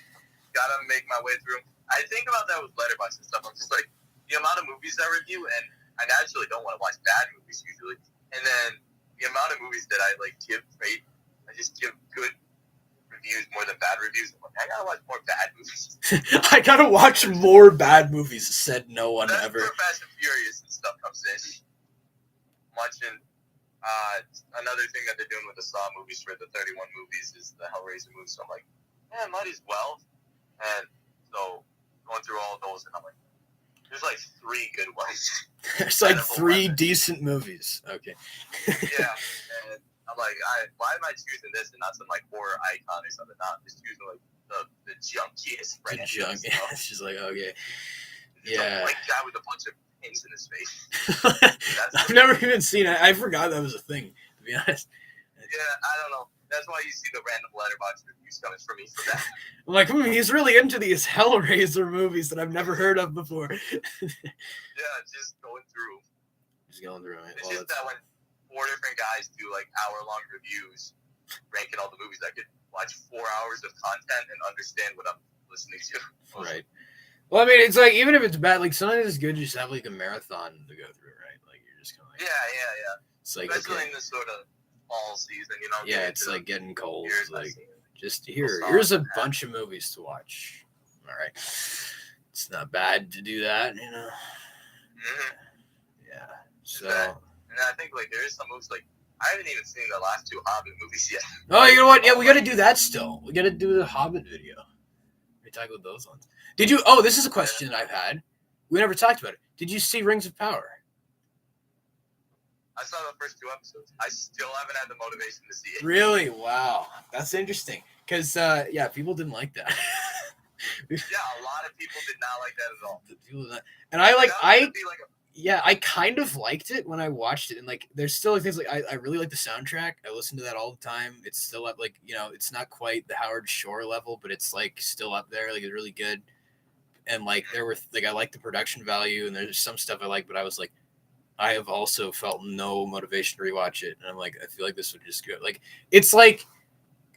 gotta make my way through. I think about that with Letterboxd and stuff. I'm just like, the amount of movies I review, and I naturally don't want to watch bad movies usually. And then the amount of movies that I like give rate, I just give good reviews more than bad reviews. I'm like, I gotta watch more bad movies. I gotta watch more bad movies, said no one That's ever. where Fast and Furious and stuff comes in. Watching another thing that they're doing with the Saw movies for the 31 movies is the Hellraiser movies. So I'm like, might as well. And so going through all of those, and I'm like, there's like 3 good ones. There's like 3 decent movies. Okay. Yeah, and I'm like, why am I choosing this and not some like horror icon or something? Not just choosing like the junkiest franchise. The junk. Yeah, it's just like okay. It's a white guy with a bunch of pins in his face. I've never even seen it. I forgot that was a thing. To be honest. Yeah, I don't know. That's why you see the random Letterboxd reviews coming from me for that. I'm like, he's really into these Hellraiser movies that I've never heard of before. Yeah, just going through. It's just that when 4 different guys do like hour-long reviews, ranking all the movies, I could watch 4 hours of content and understand what I'm listening to. Right. Well, I mean, it's like even if it's bad, like sometimes it's good to just have like a marathon to go through, right? Like you're just kind of like, yeah. It's like especially in this sort of fall season, you know. Yeah, it's like getting cold. Like just here's a bunch of movies to watch. All right, it's not bad to do that, you know. Mm-hmm. Yeah. So. And I think like there is some movies like I haven't even seen the last 2 Hobbit movies yet. Oh, you know what? Yeah, we got to do that still. We got to do the Hobbit video. We talk about those ones. Did you? Oh, this is a question I've had. We never talked about it. Did you see Rings of Power? I saw the first 2 episodes. I still haven't had the motivation to see it. Really? Wow. That's interesting. Because, people didn't like that. Yeah, a lot of people did not like that at all. And I kind of liked it when I watched it. And, like, there's still like, things like, I really like the soundtrack. I listen to that all the time. It's still up, like, you know, it's not quite the Howard Shore level, but it's, like, still up there. Like, it's really good. And, like, I like the production value. And there's some stuff I like, but I was like, I have also felt no motivation to rewatch it. And I'm like, I feel like this would just go like, it's like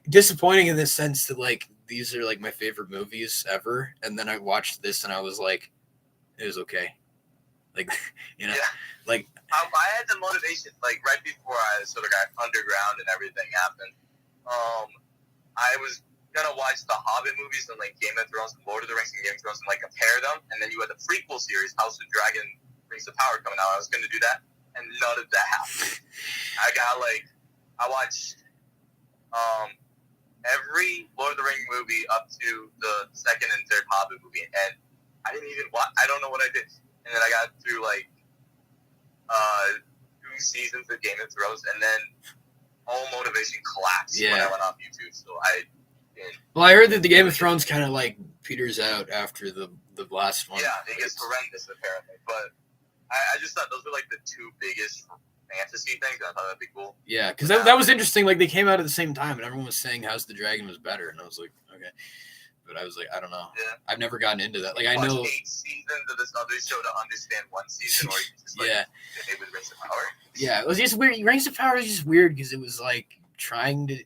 disappointing in this sense that like, these are like my favorite movies ever. And then I watched this and I was like, it was okay. Like, you know, like I had the motivation, like right before I sort of got underground and everything happened. I was going to watch the Hobbit movies and like Game of Thrones and Lord of the Rings and Game of Thrones and like compare them. And then you had the prequel series, House of Dragon, Rings of Power coming out. I was going to do that, and none of that happened. I got like I watched every Lord of the Rings movie up to the second and third Hobbit movie, and I didn't even watch. I don't know what I did, and then I got through like 2 seasons of Game of Thrones, and then all motivation collapsed when I went off YouTube. So I didn't. Well, I heard that the Game of Thrones kind of like peters out after the last one. Yeah, it gets horrendous apparently, but I just thought those were like the 2 biggest fantasy things. And I thought that'd be cool. Yeah, because that was interesting. Like they came out at the same time, and everyone was saying House of the Dragon was better, and I was like, okay. But I was like, I don't know. Yeah. I've never gotten into that. Like I know 8 seasons of this other show to understand one season, or you just like with Rings of Power. Yeah, it was just weird. Rings of Power was just weird because it was like trying to.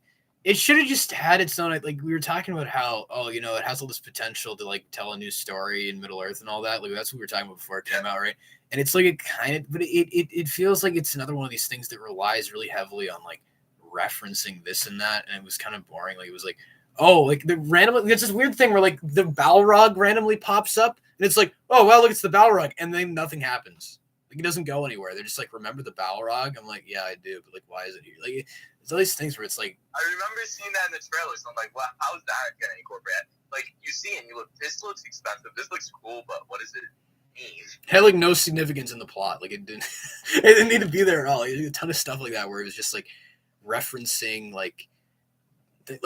It should have just had its own. Like we were talking about how it has all this potential to like tell a new story in Middle Earth and all that. Like that's what we were talking about before it came out, right? And it's like but it feels like it's another one of these things that relies really heavily on like referencing this and that, and it was kind of boring. Like it was like. Oh, like the randomly, it's this weird thing where like the Balrog randomly pops up and it's like, oh, well, look, it's the Balrog. And then nothing happens. Like it doesn't go anywhere. They're just like, remember the Balrog? I'm like, yeah, I do. But like, why is it here? Like, it's all these things where it's like. I remember seeing that in the trailer. So I'm like, well, how's that going to incorporate? Like you see it and you look, this looks expensive. This looks cool, but what does it mean? It had like no significance in the plot. Like it didn't, it didn't need to be there at all. A ton of stuff like that where it was just like referencing like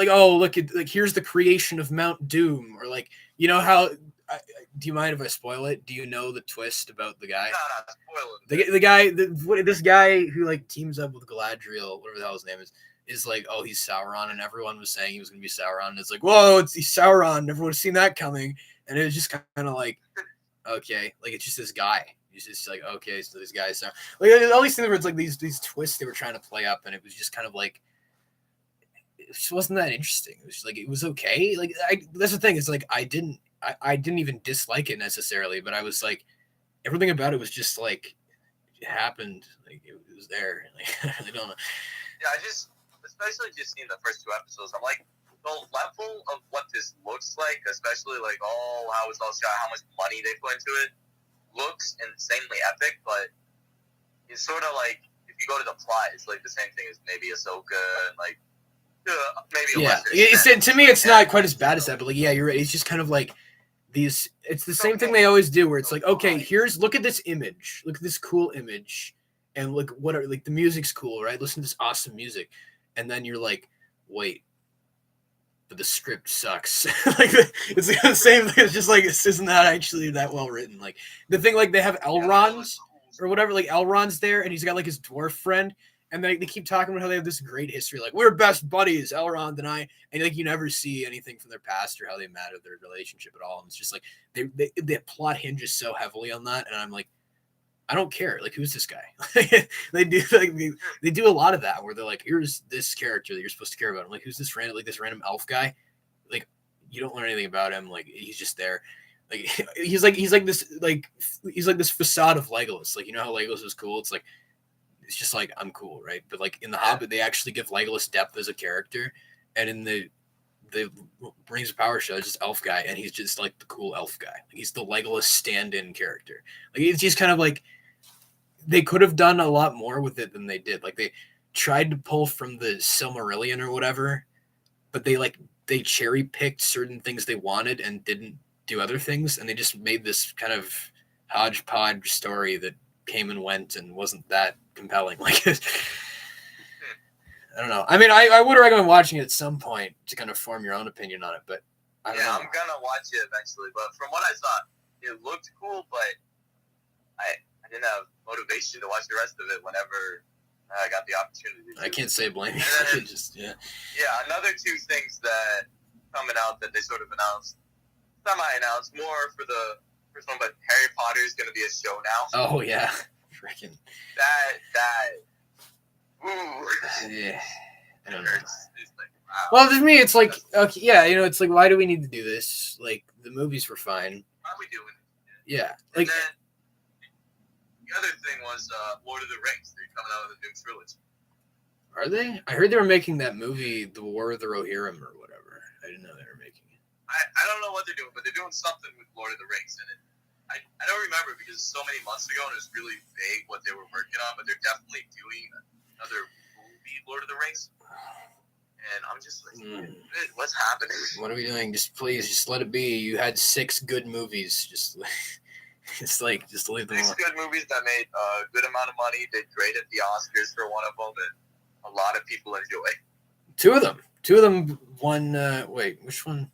oh look at like here's the creation of Mount Doom, or like how do you mind if I spoil it? Do you know the twist about the guy? No, spoil it. The guy this guy who like teams up with Galadriel, whatever the hell his name is like, oh, he's Sauron, and everyone was saying he was gonna be Sauron, and it's like, whoa, he's Sauron, everyone's seen that coming, and it was just kind of like, okay, like it's just this guy. He's just like, okay, so this guy's Sauron. Like all these things where it's like these twists they were trying to play up, and it was just kind of like. It just wasn't that interesting. It was just like it was okay. Like that's the thing. It's like I didn't even dislike it necessarily, but I was like everything about it was just like it happened. Like it was there. Like I don't know. Yeah, especially just seeing the first 2 episodes. I'm like the level of what this looks like, especially like how it's all shot, how much money they put into it, looks insanely epic. But it's sort of like if you go to the plot, it's like the same thing as maybe Ahsoka and like. Maybe to me it's not quite as bad as that, but like you're right. It's just kind of like these. It's the same thing they always do, where it's like, okay, look at this image, look at this cool image, and look like the music's cool, right? Listen to this awesome music, and then you're like, wait, but the script sucks. Like it's the same thing. It's just like this isn't that actually that well written. Like the thing, like they have Elrond or whatever, like Elrond's there, and he's got like his dwarf friend. And they keep talking about how they have this great history, like we're best buddies, Elrond and I, and like you never see anything from their past or how they met or their relationship at all. And it's just like they plot hinges so heavily on that, and I'm like, I don't care. Like who's this guy? They do a lot of that where they're like, here's this character that you're supposed to care about. I'm like, who's this random elf guy? Like you don't learn anything about him. Like he's just there. Like he's like this facade of Legolas. Like how Legolas was cool. It's like. It's just like I'm cool, right? But like in the Hobbit, they actually give Legolas depth as a character, and in the Rings of Power show, it's just elf guy, and he's just like the cool elf guy. Like, he's the Legolas stand-in character. Like it's just kind of like they could have done a lot more with it than they did. Like they tried to pull from the Silmarillion or whatever, but they cherry picked certain things they wanted and didn't do other things, and they just made this kind of hodgepodge story that came and went and wasn't that compelling. Like I don't know. I mean, I would recommend watching it at some point to kind of form your own opinion on it, but I don't know. I'm gonna watch it eventually. But from what I saw, it looked cool, but I didn't have motivation to watch the rest of it whenever I got the opportunity. I can't say blame you. Yeah, another 2 things that coming out that they sort of announced, semi-announced, more for the first one, but Harry Potter is going to be a show now. Oh yeah, freaking that. Ooh. Yeah, I don't know. It's like, wow. Well, to me, it's like okay, yeah, it's like why do we need to do this? Like the movies were fine. Why are we doing it? Yeah, like. And then, the other thing was Lord of the Rings. They're coming out with a new trilogy. Are they? I heard they were making that movie, The War of the Rohirrim or whatever. I didn't know they were making it. I don't know what they're doing, but they're doing something with Lord of the Rings in it. I don't remember because so many months ago and it was really vague what they were working on, but they're definitely doing another movie beat Lord of the Rings. And I'm just like, what's happening? What are we doing? Just let it be. You had 6 good movies. Just leave them 6 good movies that made a good amount of money, did great at the Oscars for one of them, and a lot of people enjoy. 2 of them won. Wait, which one?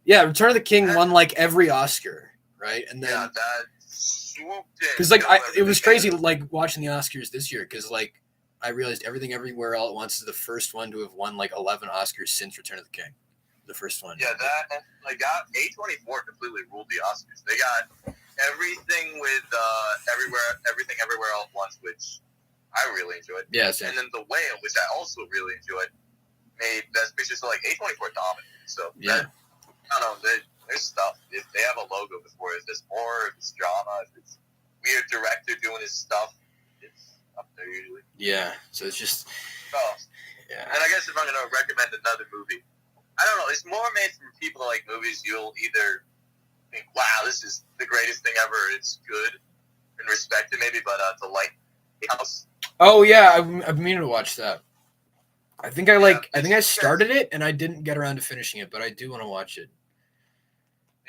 Yeah, Return of the King won like every Oscar, right? And then that swooped in. Because like it was crazy like watching the Oscars this year because like I realized Everything Everywhere All at Once is the first one to have won like 11 Oscars since Return of the King. The first one. Yeah, that A24 completely ruled the Oscars. They got everything with Everything Everywhere All at Once, which I really enjoyed. Yeah, same. And then The Whale, which I also really enjoyed, made Best Picture. So like A24 dominated. So yeah. I don't know. There's stuff. If they have a logo before, if there's more, if it's drama, if it's weird director doing his stuff, it's up there usually. Yeah. So it's just. Oh. Yeah. And I guess if I'm gonna recommend another movie, I don't know. It's more made for people that like movies. You'll either think, "Wow, this is the greatest thing ever. It's good," and respect it maybe. But The Lighthouse. Oh yeah, I've been meaning to watch that. I think I started it and I didn't get around to finishing it, but I do want to watch it.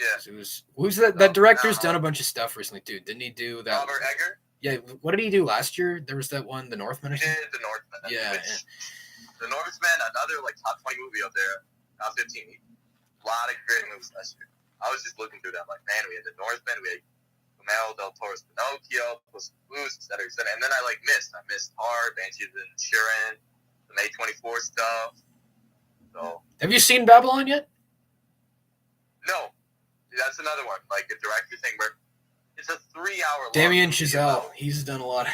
Yeah. Who's that director's done a bunch of stuff recently too. Didn't he do that? Robert Eggers? Yeah, what did he do last year? There was that one, The Northman, I think. The Northman. Yeah. The Northman, another like top 20 movie up there. Top 15. A lot of great movies last year. I was just looking through them like, man, we had The Northman, we had Guillermo del Toro's Pinocchio, Puss in Boots, et cetera. And then I missed. I missed Hard, Banshees of Inisherin, the May 24 stuff. So. Have you seen Babylon yet? No. That's another one, like a director thing where it's a 3-hour long Damien Chazelle. He's done a lot of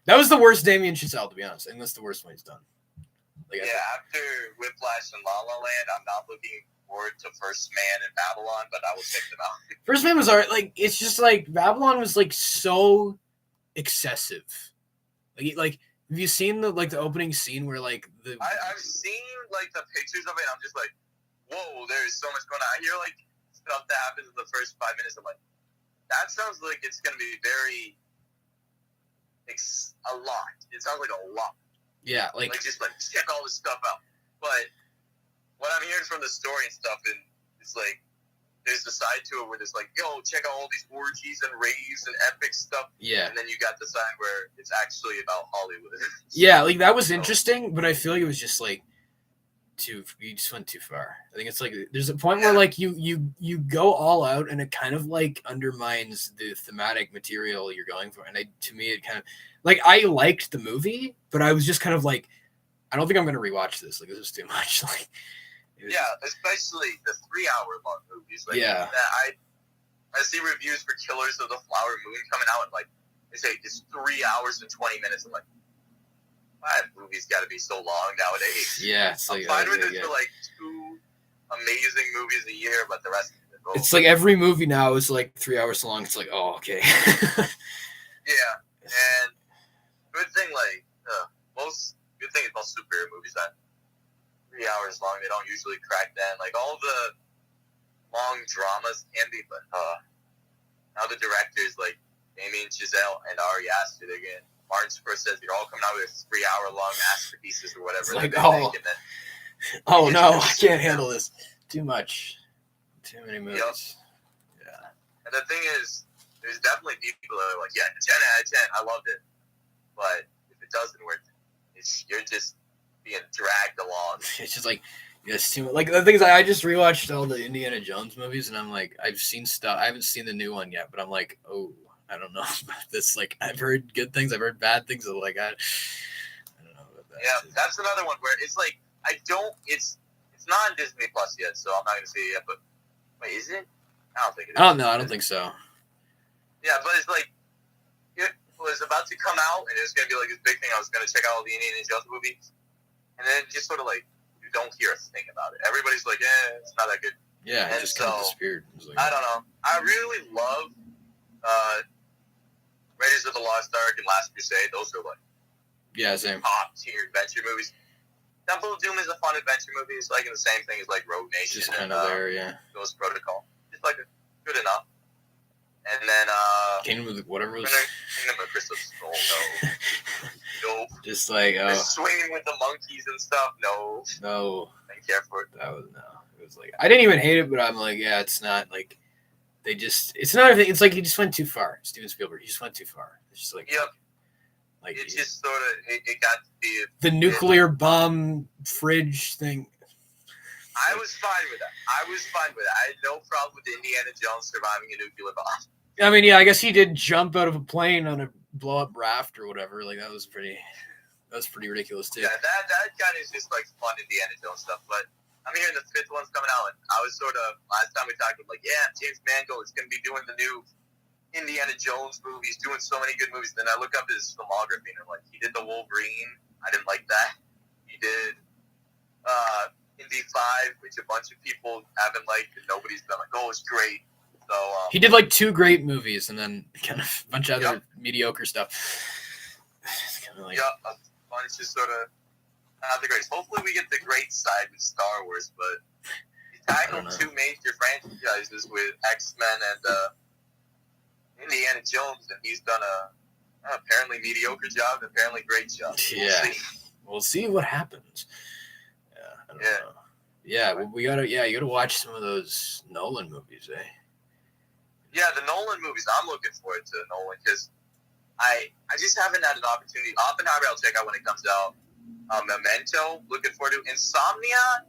That was the worst Damien Chazelle, to be honest. I think that's the worst one he's done. After Whiplash and La La Land, I'm not looking forward to First Man and Babylon, but I will check them out. First Man was alright. Like, it's just like Babylon was like so excessive. Like have you seen the opening scene where like the I've seen like the pictures of it. I'm just like, whoa, there's so much going on. I hear like stuff that happens in the first 5 minutes. I'm like, that sounds like it's gonna be a lot. It sounds like a lot. Yeah, like just like check all this stuff out. But what I'm hearing from the story and stuff, and it's like there's the side to it where there's like, yo, check out all these orgies and raves and epic stuff. Yeah. And then you got the side where it's actually about Hollywood. Yeah, like that was interesting, but I feel like it was just like you just went too far. I think it's like there's a point where like you go all out and it kind of like undermines the thematic material you're going for. And to me it kind of like I liked the movie, but I was just kind of like I don't think I'm gonna rewatch this. Like this was too much. Like especially the 3-hour long movies. Like, yeah. I see reviews for Killers of the Flower Moon coming out and like they say it's 3 hours and 20 minutes. I'm like, that movie's got to be so long nowadays. Yeah, it's like, I'm fine with it for like 2 amazing movies a year, but the rest of it. It's like every movie now is like 3 hours long. It's like, oh, okay. Yeah, and good thing most superhero movies that 3 hours long. They don't usually crack that. Like all the long dramas can be, but now the directors like Damien Chazelle and Ari Aster, they're getting Martin Scorsese, they're all coming out with 3-hour long masterpieces or whatever. It's like, oh no, I can't handle this. Too much. Too many movies. Yep. Yeah. And the thing is, there's definitely people that are like, yeah, 10 out of 10, I loved it. But if it doesn't work, you're just being dragged along. It's just like, it's too much. Like the thing is, I just rewatched all the Indiana Jones movies, and I'm like, I've seen stuff. I haven't seen the new one yet, but I'm like, oh, I don't know about this. Like, I've heard good things, I've heard bad things. I'm like, I don't know about that. Yeah, that's another one where it's like, it's not on Disney Plus yet, so I'm not gonna say it yet. But wait, is it? I don't think it is. I don't know. I don't think so. Yeah, but it's like it was about to come out, and it was gonna be like this big thing. I was gonna check out all the Indiana Jones movies, and then just sort of like you don't hear a thing about it. Everybody's like, it's not that good. Yeah, it just kind of disappeared. Like, I don't know. I really love Raiders of the Lost Ark and Last Crusade. Those are like same top tier adventure movies. Temple of Doom is a fun adventure movie. It's like the same thing as like Rogue Nation. Just kind of there, yeah. Ghost Protocol. It's like good enough. And then Kingdom of whatever was Kingdom of Crystal Skull. No. Nope. Just like, The swinging with the monkeys and stuff. No. I didn't care for it. That was no. It was like I didn't even hate it, but I'm like, yeah, it's not like it's not everything. It's like he just went too far. Steven Spielberg, he just went too far. It's just like, yep. Like it just sort of it got to be the nuclear bomb fridge thing. I was fine with that. I had no problem with Indiana Jones surviving a nuclear bomb. I mean, yeah, I guess he did jump out of a plane on a blow up raft or whatever. Like that was pretty ridiculous too. Yeah, that kind of is just like fun Indiana Jones stuff. But I'm hearing the 5th one's coming out, and I was sort of last time we talked about like, yeah, James Mangold is going to be doing the new Indiana Jones movies, doing so many good movies. Then I look up his filmography, and I'm like, he did the Wolverine. I didn't like that. He did Indy 5, which a bunch of people haven't liked, and nobody's been like, oh, it's great. So he did like 2 great movies, and then kind of a bunch of other mediocre stuff. It's kind of like, a bunch of sort of not the greatest. Hopefully, we get the great side with Star Wars, but he tackled 2 major franchises with X-Men and Indiana Jones, and he's done a apparently mediocre job, apparently great job. Yeah, we'll see what happens. I don't know. Yeah, you gotta watch some of those Nolan movies, eh? Yeah, the Nolan movies. I'm looking forward to Nolan because I just haven't had an opportunity. Oppenheimer, I'll check out when it comes out. Memento, looking forward to. Insomnia,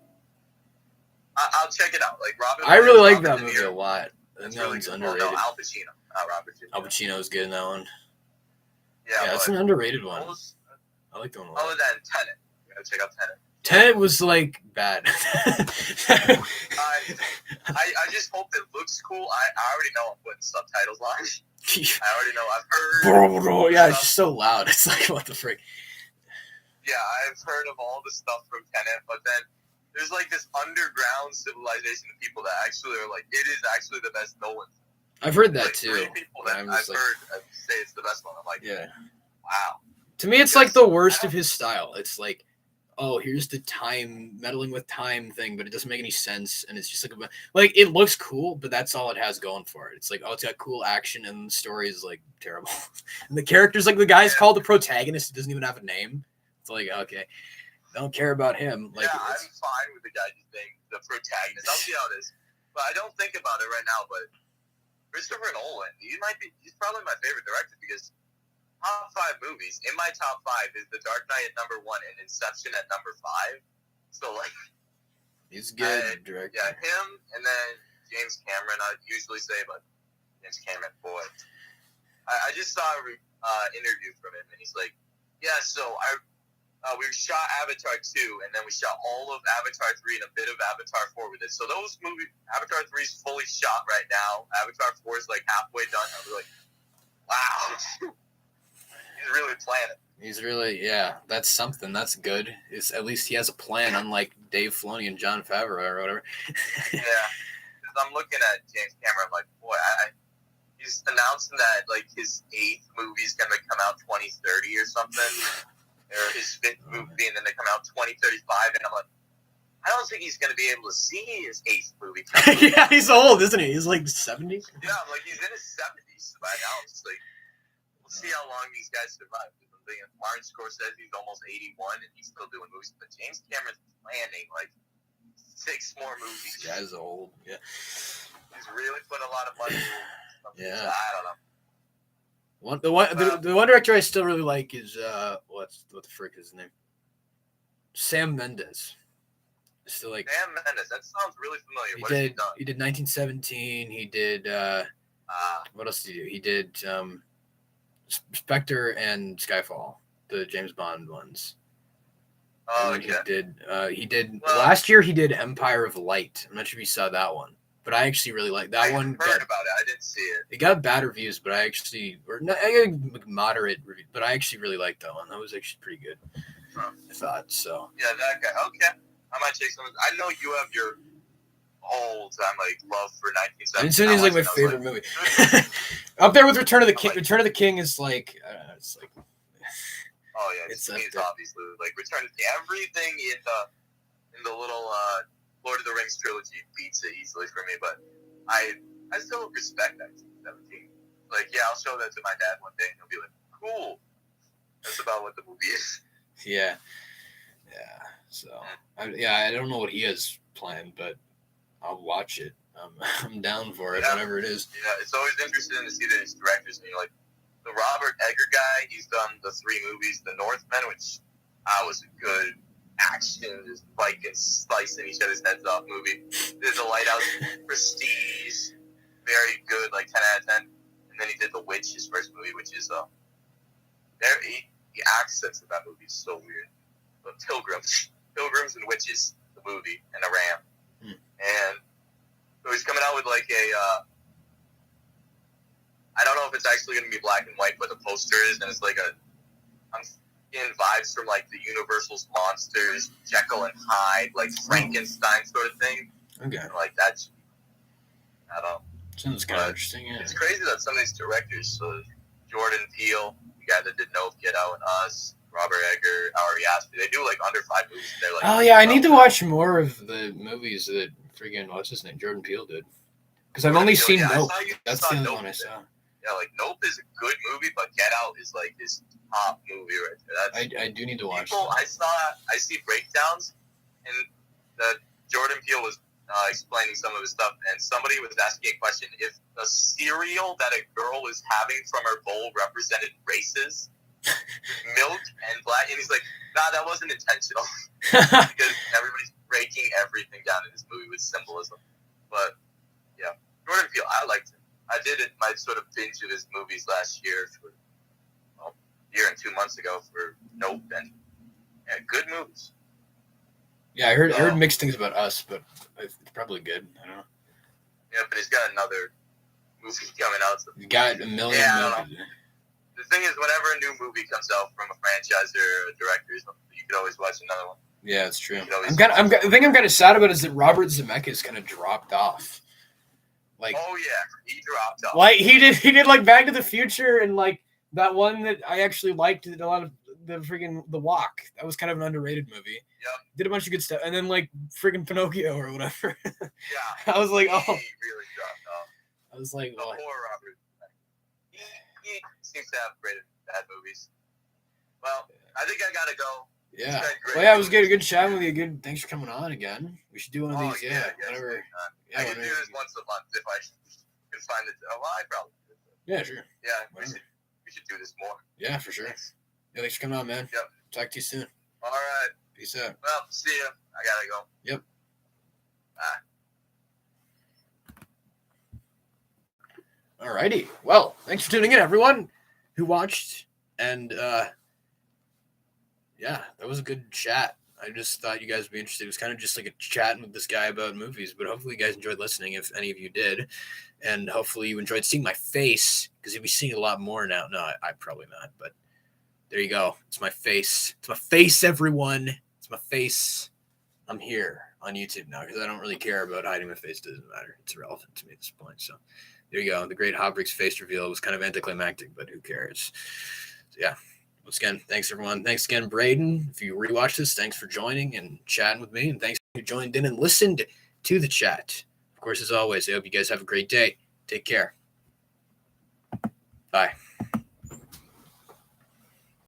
I'll check it out. Like Robert. I really like that movie a lot. It's that really one's good. underrated. Oh, no, Al Pacino, not Robert. Al Pacino's good in that one. Yeah, it's an underrated one. I like the one a lot. Other than Tenet, you gotta check out Tenet. Tenet was like bad. I just hope it looks cool. I already know I'm putting subtitles on. I already know. I've heard. Yeah, it's just so loud. It's like, what the frick? Yeah, I've heard of all the stuff from Tenet, but then there's like this underground civilization of people that actually are like, it is actually the best Nolan. I've heard that like, too. 3 people that I've heard say it's the best one. I'm like, yeah. Wow. To me, it's like the worst of his style. It's like, oh, here's the time meddling with time thing, but it doesn't make any sense, and it's just like it looks cool, but that's all it has going for it. It's like, oh, it's got cool action, and the story is like terrible, and the characters, like the guy's called the protagonist, he doesn't even have a name. It's like, okay, don't care about him. Like, yeah, I'm fine with the guy just being the protagonist. I'll see how it is, but I don't think about it right now. But Christopher Nolan, he's probably my favorite director because. Top 5 movies. In my top 5 is The Dark Knight at number 1 and Inception at number 5. So, like... He's good, director. Yeah, him and then James Cameron, I usually say, but James Cameron, boy. I just saw an interview from him, and he's like, yeah, so we shot Avatar 2, and then we shot all of Avatar 3 and a bit of Avatar 4 with it. So those movies, Avatar 3 is fully shot right now. Avatar 4 is, like, halfway done. I was like, wow. He's really planning. He's really, that's something. That's good. It's at least he has a plan, unlike Dave Filoni and Jon Favreau or whatever. Yeah, because I'm looking at James Cameron, I'm like, boy, he's announcing that like his 8th movie is gonna come out 2030 or something, or his 5th movie, and then they come out 2035, and I'm like, I don't think he's gonna be able to see his 8th movie. Yeah, he's old, isn't he? He's like 70. Yeah, I'm like he's in his 70s by now. It's like. We'll see how long these guys survive. Martin Scorsese, he's almost 81, and he's still doing movies. But James Cameron's planning like 6 more movies. This guy's old. Yeah. He's really putting a lot of money. Yeah. I don't know. The one director I still really like is what the frick is his name? Sam Mendes. Still like Sam Mendes. That sounds really familiar. He did 1917. He did what else did he do? He did Spectre and Skyfall, the James Bond ones. Oh, yeah. He did last year. He did Empire of Light. I'm not sure if you saw that one, but I actually really like that one. I heard about it. I didn't see it. It got bad reviews, but I got moderate reviews, but I actually really liked that one. That was actually pretty good. I thought so. Yeah, that guy. Okay, I might check some. I know you have your whole time like love for 1970s. Infinity is like my favorite movie. Up there with Return of the King. Return of the King is like, it's like. Oh yeah, it's obviously like Return of the King. Everything in the little Lord of the Rings trilogy beats it easily for me. But I still respect 1917. Like, yeah, I'll show that to my dad one day, and he'll be like, "Cool." That's about what the movie is. Yeah. So I don't know what he has planned, but I'll watch it. I'm down for it, whatever it is. Yeah, it's always interesting to see these directors. Like the Robert Eggers guy, he's done the 3 movies, The Northman, which was a good action, just Vikings slicing each other's heads off movie. There's The Lighthouse, Prestige, very good, like 10 out of 10. And then he did The Witch, his first movie, which is the accents of that movie is so weird. But Pilgrims and Witches, the movie, and a ram. And so he's coming out with like a, I don't know if it's actually going to be black and white, but the poster is, and it's like I'm getting vibes from like the Universal's monsters, Jekyll and Hyde, like Frankenstein sort of thing. Okay. Like that. I don't know. Sounds kind of interesting, yeah. It's crazy that some of these directors, so Jordan Peele, the guy that did Nope, Get Out, and Us, Robert Eggers, Ari Aster, they do like under 5 movies. They're like, oh yeah, I need to watch more of the movies that freaking what's his name, Jordan Peele did. Because I've only seen Nope. That's the only one I saw. Yeah, like Nope is a good movie, but Get Out is like his top movie right there. I do need to watch. I see breakdowns, and Jordan Peele was explaining some of his stuff, and somebody was asking a question: if the cereal that a girl is having from her bowl represented races, milk and black, and he's like, nah, that wasn't intentional, because everybody's breaking everything down in this movie with symbolism. But yeah, Jordan Peele, I liked him. I did it my sort of binge of his movies last year, for a year and 2 months ago for Nope, and good movies. Yeah, I heard mixed things about Us, but it's probably good. I don't know. Yeah, but he's got another movie coming out. So he's got a million movies. The thing is, whenever a new movie comes out from a franchise or a director, you can always watch another one. Yeah, it's true. The thing I'm kind of sad about is that Robert Zemeckis kind of dropped off. Like, oh yeah, he dropped off. Like he did like Back to the Future and like that one that I actually liked a lot of The Walk. That was kind of an underrated movie. Yep. Did a bunch of good stuff, and then like freaking Pinocchio or whatever. Yeah. I was like, oh. He really dropped off. I was like, well, poor Robert. He seems to have great bad movies. Well, I think I gotta go. Yeah. Well, yeah, it was good chatting with you. Good. Thanks for coming on again. We should do one of these. Yeah. Whatever. I can do this once a month if I can find it. Oh, well, I probably could. Yeah, sure. Yeah, we should do this more. Yeah, for sure. Thanks. Yeah, thanks for coming on, man. Yep. Talk to you soon. All right. Peace out. Well, see ya. I gotta go. Yep. Bye. Alrighty. Well, thanks for tuning in, everyone who watched. And yeah, that was a good chat. I just thought you guys would be interested. It was kind of just like a chatting with this guy about movies, but hopefully you guys enjoyed listening, if any of you did. And hopefully you enjoyed seeing my face, because you'll be seeing a lot more now. No, I probably not, but there you go. It's my face. It's my face, everyone. It's my face. I'm here on YouTube now, because I don't really care about hiding my face. It doesn't matter. It's irrelevant to me at this point. So there you go. The great Hobbricks face reveal was kind of anticlimactic, but who cares? So yeah. Once again, thanks everyone. Thanks again, Braden. If you rewatch this, thanks for joining and chatting with me. And thanks for joining in and listened to the chat. Of course, as always, I hope you guys have a great day. Take care. Bye.